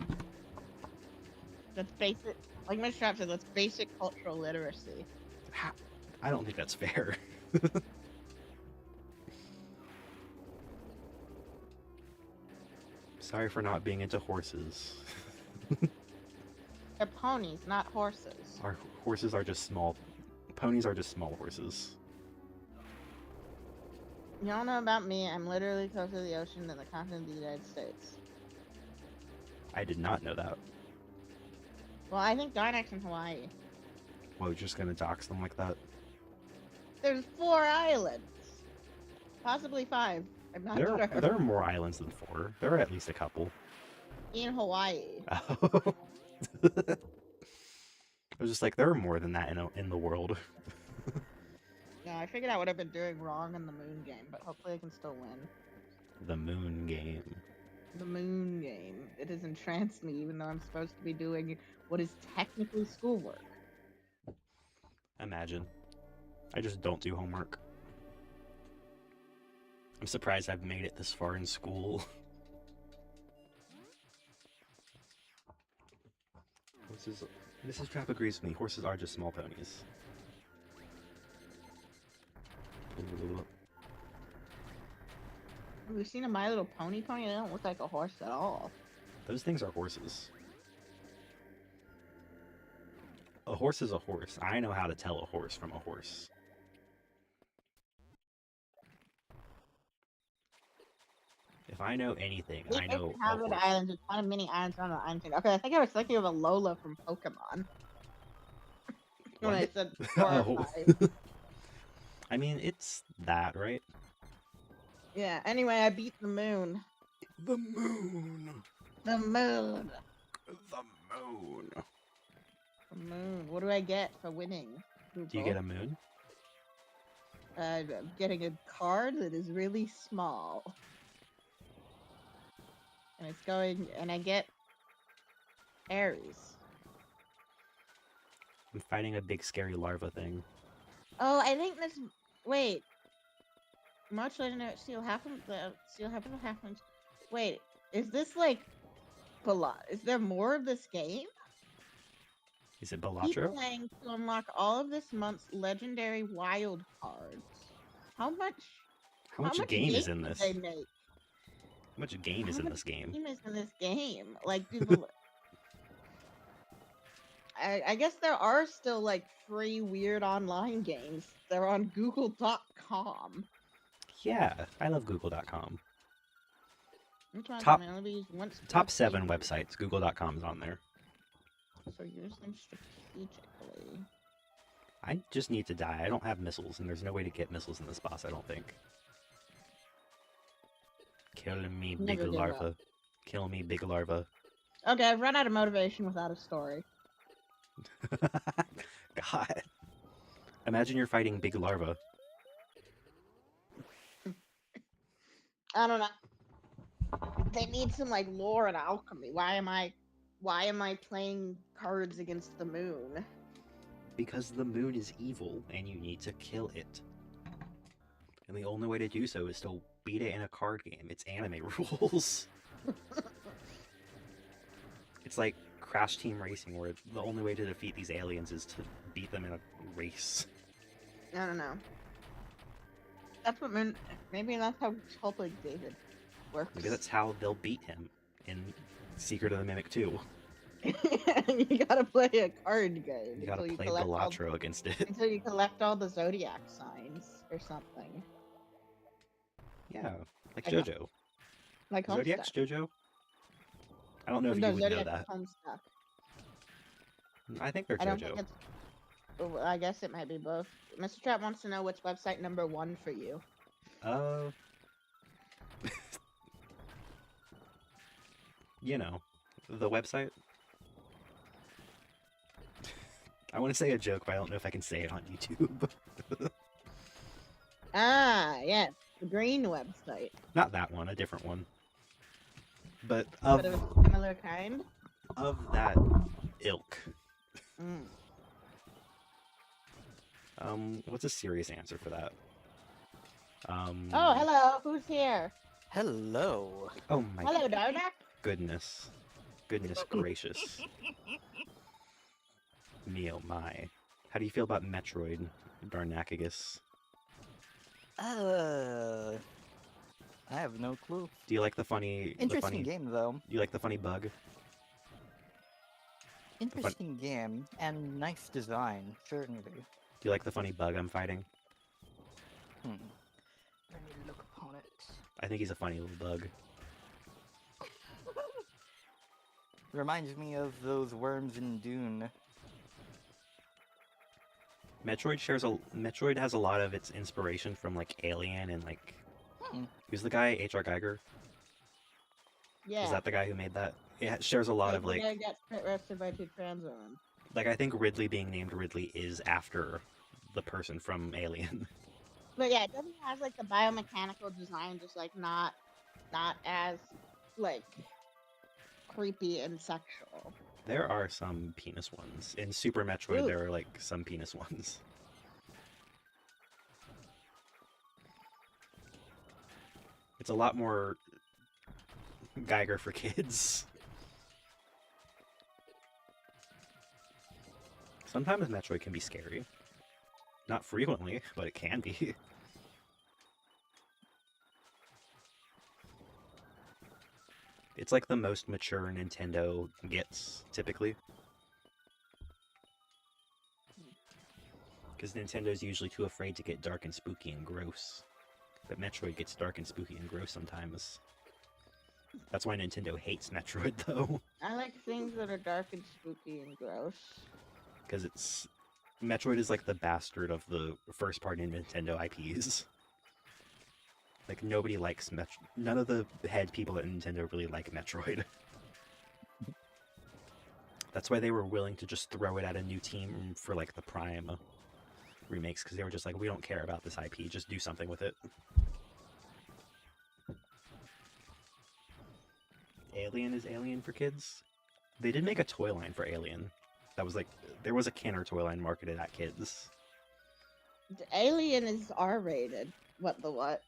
That's basic. Like Miss Trap said, that's basic cultural literacy. I don't think that's fair. Sorry for not being into horses. They're ponies, not horses. Our horses are just small. Ponies are just small horses. Y'all know about me, I'm literally closer to the ocean than the continent of the United States. I did not know that. Well, I think Dynak's in Hawaii. Well, you're just gonna dox them like that? There's 4 islands. Possibly 5. I'm not sure. There are more islands than 4. There are at least a couple. In Hawaii. Oh. I was just like, there are more than that in the world. No, I figured out what I've been doing wrong in the moon game, but hopefully I can still win. The moon game. The moon game. It has entranced me, even though I'm supposed to be doing what is technically schoolwork. Imagine. I just don't do homework. I'm surprised I've made it this far in school. Mrs. Trap agrees with me. Horses are just small ponies. Have you seen a My Little Pony pony? They don't look like a horse at all. Those things are horses. A horse is a horse. I know how to tell a horse from a horse. If I know anything, I know a Have horse. islands, there's kind of mini islands around the island. Okay, I think I was thinking of a Lola from Pokemon. When I What? said Oh. 4 or 5. I mean, it's that, right? Yeah, anyway, I beat the moon. The moon. The moon. The moon. The moon. What do I get for winning? Do you get a moon? I'm getting a card that is really small. And it's going, and I get Aries. I'm fighting a big scary larva thing. Oh, I think this. Wait. Much legendary steel happens. The steel happens. Wait, is this like? Is there more of this game? Is it Keep Balatro? playing to unlock all of this month's legendary wild cards. How much? How much game is in this? They make? How much game is in this game? Game is in this game. Like, dude, I guess there are still like free weird online games. They're on Google.com. Yeah, I love Google.com. Which ones Top- am I gonna use once Top per 7 game? websites. Google.com is on there. So use them strategically. I just need to die. I don't have missiles, and there's no way to get missiles in this boss, I don't think. Kill me, big Never give larva. Kill me, big larva. Okay, I've run out of motivation without a story. God. Imagine you're fighting big larva. I don't know. They need some like lore and alchemy. Why am I playing cards against the moon? Because the moon is evil and you need to kill it. And the only way to do so is to beat it in a card game. It's anime rules. It's like Crash Team Racing, where the only way to defeat these aliens is to beat them in a race. I don't know. That's what moon. Maybe that's how Sculpted David works. Maybe that's how they'll beat him in Secret of the Mimic 2. You gotta play a card game. You gotta until play collect Balatro against it. until you collect all the zodiac signs or something. Yeah, like I JoJo. Like Zodiac's Homestuck. JoJo? I don't know if No, you would know Zodiac that. Homestuck. I think they're I don't think JoJo. it's. Well, I guess it might be both. Mr. Trap wants to know what's website number 1 for you. You know, the website. I want to say a joke, but I don't know if I can say it on YouTube. Ah, yes, the green website. Not that one, a different one. But But of a similar kind. of that ilk. Mm. What's a serious answer for that? Oh, hello. Who's here? Hello. Oh my Hello, Darnak. goodness. Goodness gracious. Me oh my. How do you feel about Metroid, Darnacagus? I have no clue. Do you like the funny Interesting game, though. Do you like the funny bug? Interesting game and nice design, certainly. Do you like the funny bug I'm fighting? Let me look upon it. I think he's a funny little bug. Reminds me of those worms in Dune. Metroid has a lot of its inspiration from like Alien and like Hmm. who's the guy? H.R. Geiger? Yeah. Is that the guy who made that? It shares a lot of like I got arrested by 2 trans women. I think Ridley being named Ridley is after the person from Alien. But yeah, it doesn't have like the biomechanical design, just like not as like creepy and sexual. There are some penis ones. In Super Metroid, Ooh. there are like some penis ones. It's a lot more Geiger for kids. Sometimes Metroid can be scary. Not frequently, but it can be. It's like the most mature Nintendo gets, typically. Because Nintendo's usually too afraid to get dark and spooky and gross. But Metroid gets dark and spooky and gross sometimes. That's why Nintendo hates Metroid, though. I like things that are dark and spooky and gross. Because it's... Metroid is like the bastard of the first-party Nintendo IPs. Like, nobody likes Metroid. None of the head people at Nintendo really like Metroid. That's why they were willing to just throw it at a new team for, like, the Prime remakes, because they were just like, we don't care about this IP, just do something with it. Alien is Alien for kids? They did make a toy line for Alien. That was like, there was a Kenner toy line marketed at kids. Alien is R-rated. What the what?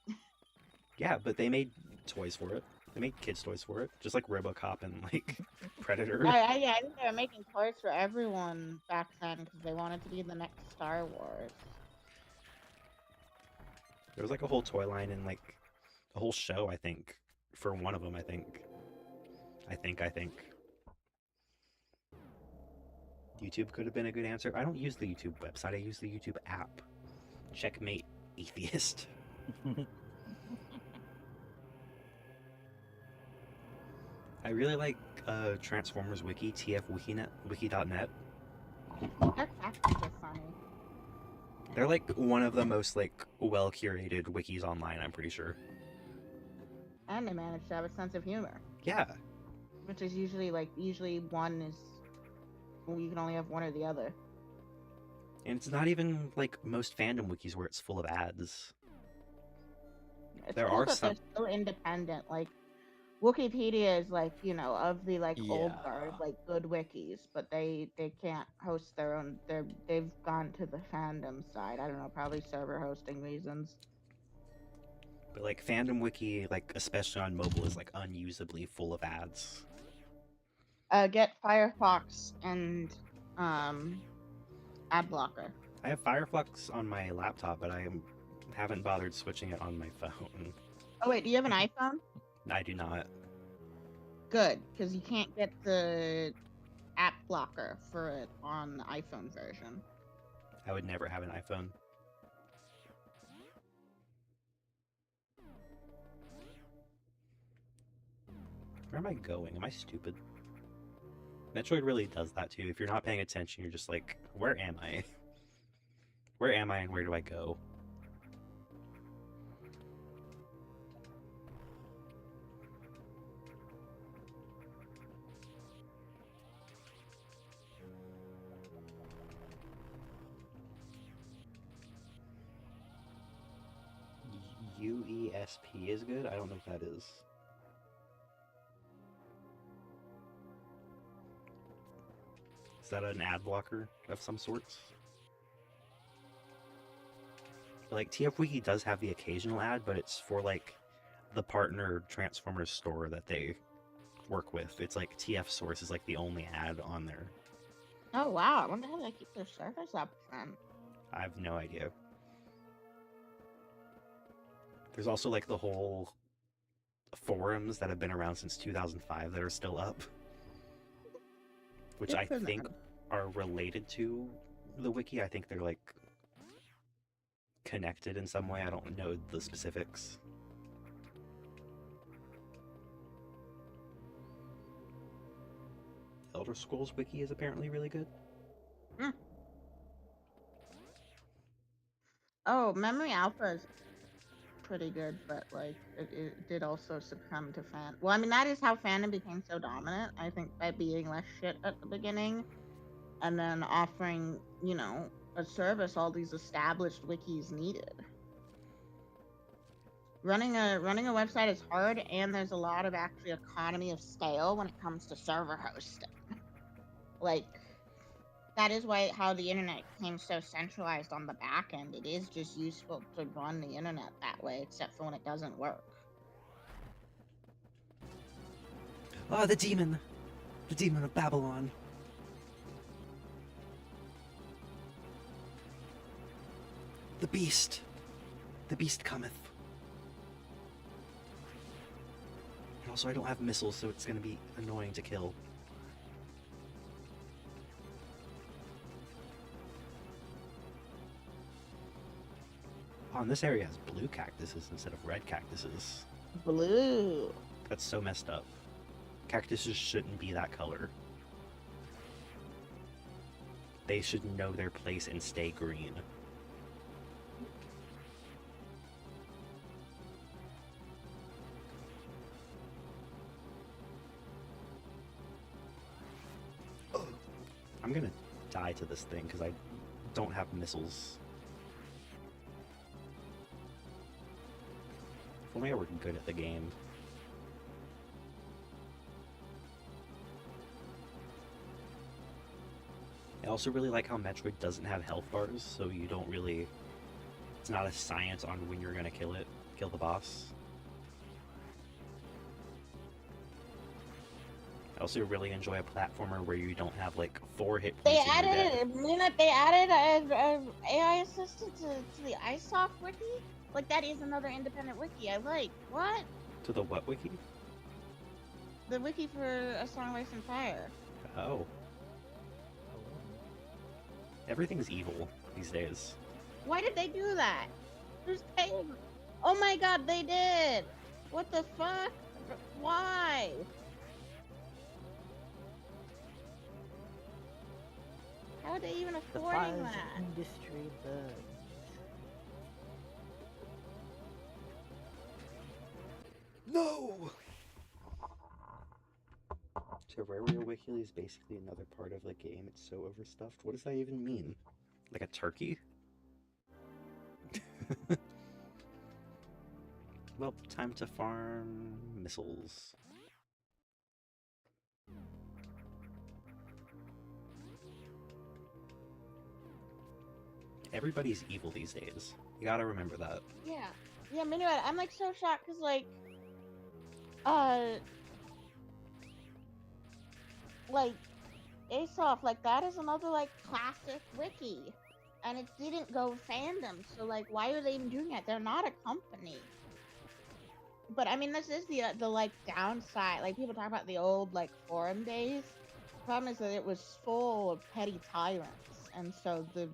Yeah, but they made toys for it. They made kids' toys for it, just like RoboCop and like Predator. I think they were making toys for everyone back then because they wanted to be the next Star Wars. There was like a whole toy line and like a whole show, I think, for one of them. I think. YouTube could have been a good answer. I don't use the YouTube website. I use the YouTube app. Checkmate, atheist. I really like Transformers Wiki, wiki.net. Their captions are funny. They're like one of the most like well-curated wikis online, I'm pretty sure. And they manage to have a sense of humor. Yeah. Which is usually one is... Well, you can only have one or the other. And it's not even like most fandom wikis where it's full of ads. It's There cool are that they're some. so independent. Like Wikipedia is like, of the like old Yeah. guard, like good wikis, but they can't host their own. They've gone to the fandom side. I don't know, probably server hosting reasons. But like fandom wiki, like especially on mobile, is like unusably full of ads. Get Firefox and ad blocker. I have Firefox on my laptop, but haven't bothered switching it on my phone. Oh wait, do you have an iPhone? I do not. Good, because you can't get the app blocker for it on the iPhone version. I would never have an iPhone. Where am I going? Am I stupid? Metroid really does that too. If you're not paying attention, you're just like, where am I? Where am I and where do I go? UESP is good? I don't know what that is. Is that an ad blocker of some sorts? Like, TF Wiki does have the occasional ad, but it's for, like, the partner Transformers store that they work with. It's like TF Source is, like, the only ad on there. Oh wow, I wonder how they keep their servers up then. I have no idea. There's also, like, the whole forums that have been around since 2005 that are still up. Which Good I for think them. are related to the wiki. I think they're, like, connected in some way. I don't know the specifics. Elder Scrolls wiki is apparently really good. Oh, Memory Alpha is pretty good, but like it did also succumb to fan. Well, I mean that is how fandom became so dominant. I think by being less shit at the beginning, and then offering a service all these established wikis needed. Running a website is hard, and there's a lot of actually economy of scale when it comes to server hosting. Like that is how the internet became so centralized on the back end. It is just useful to run the internet that way, except for when it doesn't work. Ah, the demon! The demon of Babylon! The beast! The beast cometh. And also, I don't have missiles, so it's gonna be annoying to kill. Oh, and this area has blue cactuses instead of red cactuses. Blue. That's so messed up. Cactuses shouldn't be that color. They should know their place and stay green. I'm gonna die to this thing because I don't have missiles. If only I were good at the game. I also really like how Metroid doesn't have health bars, so you don't really... It's not a science on when you're gonna kill the boss. I also really enjoy a platformer where you don't have like 4 hit They points and you're dead. added they added a AI assistant to the iSoft wiki. Like that is another independent wiki. I like what To the what wiki? the wiki for A Song of Ice and Fire. Oh. Everything's evil these days. Why did they do that? Who's paying? Oh my god, they did! What the fuck? Why? How are they even The affording fires that? industry burns. No! Terraria Wiki is basically another part of the game. It's so overstuffed. What does that even mean? Like a turkey? Well, time to farm missiles. Everybody's evil these days. You gotta remember that. Yeah. Yeah, Metroid, I'm like so shocked because uh like Asof, like that is another like classic wiki. And it didn't go fandom, so like why are they even doing it? They're not a company. But I mean this is the like downside. Like people talk about the old like forum days. The problem is that it was full of petty tyrants, and so the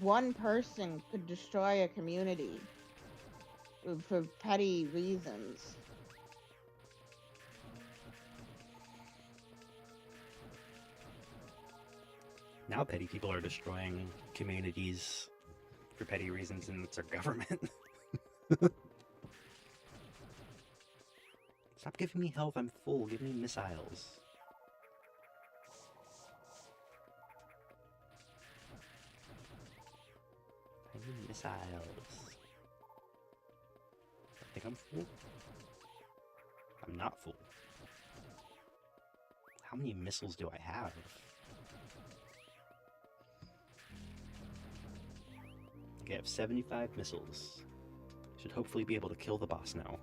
one person could destroy a community for petty reasons. Now petty people are destroying communities for petty reasons, and it's our government. Stop giving me health, I'm full. Give me missiles. I need missiles. I think I'm full. I'm not full. How many missiles do I have? Okay, I have 75 missiles. Should hopefully be able to kill the boss now.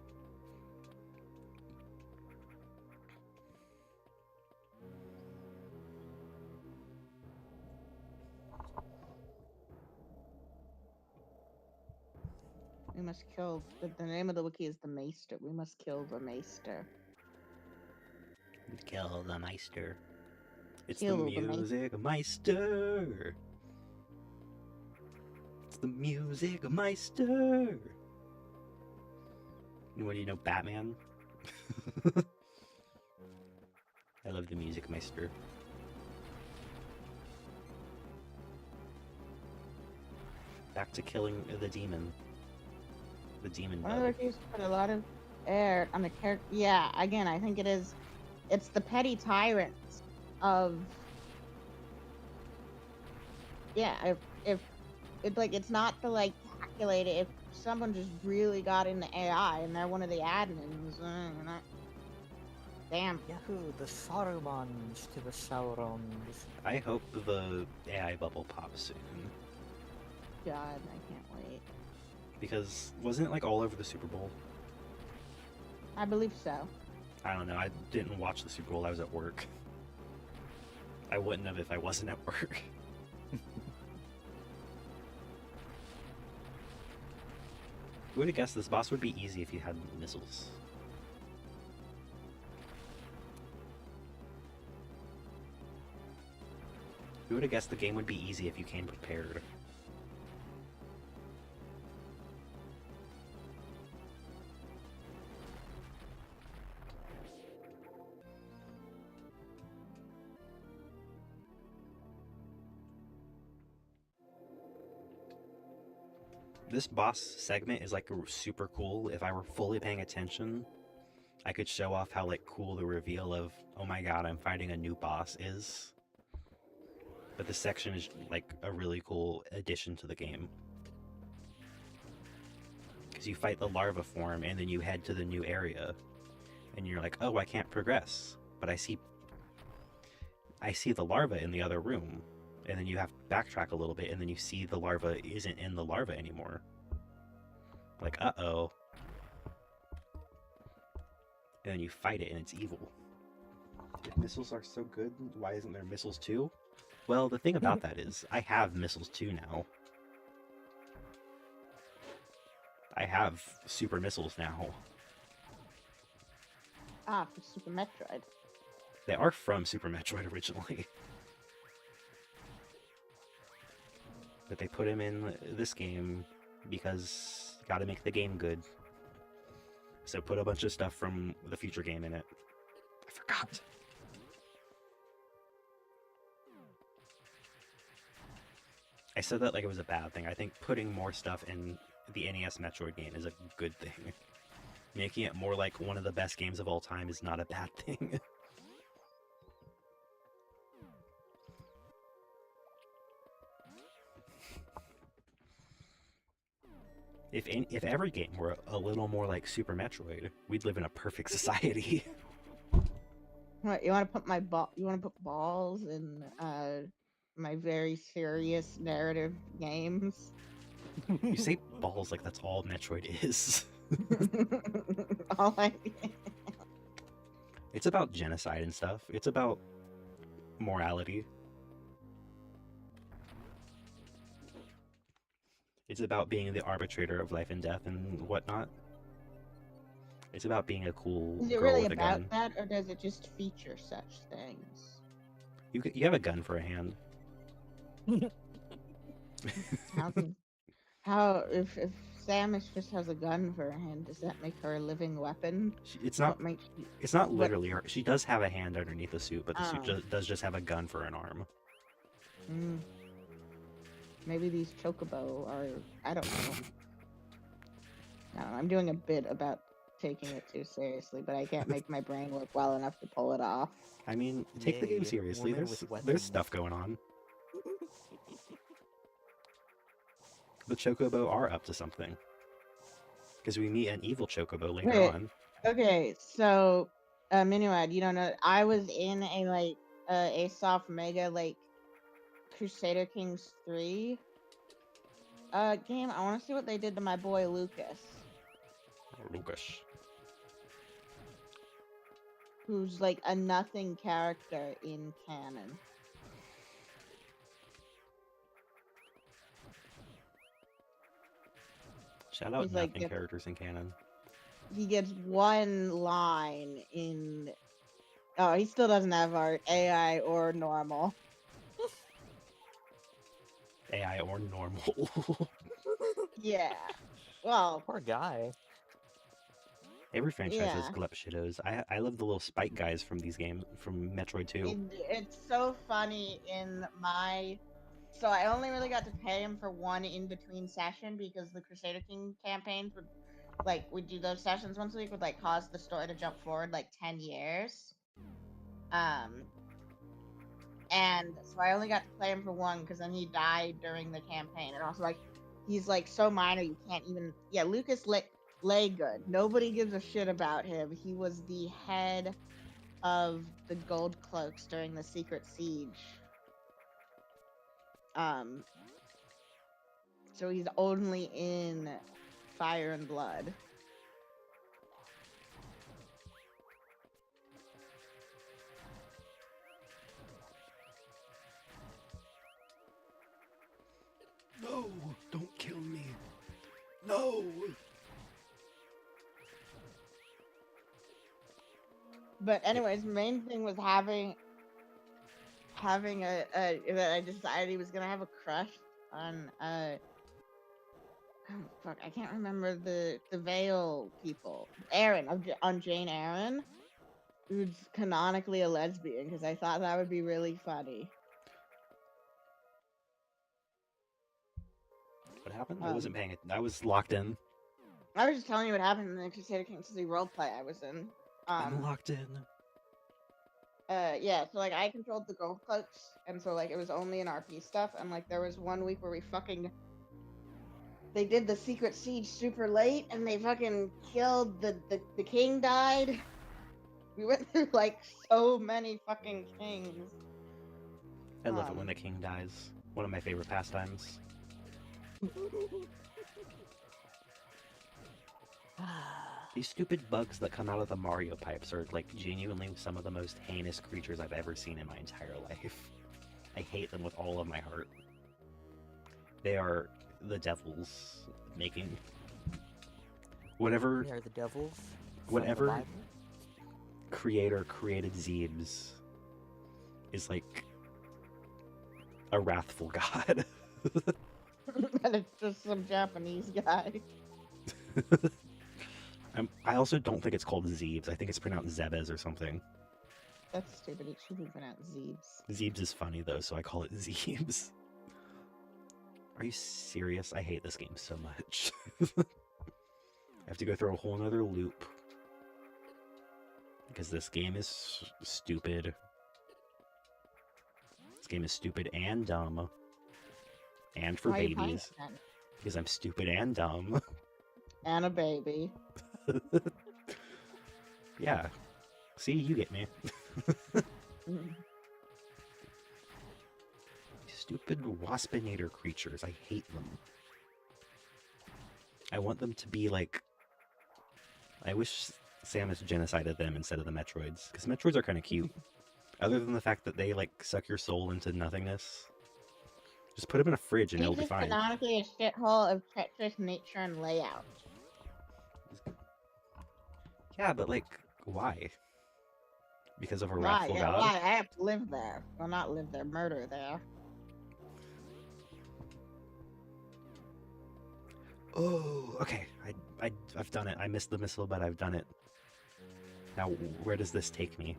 We must kill. The name of the wiki is the Maester. We must kill the Maester. Kill the Meister. It's Kill the the Music Meister. It's the Music Meister. What do you know, Batman? I love the Music Meister. Back to killing the demon. The demon One of bug. the wikis put a lot of air on the character. Yeah, again, I think it is. It's the petty tyrants of. Yeah, if it's like it's not the like calculated. If someone just really got into AI and they're one of the admins, not, damn. Yahoo! The Sarumans to the Saurons. I hope the AI bubble pops soon. God, I can't wait. Because wasn't it like all over the Super Bowl? I believe so. I don't know. I didn't watch the Super Bowl. I was at work. I wouldn't have if I wasn't at work. Who would have guessed this boss would be easy if you had missiles? Who would have guessed the game would be easy if you came prepared? This boss segment is like super cool. If I were fully paying attention, I could show off how like cool the reveal of, oh my god, I'm fighting a new boss is. But this section is like a really cool addition to the game. Because you fight the larva form and then you head to the new area. And you're like, oh, I can't progress. But I see the larva in the other room. And then you have to backtrack a little bit, and then you see the larva isn't in the larva anymore. Like, uh-oh. And then you fight it, and it's evil. If missiles are so good, why isn't there missiles too? Well, the thing about that is, I have missiles too now. I have super missiles now. Ah, for Super Metroid. They are from Super Metroid originally. But they put him in this game because you gotta make the game good. So put a bunch of stuff from the future game in it. I forgot. I said that like it was a bad thing. I think putting more stuff in the NES Metroid game is a good thing. Making it more like one of the best games of all time is not a bad thing. If every game were a little more like Super Metroid, we'd live in a perfect society. What, you want to put you want to put balls in my very serious narrative games? You say balls like that's all Metroid is. All I It's about genocide and stuff. It's about morality. It's about being the arbitrator of life and death and whatnot. It's about being a cool Is it girl really with a gun. about that, or does it just feature such things? You have a gun for a hand. How can, how if Samus just has a gun for a hand, does that make her a living weapon? It's not. What makes you, It's not what- literally her. She does have a hand underneath the suit, but the suit Oh. does just have a gun for an arm. Maybe these chocobo are. I don't know. I don't know. I'm doing a bit about taking it too seriously, but I can't make my brain work well enough to pull it off. I mean, take the game Yay, seriously. woman There's with weapons. there's stuff going on. The chocobo are up to something. Because we meet an evil chocobo later Wait. on. Okay, so Minuad, you don't know. I was in a Asoft Mega Crusader Kings 3 game. I want to see what they did to my boy Lucas, Lucas. who's like a nothing character in canon. Shout out He's like nothing characters in canon. He gets one line in. Oh, he still doesn't have art, AI or normal. AI or normal. Yeah. Well, Poor guy. Every franchise has Yeah. glup shittos. I love the little spike guys from these games, from Metroid 2. it's so funny in my. So I only really got to pay him for one in-between session because the Crusader King campaigns would, we'd do those sessions once a week would cause the story to jump forward 10 years. And so I only got to play him for one because then he died during the campaign, and also he's so minor you can't even. Yeah, Lucas Laygood. Nobody gives a shit about him. He was the head of the Gold Cloaks during the Secret Siege. So he's only in Fire and Blood. No, don't kill me. No. But anyways, main thing was having that I decided he was gonna have a crush on oh, fuck, I can't remember the Vale people. Aaron on Jane Aaron, who's canonically a lesbian, because I thought that would be really funny. What happened? I wasn't paying it. I was locked in. I was just telling you what happened in the Crusader Kings 3 roleplay I was in. I'm locked in. Yeah, so I controlled the gold cloaks, and so it was only in RP stuff, and there was one week where they did the Secret Siege super late, and they fucking killed the king died. We went through so many fucking kings. I love it when the king dies. One of my favorite pastimes. These stupid bugs that come out of the Mario pipes are genuinely some of the most heinous creatures I've ever seen in my entire life. I hate them with all of my heart. They are the devils making whatever They are the devils. from the whatever Bible. creator created Zebes is a wrathful god. And it's just some Japanese guy. I also don't think it's called Zebes. I think it's pronounced Zebes or something. That's stupid. It should be pronounced Zebes. Zebes is funny though, so I call it Zebes. Are you serious? I hate this game so much. I have to go through a whole nother loop. Because this game is stupid. This game is stupid and dumb. And for Why are you playing babies. it then? Because I'm stupid and dumb. And a baby. Yeah. See, you get me. Mm. Stupid waspinator creatures. I hate them. I want them to be like... I wish Samus genocided them instead of the Metroids. Because Metroids are kind of cute. Other than the fact that they, like, suck your soul into nothingness. Just put them in a fridge and It's it'll be just fine. canonically a shithole of treacherous nature and layout. Yeah, but, like, why? Because of a Why? wrathful Yeah, god? why? I have to live there. Well, not live there, murder there. Oh, okay. I've done it. I missed the missile, but I've done it. Now, where does this take me?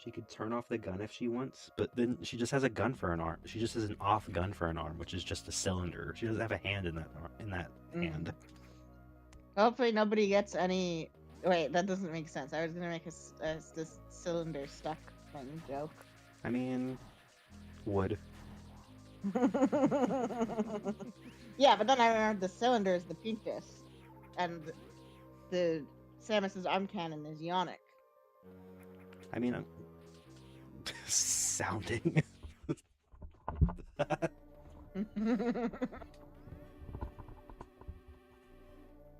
She could turn off the gun if she wants, but then she just has a gun for an arm. She just has an off gun for an arm, which is just a cylinder. She doesn't have a hand in that hand. Hopefully nobody gets any... Wait, that doesn't make sense. I was gonna make this cylinder stuck thing joke. I mean, wood. Yeah, but then I remembered the cylinder is the penis, and the Samus's arm cannon is Yonic. I mean, I'm sounding.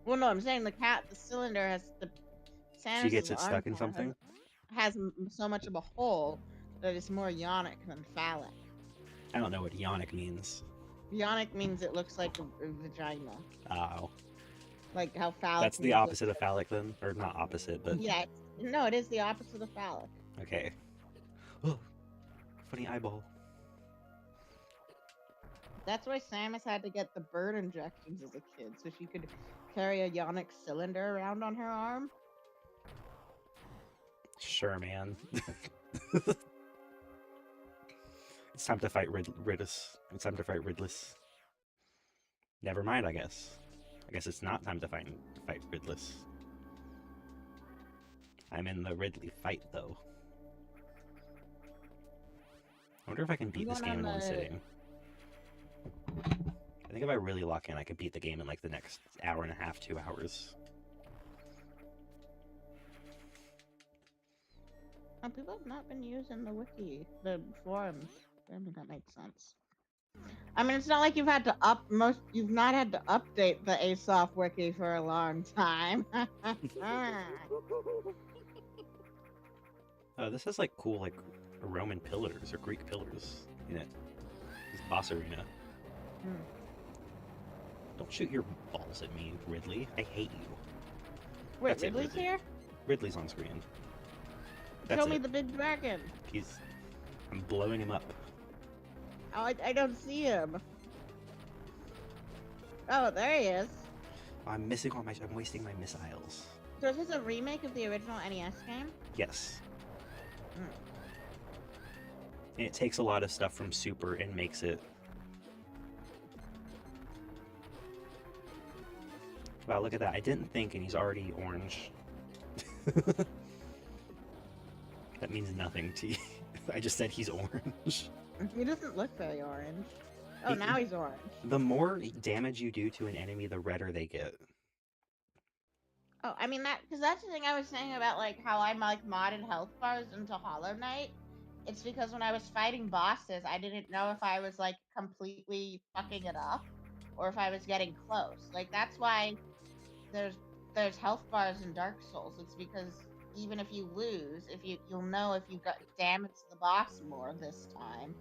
Well, no, I'm saying the cylinder has the Samus's She gets it arm stuck in cannon something? has so much of a hole that it's more Yonic than phallic. I don't know what yonic means. Yonic means it looks like a vagina. Oh. Like how phallic. That's the opposite of phallic then? Or not opposite, but... Yeah, no, it is the opposite of phallic. Okay. Oh, funny eyeball. That's why Samus had to get the bird injections as a kid, so she could carry a Yonic cylinder around on her arm. Sure, man. It's time to fight Ridless. It's time to fight Ridless. Never mind, I guess. I guess it's not time to fight Ridless. I'm in the Ridley fight, though. I wonder if I can beat this game in one sitting. I think if I really lock in, I could beat the game in like the next hour and a half, 2 hours. People have not been using the wiki, the forums. I mean, that makes sense. I mean, it's not like you've not had to update the ASOF wiki for a long time. Oh, this has like cool like Roman pillars or Greek pillars in it. This boss arena. Don't shoot your balls at me, Ridley. I hate you. Wait, That's it, Ridley's Ridley. here? Ridley's on screen. Show me the big dragon. I'm blowing him up. Oh, I don't see him. Oh, there he is. I'm wasting my missiles. So is this a remake of the original NES game? Yes. And it takes a lot of stuff from Super and makes it... Wow, look at that. I didn't think, and he's already orange. That means nothing to you. I just said he's orange. He doesn't look very orange. Oh, now he's orange. The more damage you do to an enemy, the redder they get. Oh, I mean because that's the thing I was saying about like how I like modded health bars into Hollow Knight. It's because when I was fighting bosses, I didn't know if I was like completely fucking it up or if I was getting close. Like that's why there's health bars in Dark Souls. It's because even if you lose, you'll know if you got damaged the boss more this time,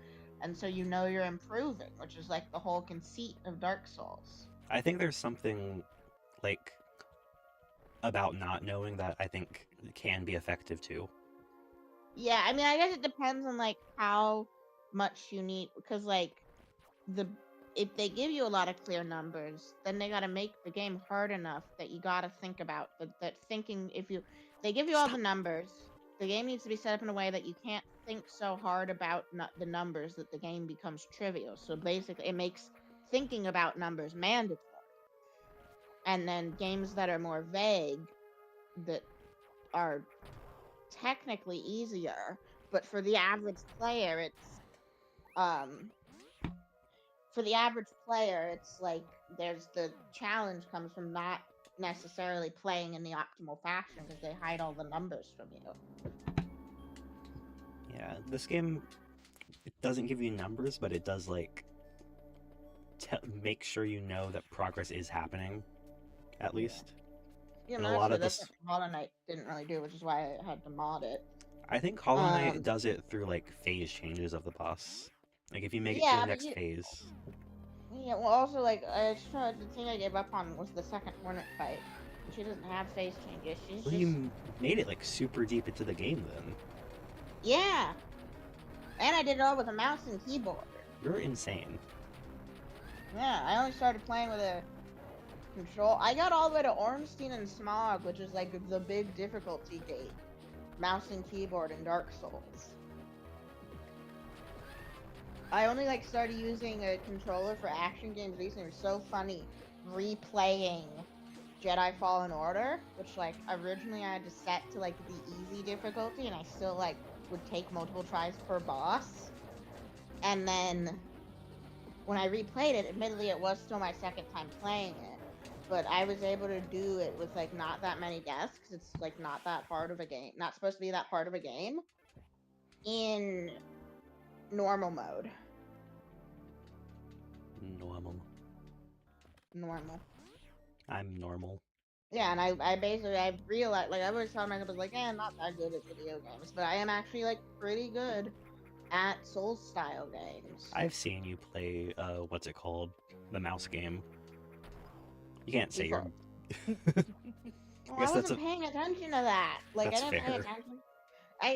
and so you know you're improving, which is like the whole conceit of Dark Souls. I think there's something like about not knowing that I think can be effective too. Yeah, I mean, I guess it depends on like how much you need, because like if they give you a lot of clear numbers, then they gotta make the game hard enough that you gotta think about that thinking. They give you all the numbers, the game needs to be set up in a way that you can't think so hard about the numbers that the game becomes trivial. So basically, it makes thinking about numbers mandatory. And then games that are more vague, that are technically easier, but for the average player, it's like there's the challenge comes from not necessarily playing in the optimal fashion because they hide all the numbers from you. Yeah, this game, it doesn't give you numbers, but it does like make sure you know that progress is happening, at least. Yeah, And a no, lot actually, of that's this, what Hollow Knight didn't really do, which is why I had to mod it. I think Hollow Knight does it through like phase changes of the boss. Like if you make it to the Yeah, but next phase. yeah, well, also, like, the thing I gave up on was the second Hornet fight. She doesn't have phase changes. She's Well, just... you made it like super deep into the game then. Yeah! And I did it all with a mouse and keyboard. You're insane. Yeah, I only started playing with a control. I got all the way to Ornstein and Smog, which is like the big difficulty gate. Mouse and keyboard in Dark Souls. I only like started using a controller for action games recently. It was so funny replaying Jedi Fallen Order, which like originally I had to set to like the easy difficulty, and I still like would take multiple tries per boss. And then when I replayed it, admittedly it was still my second time playing it, but I was able to do it with like not that many deaths because it's like not that hard of a game, not supposed to be that hard of a game, in normal mode. Normal. I'm normal. Yeah, and I basically, I realized, like, I always thought myself, I was like, I'm not that good at video games, but I am actually, like, pretty good at Souls-style games. I've seen you play, what's it called? The mouse game. You can't say you're... Well, I wasn't paying attention to that. Like, I didn't pay fair. attention.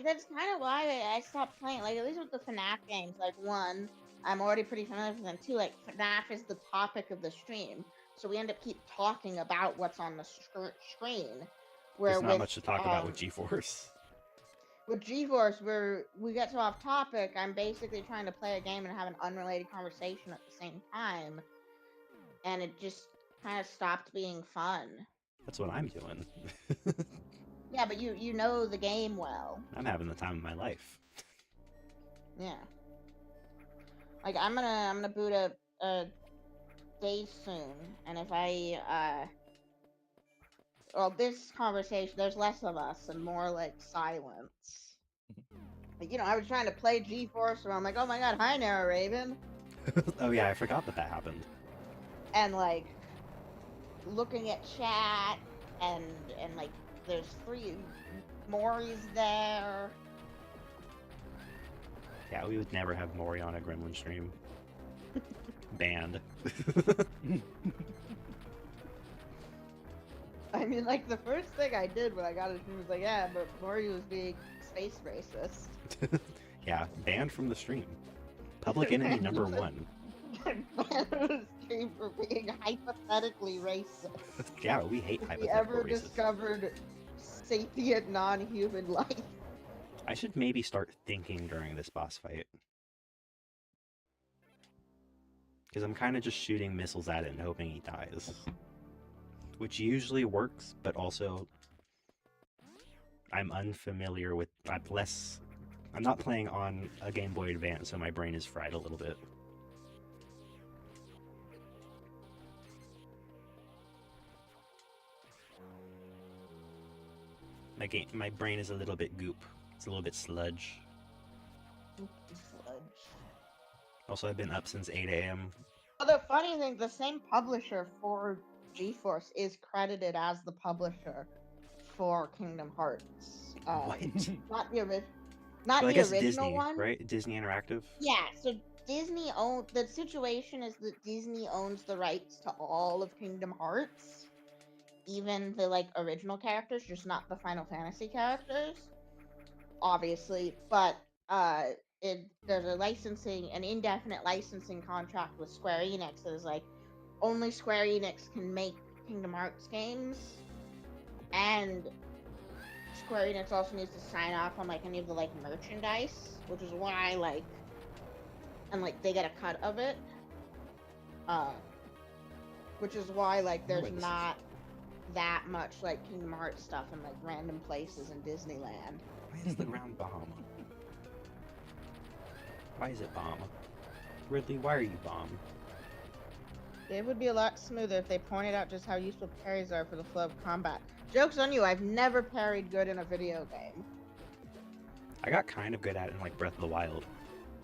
That's kind of why I stopped playing. Like, at least with the FNAF games, like, one, I'm already pretty familiar with them. Two, like, FNAF is the topic of the stream. So we end up keep talking about what's on the screen. There's not much to talk about with GeForce. With GeForce, where we get so off topic, I'm basically trying to play a game and have an unrelated conversation at the same time. And it just kind of stopped being fun. That's what I'm doing. Yeah, but you know the game well. I'm having the time of my life. Yeah. Like, I'm gonna boot a day soon, and if I, well, this conversation, there's less of us and more, like, silence. Like, you know, I was trying to play GeForce, and I'm like, oh my god, hi, Nara Raven. Oh yeah, I forgot that happened. And, like, looking at chat, and like, there's 3 Maury's there. Yeah, we would never have Maury on a Gremlin stream. Banned. I mean, like, the first thing I did when I got his stream was like, yeah, but Maury was being space racist. Yeah, banned from the stream. Public enemy number 1. Banned from the stream for being hypothetically racist. Yeah, we hate hypothetical The ever racism. discovered sapient non-human life. I should maybe start thinking during this boss fight. Because I'm kind of just shooting missiles at it and hoping he dies. Which usually works, but also I'm unfamiliar with... I'm not playing on a Game Boy Advance, so my brain is fried a little bit. My brain is a little bit goop. It's a little bit sludge. Also, I've been up since 8 a.m. Well, the funny thing, the same publisher for GeForce is credited as the publisher for Kingdom Hearts. What? Not the original. Well, I guess original Disney, one. right? Disney Interactive? Yeah, so Disney owns... The situation is that Disney owns the rights to all of Kingdom Hearts. Even the, like, original characters, just not the Final Fantasy characters. Obviously, but, there's an indefinite licensing contract with Square Enix that is, like, only Square Enix can make Kingdom Hearts games. And Square Enix also needs to sign off on, like, any of the, like, merchandise, which is why, like, and, like, they get a cut of it. Which is why, like, there's not that much, like, Kingdom Hearts stuff in, like, random places in Disneyland. Why is the ground bomb? Why is it bomb? Ridley, why are you bomb? It would be a lot smoother if they pointed out just how useful parries are for the flow of combat. Joke's on you, I've never parried good in a video game. I got kind of good at it in like Breath of the Wild.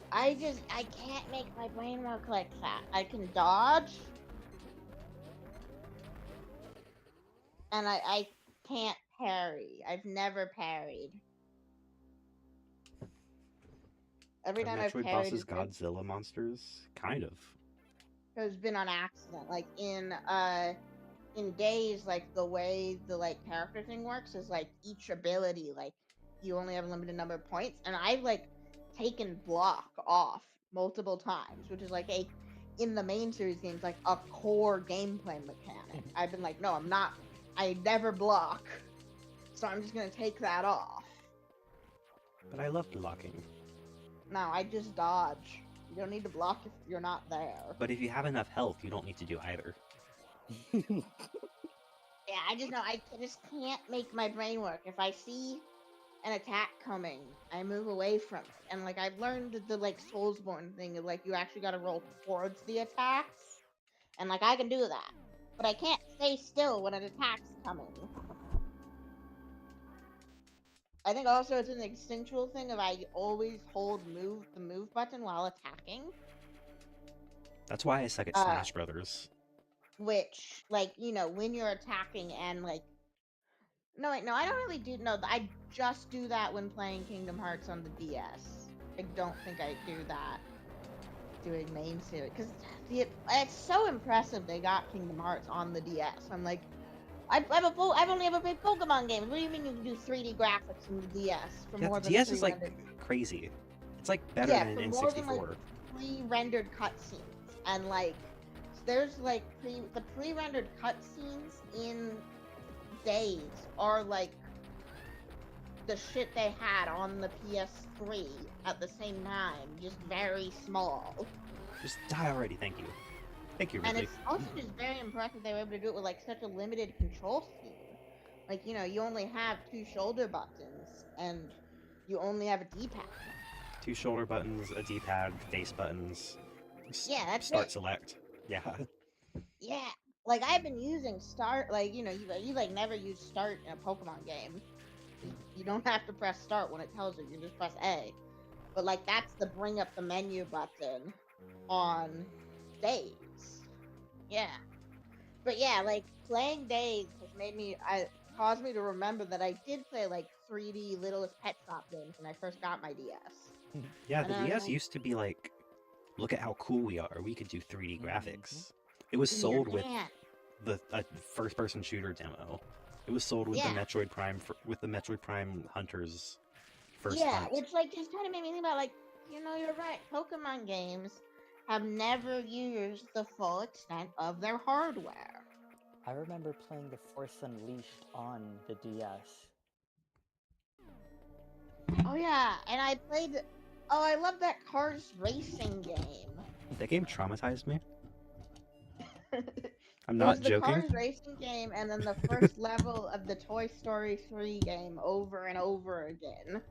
I can't make my brain work like that. I can dodge. And I can't parry. I've never parried. Every Are time I've Metroid parried, bosses Godzilla monsters? Kind of. it's been on accident. Like in Days, like the way the like character thing works is like each ability, like you only have a limited number of points, and I've like taken block off multiple times, which is like in the main series games like a core gameplay mechanic. I've been like, no, I'm not. I never block, so I'm just gonna take that off. But I love blocking. No, I just dodge. You don't need to block if you're not there. But if you have enough health, you don't need to do either. Yeah, I just know I just can't make my brain work. If I see an attack coming, I move away from it. And like I've learned the like Soulsborne thing of like you actually gotta roll towards the attacks. And like I can do that. But I can't stay still when an attack's coming. I think also it's an instinctual thing of I always hold the move button while attacking. That's why I suck at Smash Brothers. Which, like, you know, when you're attacking and like no, wait, no, I don't really do. No, I just do that when playing Kingdom Hearts on the DS. I don't think I do that doing main series because it's so impressive they got Kingdom Hearts on the DS. I'm like, I've only ever played Pokemon games. What do you mean you can do 3D graphics in the DS for more the than DS is rendered... like crazy. It's like better yeah, than for an more than N64. like pre-rendered cutscenes and like there's like the pre-rendered cutscenes in Days are like the shit they had on the PS3 at the same time, just very small. Just die already, thank you. Thank you, Ridley. And it's also just very impressive they were able to do it with like such a limited control scheme. Like, you know, you only have 2 shoulder buttons and you only have a D-pad. 2 shoulder buttons, a D-pad, face buttons. Yeah, that's start it. select. Yeah. Yeah. Like I've been using start, like, you know, you like never use start in a Pokemon game. You don't have to press start when it tells you. You just press A. But like that's the bring up the menu button on Days. Yeah. But yeah, like playing Days has caused me to remember that I did play like 3D Littlest Pet Shop games when I first got my DS. Yeah, the DS used to be like, look at how cool we are. We could do 3D graphics. It was sold with the first-person shooter demo. It was sold with the Metroid Prime Hunters first hunt. Which like just kind of made me think about like, you know, you're right. Pokemon games have never used the full extent of their hardware. I remember playing The Force Unleashed on the DS. Oh yeah, and I played. Oh, I love that Cars racing game. That game traumatized me. I'm not joking. The Cars racing game, and then the first level of the Toy Story 3 game over and over again.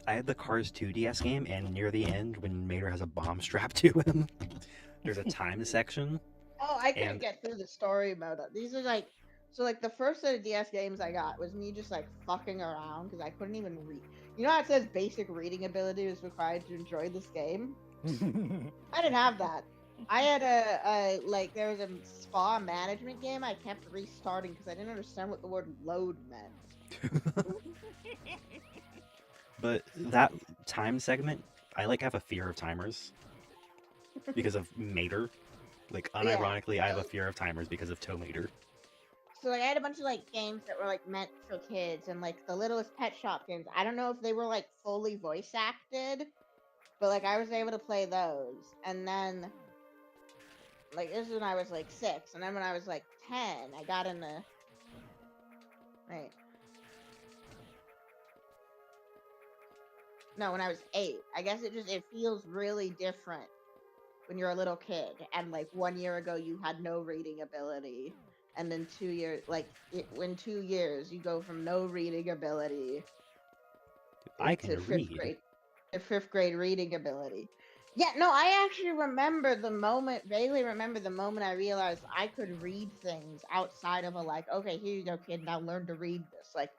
I had the Cars 2 DS game, and near the end, when Mater has a bomb strapped to him, there's a time section. Oh, I couldn't get through the story mode. These are like, so like the first set of DS games I got was me just like fucking around because I couldn't even read. You know how it says basic reading ability is required to enjoy this game? I didn't have that. I had there was a spa management game I kept restarting because I didn't understand what the word load meant. But that time segment, I like have a fear of timers because of Mater. Like unironically, I have a fear of timers because of Toe Mater. So like I had a bunch of like games that were like meant for kids and like the Littlest Pet Shop games. I don't know if they were like fully voice acted, but like I was able to play those. And then like this is when I was like 6, and then when I was like 10, I got into no, when I was 8. I guess it feels really different when you're a little kid and like 1 year ago you had no reading ability. And then 2 years, in 2 years, you go from no reading ability I can read. to 5th grade reading ability. Yeah, no, I actually remember the moment, vaguely remember the moment I realized I could read things outside of a like, okay, here you go, kid, now learn to read this. Like,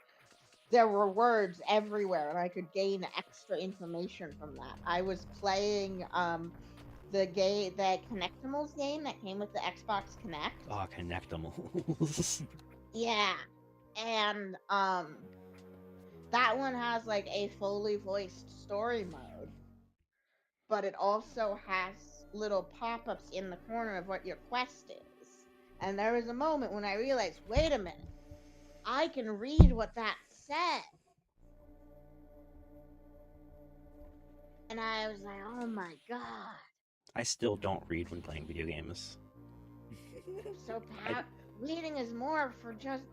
there were words everywhere, and I could gain extra information from that. I was playing the Connectimals game that came with the Xbox Connect. Oh, Connectimals. Yeah, and that one has like a fully voiced story mode, but it also has little pop-ups in the corner of what your quest is. And there was a moment when I realized, wait a minute, I can read what that said. And I was like, oh my god. I still don't read when playing video games. So I... reading is more for just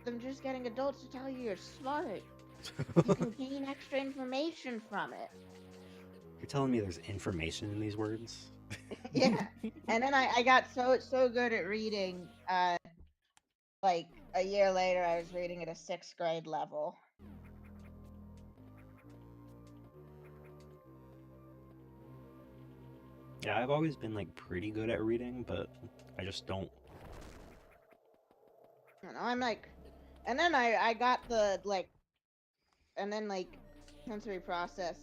getting adults to tell you you're smart. You can gain extra information from it. You're telling me there's information in these words? Yeah. And then I got so good at reading, like a year later I was reading at a 6th grade level. Yeah, I've always been like pretty good at reading, but I just don't. You know, I'm like, and then I got the like, and then like sensory process.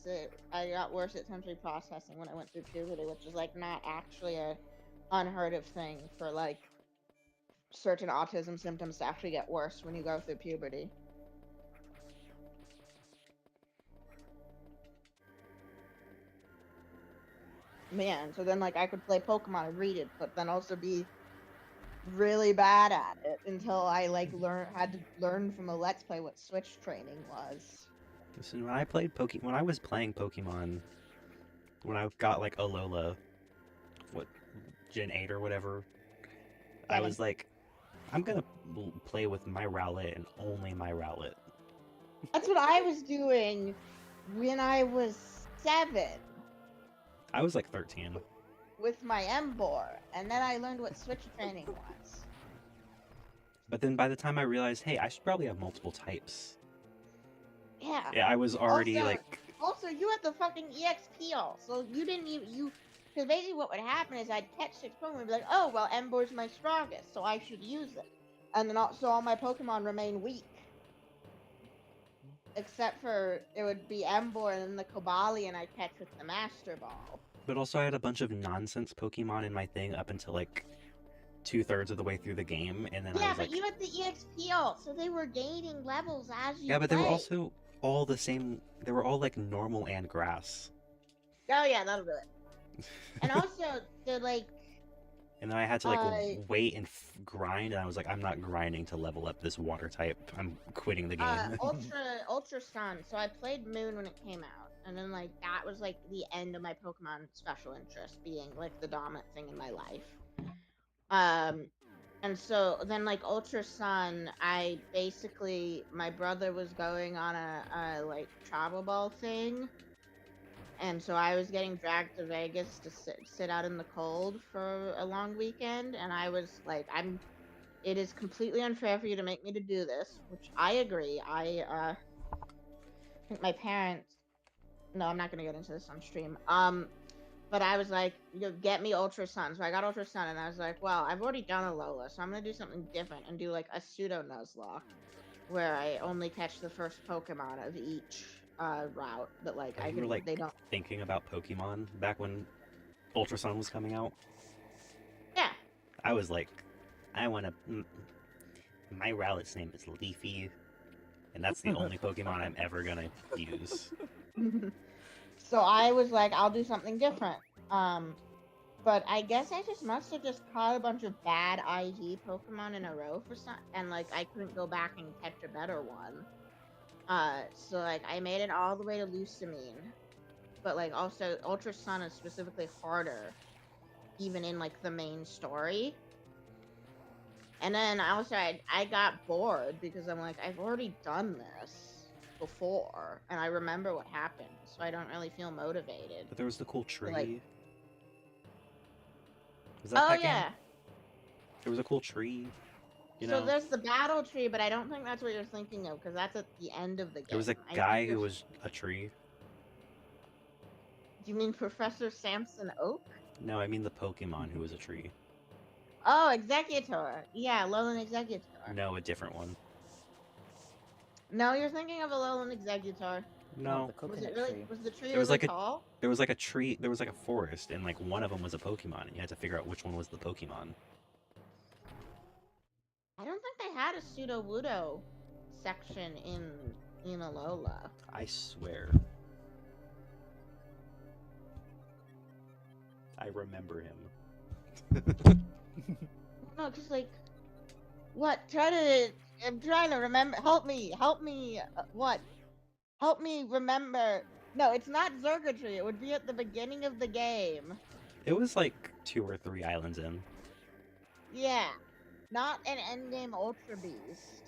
I got worse at sensory processing when I went through puberty, which is like not actually a unheard of thing for like certain autism symptoms to actually get worse when you go through puberty. Man, so then like I could play Pokemon and read it, but then also be really bad at it until I like had to learn from a Let's Play what Switch training was. Listen, when I was playing Pokemon, when I got like Alola, what, Gen 8 or whatever, I was like, I'm gonna play with my Rowlet and only my Rowlet. That's what I was doing when I was 7. I was like 13. With my Embor, and then I learned what Switch training was. But then by the time I realized, hey, I should probably have multiple types. Yeah. Yeah, I was already also, like... Also, you had the fucking EXP all, so you didn't even, because basically what would happen is I'd catch 6 Pokemon and be like, oh, well, Embor's my strongest, so I should use it. And then also all my Pokemon remain weak. Except for, it would be Embor and then the Cobalion I'd catch with the Master Ball. But also I had a bunch of nonsense Pokemon in my thing up until like 2/3 of the way through the game, and then I was like... Yeah, but you had the EXP ult, so they were gaining levels as you Yeah, but played. they were also all the same. They were all like normal and grass. Oh yeah, that'll do it. And also, the like... And then I had to like wait and grind, and I was like, I'm not grinding to level up this water type. I'm quitting the game. Ultra Sun. So I played Moon when it came out, and then like that was like the end of my Pokemon special interest being like the dominant thing in my life. And so then like Ultra Sun, I basically, my brother was going on a like travel ball thing, and so I was getting dragged to Vegas to sit out in the cold for a long weekend, and I was like, it is completely unfair for you to make me to do this, which I agree. I think my parents, no, I'm not gonna get into this on stream. But I was like, get me Ultra Sun. So I got Ultra Sun, and I was like, well, I've already done a Lola, so I'm gonna do something different and do like a pseudo Nuzlocke, where I only catch the first Pokemon of each route. But like, You were like thinking about Pokemon back when Ultra Sun was coming out. Yeah. I was like, I want to. My Rowlet's name is Leafy, and that's the only Pokemon I'm ever gonna use. So I was like, I'll do something different. But I guess I must have just caught a bunch of bad IV Pokemon in a row for some, and like I couldn't go back and catch a better one. So like I made it all the way to Lucamine, but like also Ultra Sun is specifically harder, even in like the main story. And then also I got bored because I'm like, I've already done this before, and I remember what happened, so I don't really feel motivated. But there was the cool tree. Like, was that that yeah. game? There was a cool tree. So there's the battle tree, but I don't think that's what you're thinking of, because that's at the end of the game. There was a guy who was a tree. you mean Professor Samson Oak? No, I mean the Pokemon who was a tree. Oh, Executor. Yeah, Alolan Executor. No, a different one. No, you're thinking of Alolan Executor. No. the Was coconut it really? tree. Was the tree There was really like a tall? there was like a tree, there was like a forest, and like one of them was a Pokemon, and you had to figure out which one was the Pokemon. I don't think they had a Pseudo Wudo section in Alola. I swear. I remember him. No, just like what? I'm trying to remember. Help me. What? Help me remember. No, it's not Zergatry. It would be at the beginning of the game. It was like 2 or 3 islands in. Yeah, not an endgame Ultra Beast.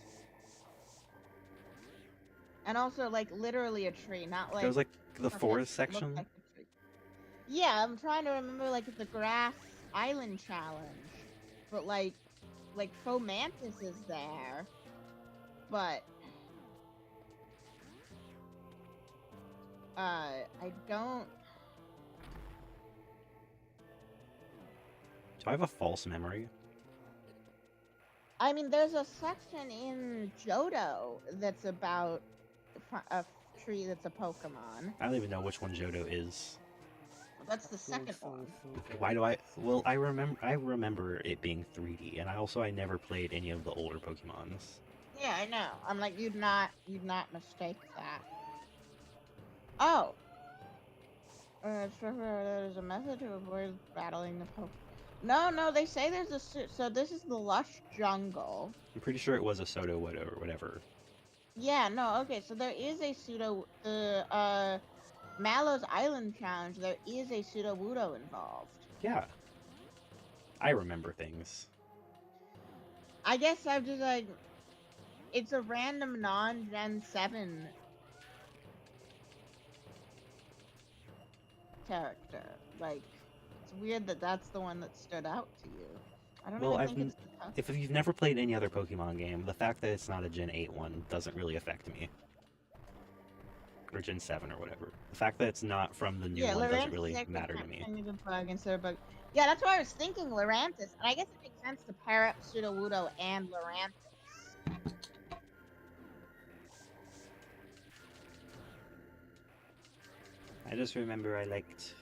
And also, like, literally a tree, not like. It was like the something that forest looked section. like a tree. Yeah, I'm trying to remember like the grass island challenge, but like Fomantis is there, but I don't. Do I have a false memory? I mean, there's a section in Johto that's about a tree that's a Pokemon. I don't even know which one Johto is. That's the second one. Why do I? Well, I remember it being 3D, and I never played any of the older Pokemons. Yeah, I know. I'm like, you'd not mistake that. Oh. There's a method to avoid battling the Pokemon. No, they say there's a so this is the lush jungle. I'm pretty sure it was a Soto Wodo or whatever. Yeah, no, okay, so there is a pseudo Mallow's Island challenge. There is a pseudo Wudo involved. Yeah. I remember things. I guess I'm just like, it's a random non-Gen 7 character. Like, it's weird that that's the one that stood out to you. I don't Well, even think it's. if you've never played any other Pokemon game, the fact that it's not a Gen 8 one doesn't really affect me. Or Gen 7 or whatever. The fact that it's not from the new one doesn't really matter to me. Yeah, that's what I was thinking, Lurantis. And I guess it makes sense to pair up Sudowoodo and Lurantis. I just remember I liked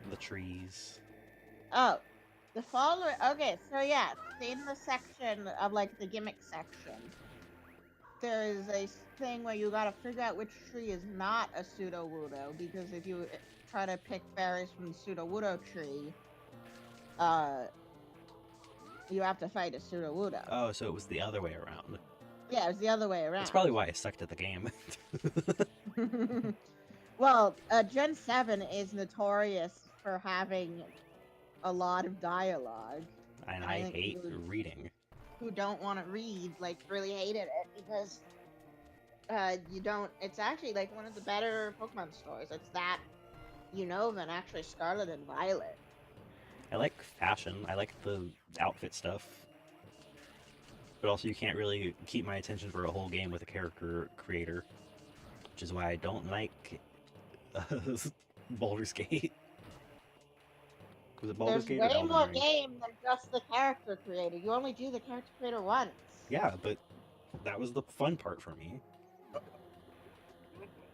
the trees. Oh, the follower. Okay, so yeah, in the section of like the gimmick section, there is a thing where you gotta figure out which tree is not a Sudowoodo, because if you try to pick berries from the Sudowoodo tree, you have to fight a Sudowoodo. Oh, so it was the other way around. Yeah, it was the other way around. That's probably why I sucked at the game. Well, Gen 7 is notorious for having a lot of dialogue. And I hate reading. Who don't want to read, like, really hated it because you don't. It's actually like one of the better Pokemon stories. It's that Unova and actually Scarlet and Violet. I like fashion. I like the outfit stuff. But also, you can't really keep my attention for a whole game with a character creator. Which is why I don't like Baldur's Gate. Was it Baldur's Gate? There's Or way Elden more Ring? game than just the character creator. You only do the character creator once. Yeah, but that was the fun part for me.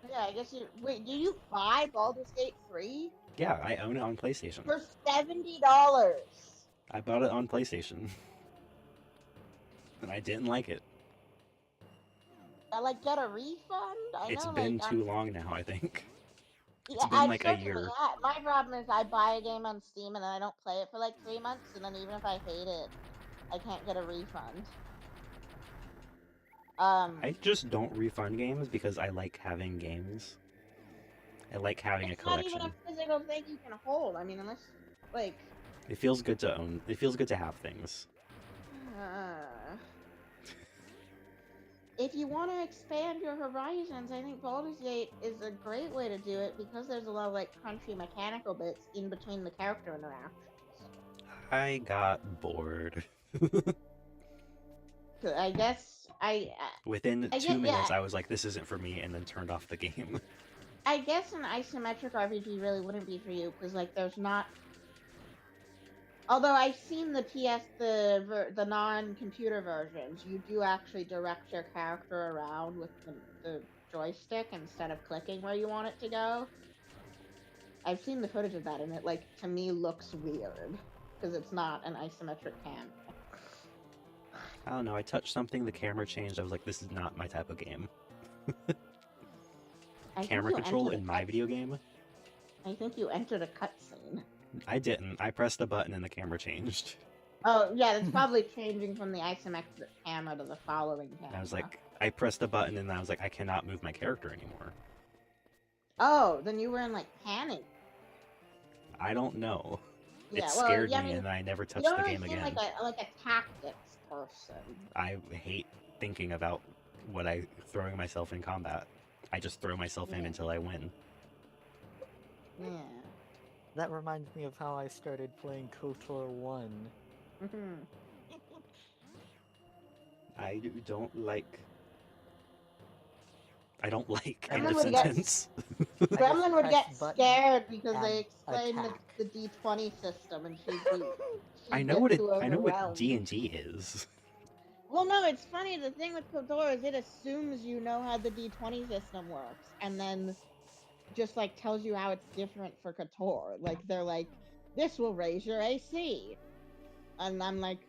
Yeah, I guess you. Wait, do you buy Baldur's Gate 3? Yeah, I own it on PlayStation. For $70. I bought it on PlayStation. And I didn't like it. I like get a refund. It's been too long now, I think. Yeah, It's been like a year. My problem is I buy a game on Steam and then I don't play it for like 3 months, and then even if I hate it, I can't get a refund. I just don't refund games because I like having games. I like having a collection. It's not even a physical thing you can hold. I mean, unless, like... It feels good to own. It feels good to have things. If you want to expand your horizons, I think Baldur's Gate is a great way to do it because there's a lot of like crunchy mechanical bits in between the character interactions. I got bored. I guess Within 2 minutes, I was like, "This isn't for me," and then turned off the game. I guess an isometric RPG really wouldn't be for you because like there's not. Although I've seen the the non-computer versions, you do actually direct your character around with the joystick instead of clicking where you want it to go. I've seen the footage of that, and it like to me looks weird because it's not an isometric cam. I don't know, I touched something, the camera changed, I was like, this is not my type of game. Camera control in my video game? I think you entered a cutscene. I didn't. I pressed a button and the camera changed. Oh, yeah, that's probably changing from the isometric camera to the following camera. And I was like, I pressed a button and I was like, I cannot move my character anymore. Oh, then you were in like panic. I don't know. Yeah, it well, scared yeah, me and I never touched you the game seem again. like a tactics person. I hate thinking about what I throwing myself in combat. I just throw myself in until I win. Yeah. That reminds me of how I started playing KOTOR 1. I don't like end Gremlin of would get- sentence. Gremlin would get press button scared because and they explained attack. the D20 system, and she'd I know what D&D is. Well, no, it's funny. The thing with KOTOR is it assumes you know how the D20 system works, and then just like tells you how it's different for KOTOR. Like they're like, this will raise your AC, and I'm like,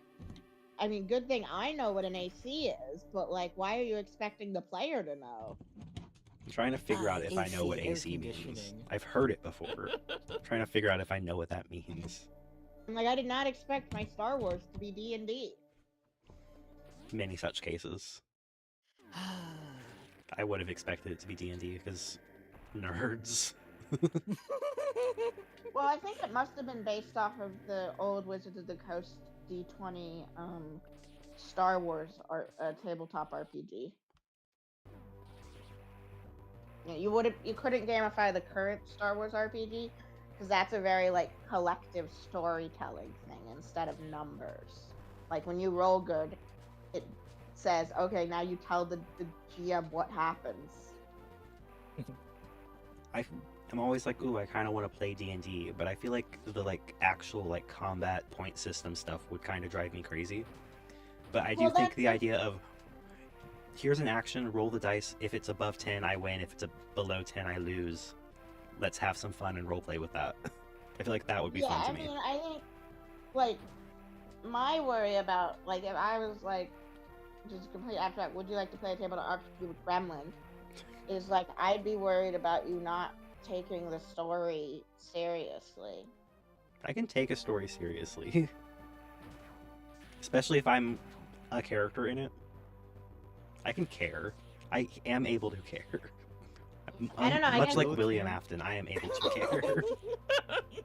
I mean, good thing I know what an AC is, but like, why are you expecting the player to know? I'm trying to figure out if I know what AC, air AC means. conditioning. I've heard it before. I'm trying to figure out if I know what that means. I'm like, I did not expect my Star Wars to be D&D. Many such cases. I would have expected it to be D&D because nerds. Well, I think it must have been based off of the old Wizards of the Coast D20 Star Wars tabletop RPG. Yeah, you couldn't gamify the current Star Wars RPG because that's a very like collective storytelling thing instead of numbers. Like when you roll good, it says, okay, now you tell the GM what happens. I'm always like, ooh, I kind of want to play D&D, but I feel like the actual combat point system stuff would kind of drive me crazy. But I do think the idea of here's an action, roll the dice. If it's above 10, I win. If it's below 10, I lose. Let's have some fun and roleplay with that. I feel like that would be fun to me. Yeah, I mean, I think like my worry about like if I was like just complete abstract, would you like to play a tabletop RPG with Gremlin? Is like I'd be worried about you not taking the story seriously. I can take a story seriously. Especially if I'm a character in it. I can care. I am able to care. I don't know, I Much guess- like William Afton, I am able to care.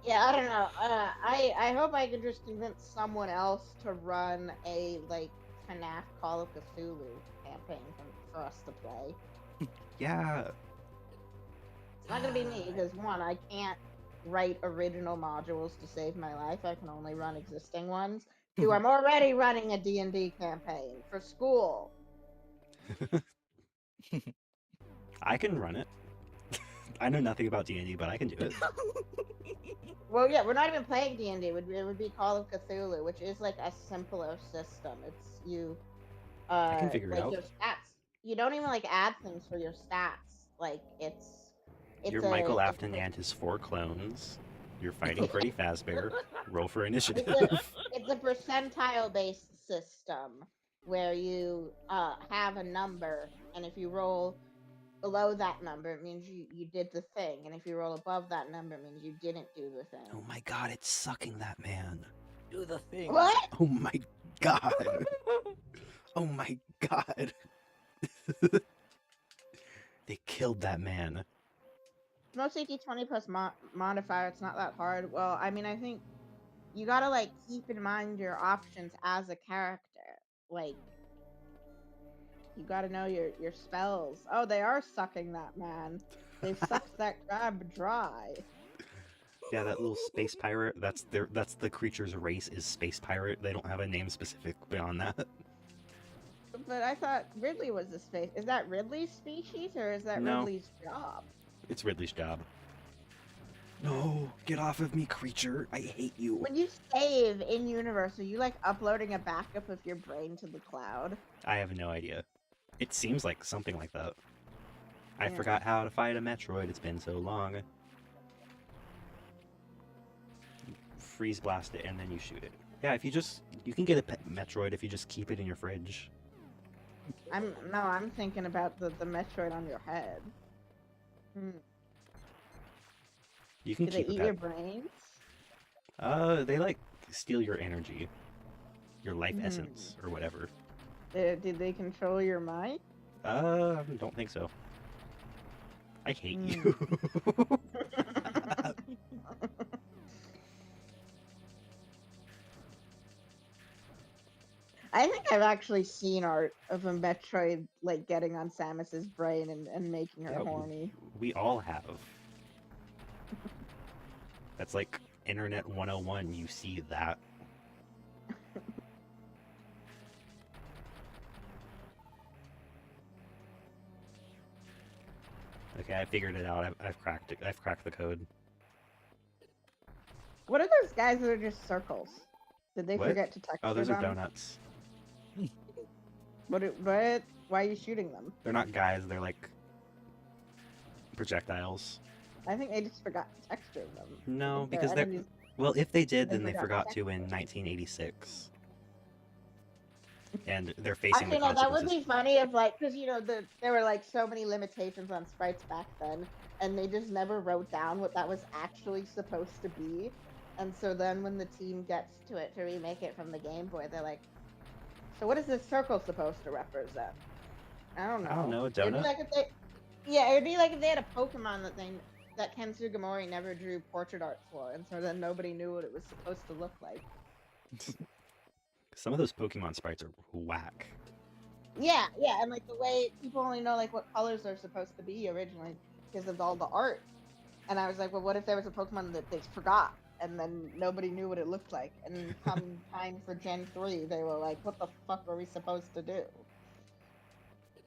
Yeah, I don't know. I hope I can just convince someone else to run a like FNAF Call of Cthulhu campaign for us to play. Yeah. It's not gonna be me because one, I can't write original modules to save my life. I can only run existing ones. Two, I'm already running a D&D campaign for school. I can run it. I know nothing about D&D, but I can do it. Well, yeah, we're not even playing D&D. It would be Call of Cthulhu, which is like a simpler system. It's you. I can figure it like out. Your stats. You don't even like add things for your stats. Like it's. You're Michael Afton and his 4 clones. You're fighting Freddy Fazbear. Roll for initiative. It's a percentile-based system where you have a number, and if you roll below that number, it means you did the thing, and if you roll above that number, it means you didn't do the thing. Oh my god, it's sucking that man. Do the thing. What? Oh my god. Oh my god. They killed that man. Mostly D20 plus modifier. It's not that hard. Well, I mean, I think you gotta like keep in mind your options as a character. Like, you gotta know your spells. Oh, they are sucking that man. They sucked that crab dry. Yeah, that little space pirate, that's the creature's race is space pirate. They don't have a name specific beyond that. But I thought Ridley was the space. Is that Ridley's species or is that No. Ridley's job? It's Ridley's job. No, get off of me, creature. I hate you. When you save in universe, are you like uploading a backup of your brain to the cloud? I have no idea. It seems like something like that. I Yeah. forgot how to fight a Metroid. It's been so long. Freeze blast it and then you shoot it. Yeah, if you can get a Metroid if you just keep it in your fridge. I'm thinking about the Metroid on your head. You can Do they keep eat a your pet. brains? They like steal your energy, your life essence, or whatever. Did they control your mind? Don't think so. I hate you. I think I've actually seen art of a Metroid like getting on Samus's brain and making her Yeah, horny. We all have. That's like Internet 101. You see that. Okay, I figured it out. I've cracked it. I've cracked the code. What are those guys that are just circles? Did they What? forget to texture Oh, those are them? donuts. What? Why are you shooting them? They're not guys. They're like projectiles. I think they just forgot to texture them. No, If they're because they're enemies- well. If they did, They then they forgot forgot to to in 1986. And they're facing Actually, the no, that would consequences. be funny if like, because there were like so many limitations on sprites back then, and they just never wrote down what that was actually supposed to be. And so then when the team gets to it to remake it from the Game Boy, they're like, so what is this circle supposed to represent? I don't know. I don't know, a It'd be donut? like if they, yeah, it'd be like if they had a Pokemon that Ken Sugimori never drew portrait art for, and so then nobody knew what it was supposed to look like. Some of those Pokemon sprites are whack. Yeah, and like the way people only know like what colors they're supposed to be originally because of all the art. And I was like, well, what if there was a Pokemon that they forgot and then nobody knew what it looked like? And come time for Gen 3, they were like, what the fuck are we supposed to do?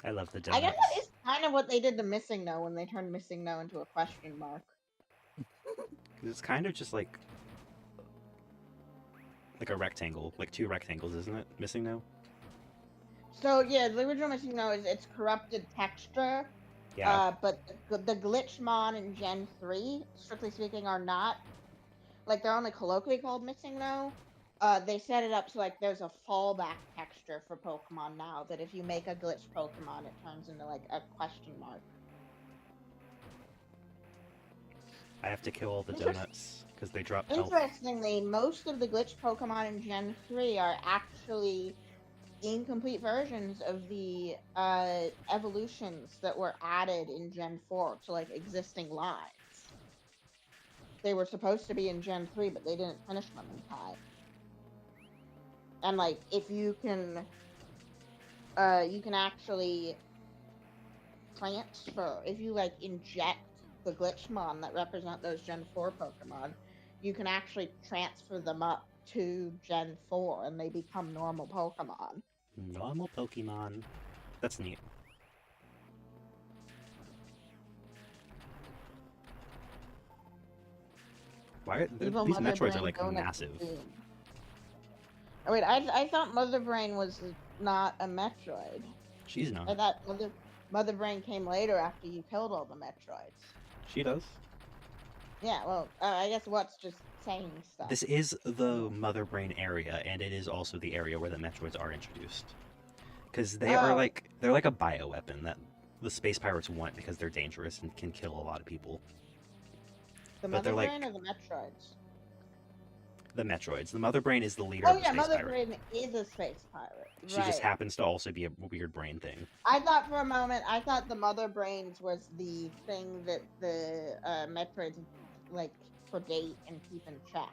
I love the I donuts. guess that is kind of what they did to Missing No when they turned Missing No into a question mark. 'Cause it's kind of just like a rectangle, like two rectangles, isn't it? Missing now. So yeah, the original Missing No is it's corrupted texture. Yeah. But the Glitchmon in Gen 3, strictly speaking, are not. Like, they're only colloquially called Missing No. They set it up so, like, there's a fallback texture for Pokemon now, that if you make a glitch Pokemon, it turns into, like, a question mark. I have to kill all the donuts because they drop health. Interestingly, most of the glitch Pokemon in Gen 3 are actually incomplete versions of the evolutions that were added in Gen 4 to like existing lines. They were supposed to be in Gen 3, but they didn't finish them in time. And like, if you can actually transfer, if you like inject the Glitchmon that represent those Gen 4 Pokemon, you can actually transfer them up to Gen 4 and they become normal Pokemon. Normal Pokemon. That's neat. Why are these Evil Mother Metroids are Brain like Donut massive? Queen. Oh wait, I thought Mother Brain was not a Metroid. She's I not. thought Mother Brain came later after you killed all the Metroids. She does. Yeah, well, I guess what's just saying stuff. This is the Mother Brain area, and it is also the area where the Metroids are introduced. Because they're like a bioweapon that the space pirates want because they're dangerous and can kill a lot of people. The but Mother they're like- Brain or the Metroids? The Metroids. The Mother Brain is the leader Oh of the yeah, space Mother pirate. Brain is a space pirate. She right. just happens to also be a weird brain thing. I thought for a moment, the Mother Brains was the thing that the Metroids like predate and keep in check.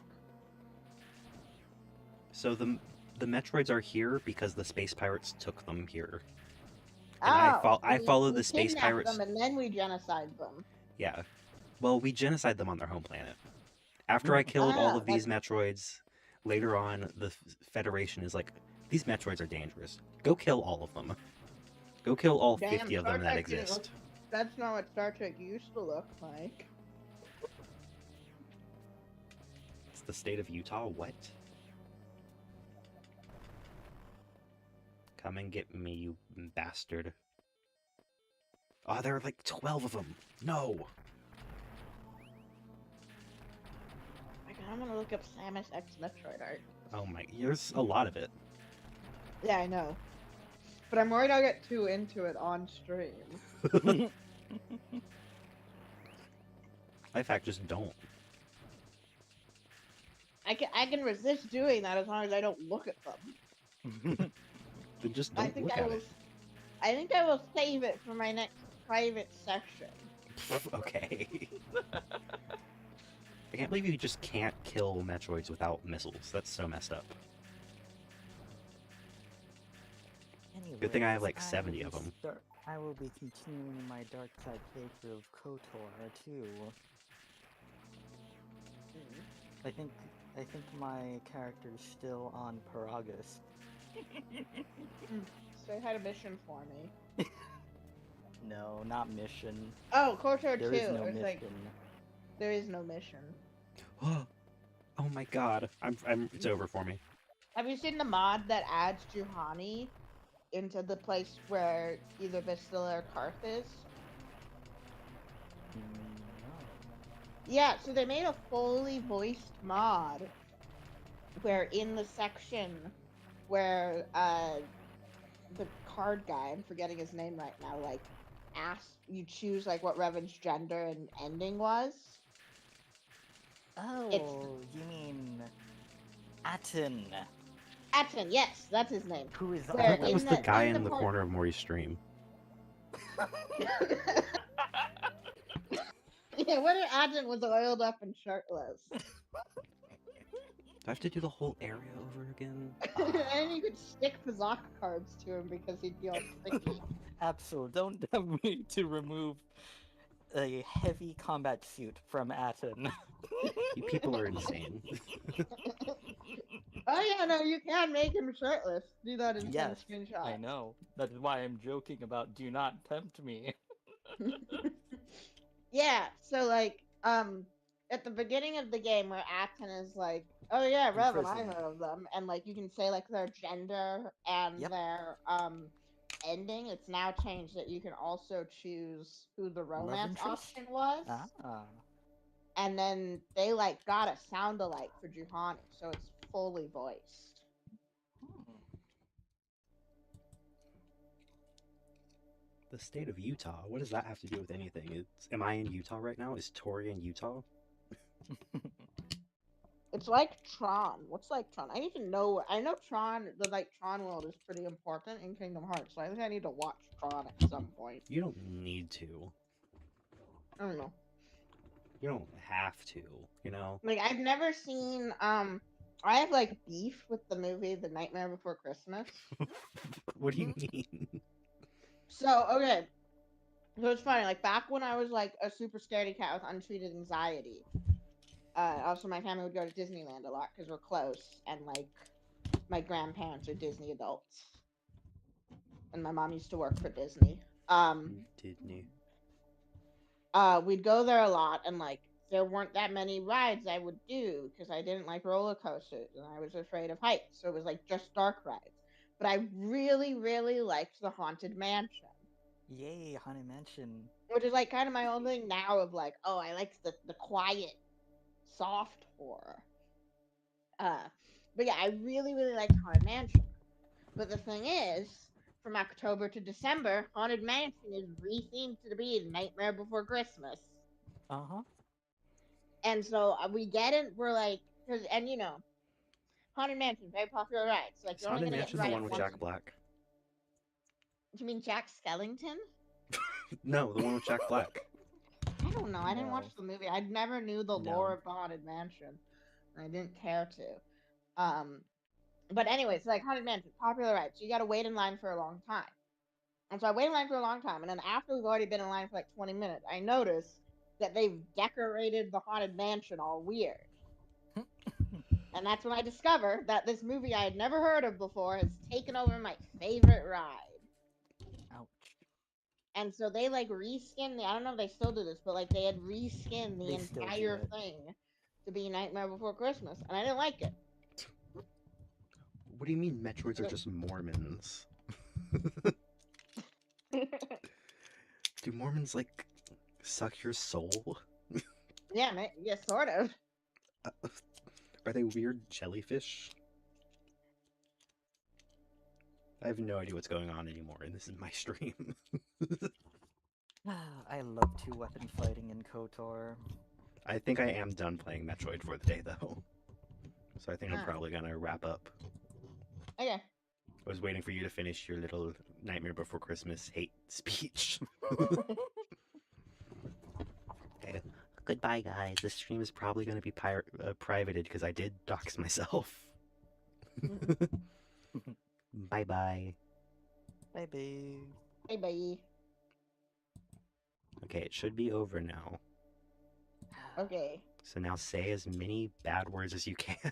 So the Metroids are here because the space pirates took them here. And I follow the space kidnapped pirates. them and then we genocide them. Yeah. Well, we genocide them on their home planet. After I killed all of these Metroids, later on, the Federation is like, these Metroids are dangerous. Go kill all of them. Go kill all Damn, 50 of them that exist. That's not what Star Trek used to look like. It's the state of Utah? What? Come and get me, you bastard. Oh, there are like 12 of them. No. I kind of want to look up Samus X Metroid art. Oh my, there's a lot of it. Yeah, I know. But I'm worried I'll get too into it on stream. In fact, just don't. I can resist doing that as long as I don't look at them. Then just don't look at it. I think I will save it for my next private section. Okay. I can't believe you just can't kill Metroids without missiles. That's so messed up. Good thing I have like 70 of them. I will be continuing my dark side playthrough of KOTOR too. I think my character's still on Paragus. So you had a mission for me. No, not mission. Oh, KOTOR 2. There is no It's mission. like, there is no mission. Oh my god. It's over for me. Have you seen the mod that adds Juhani into the place where either Bastilla or Karth is? No. Yeah, so they made a fully voiced mod where in the section where the card guy, I'm forgetting his name right now, like you choose like what Revan's gender and ending was. Oh, you mean Aten? Aten, yes, that's his name. Who is Where That was the guy in the part- corner of Maury's stream. Yeah, what if Aten was oiled up and shirtless? Do I have to do the whole area over again? And you could stick Pazak cards to him because he'd be all sticky. Absol, don't tell me to remove a heavy combat suit from Aten. You people are insane. Oh yeah, no, you can make him shirtless. Do that in Yes, 10 screenshots. I know. That is why I'm joking about do not tempt me. Yeah, so like, at the beginning of the game where Aten is like, oh yeah, In Revan, I prison. heard of them, and like you can say like their gender and Yep. their ending. It's now changed that you can also choose who the romance interest? option was, Ah. and then they like got a sound alike for Juhani, so it's fully voiced. The state of Utah. What does that have to do with anything? Am I in Utah right now? Is Tori in Utah? It's like Tron. What's like Tron? I need to know. I know Tron. The like Tron world is pretty important in Kingdom Hearts, so I think I need to watch Tron at some point. You don't need to. I don't know. You don't have to, you know? Like I've never seen. I have like beef with the movie The Nightmare Before Christmas. What do you mean? So okay, so it's funny. Like back when I was like a super scaredy cat with untreated anxiety. Also, my family would go to Disneyland a lot because we're close, and like my grandparents are Disney adults, and my mom used to work for Disney. Disney. We'd go there a lot, and like there weren't that many rides I would do because I didn't like roller coasters and I was afraid of heights, so it was like just dark rides. But I really, really liked the Haunted Mansion. Yay, Haunted Mansion. Which is like kind of my own thing now of like, oh, I like the quiet, soft horror. But yeah, I really, really liked Haunted Mansion. But the thing is, from October to December, Haunted Mansion is rethemed to be Nightmare Before Christmas. Uh-huh. And so we get it, we're like, and you know, Haunted Mansion, very popular ride. So like, Is you're only Haunted going to get Mansion the right one with once. Jack Black? You mean Jack Skellington? No, the one with Jack Black. I don't know. I didn't No. watch the movie. I never knew the No. lore of the Haunted Mansion. I didn't care to. But anyways, like Haunted Mansion, popular ride. So you got to wait in line for a long time. And so I waited in line for a long time. And then after we've already been in line for like 20 minutes, I noticed that they've decorated the Haunted Mansion all weird. And that's when I discovered that this movie I had never heard of before has taken over my favorite ride. Ouch. and so they like reskinned the. I don't know if they still do this, but like they had reskinned the They still do entire it. thing to be Nightmare Before Christmas, and I didn't like it. What do you mean Metroids are just Mormons? Do Mormons like suck your soul? Yeah, yeah, sort of. Are they weird jellyfish? I have no idea what's going on anymore, and this is my stream. I love two-weapon fighting in KOTOR. I think I am done playing Metroid for the day, though. So I think I'm Ah. probably gonna wrap up. Okay. I was waiting for you to finish your little Nightmare Before Christmas hate speech. Okay. Goodbye, guys. This stream is probably going to be privated because I did dox myself. Bye bye. Bye-bye. Hey, bye. Okay, it should be over now. Okay. So now say as many bad words as you can.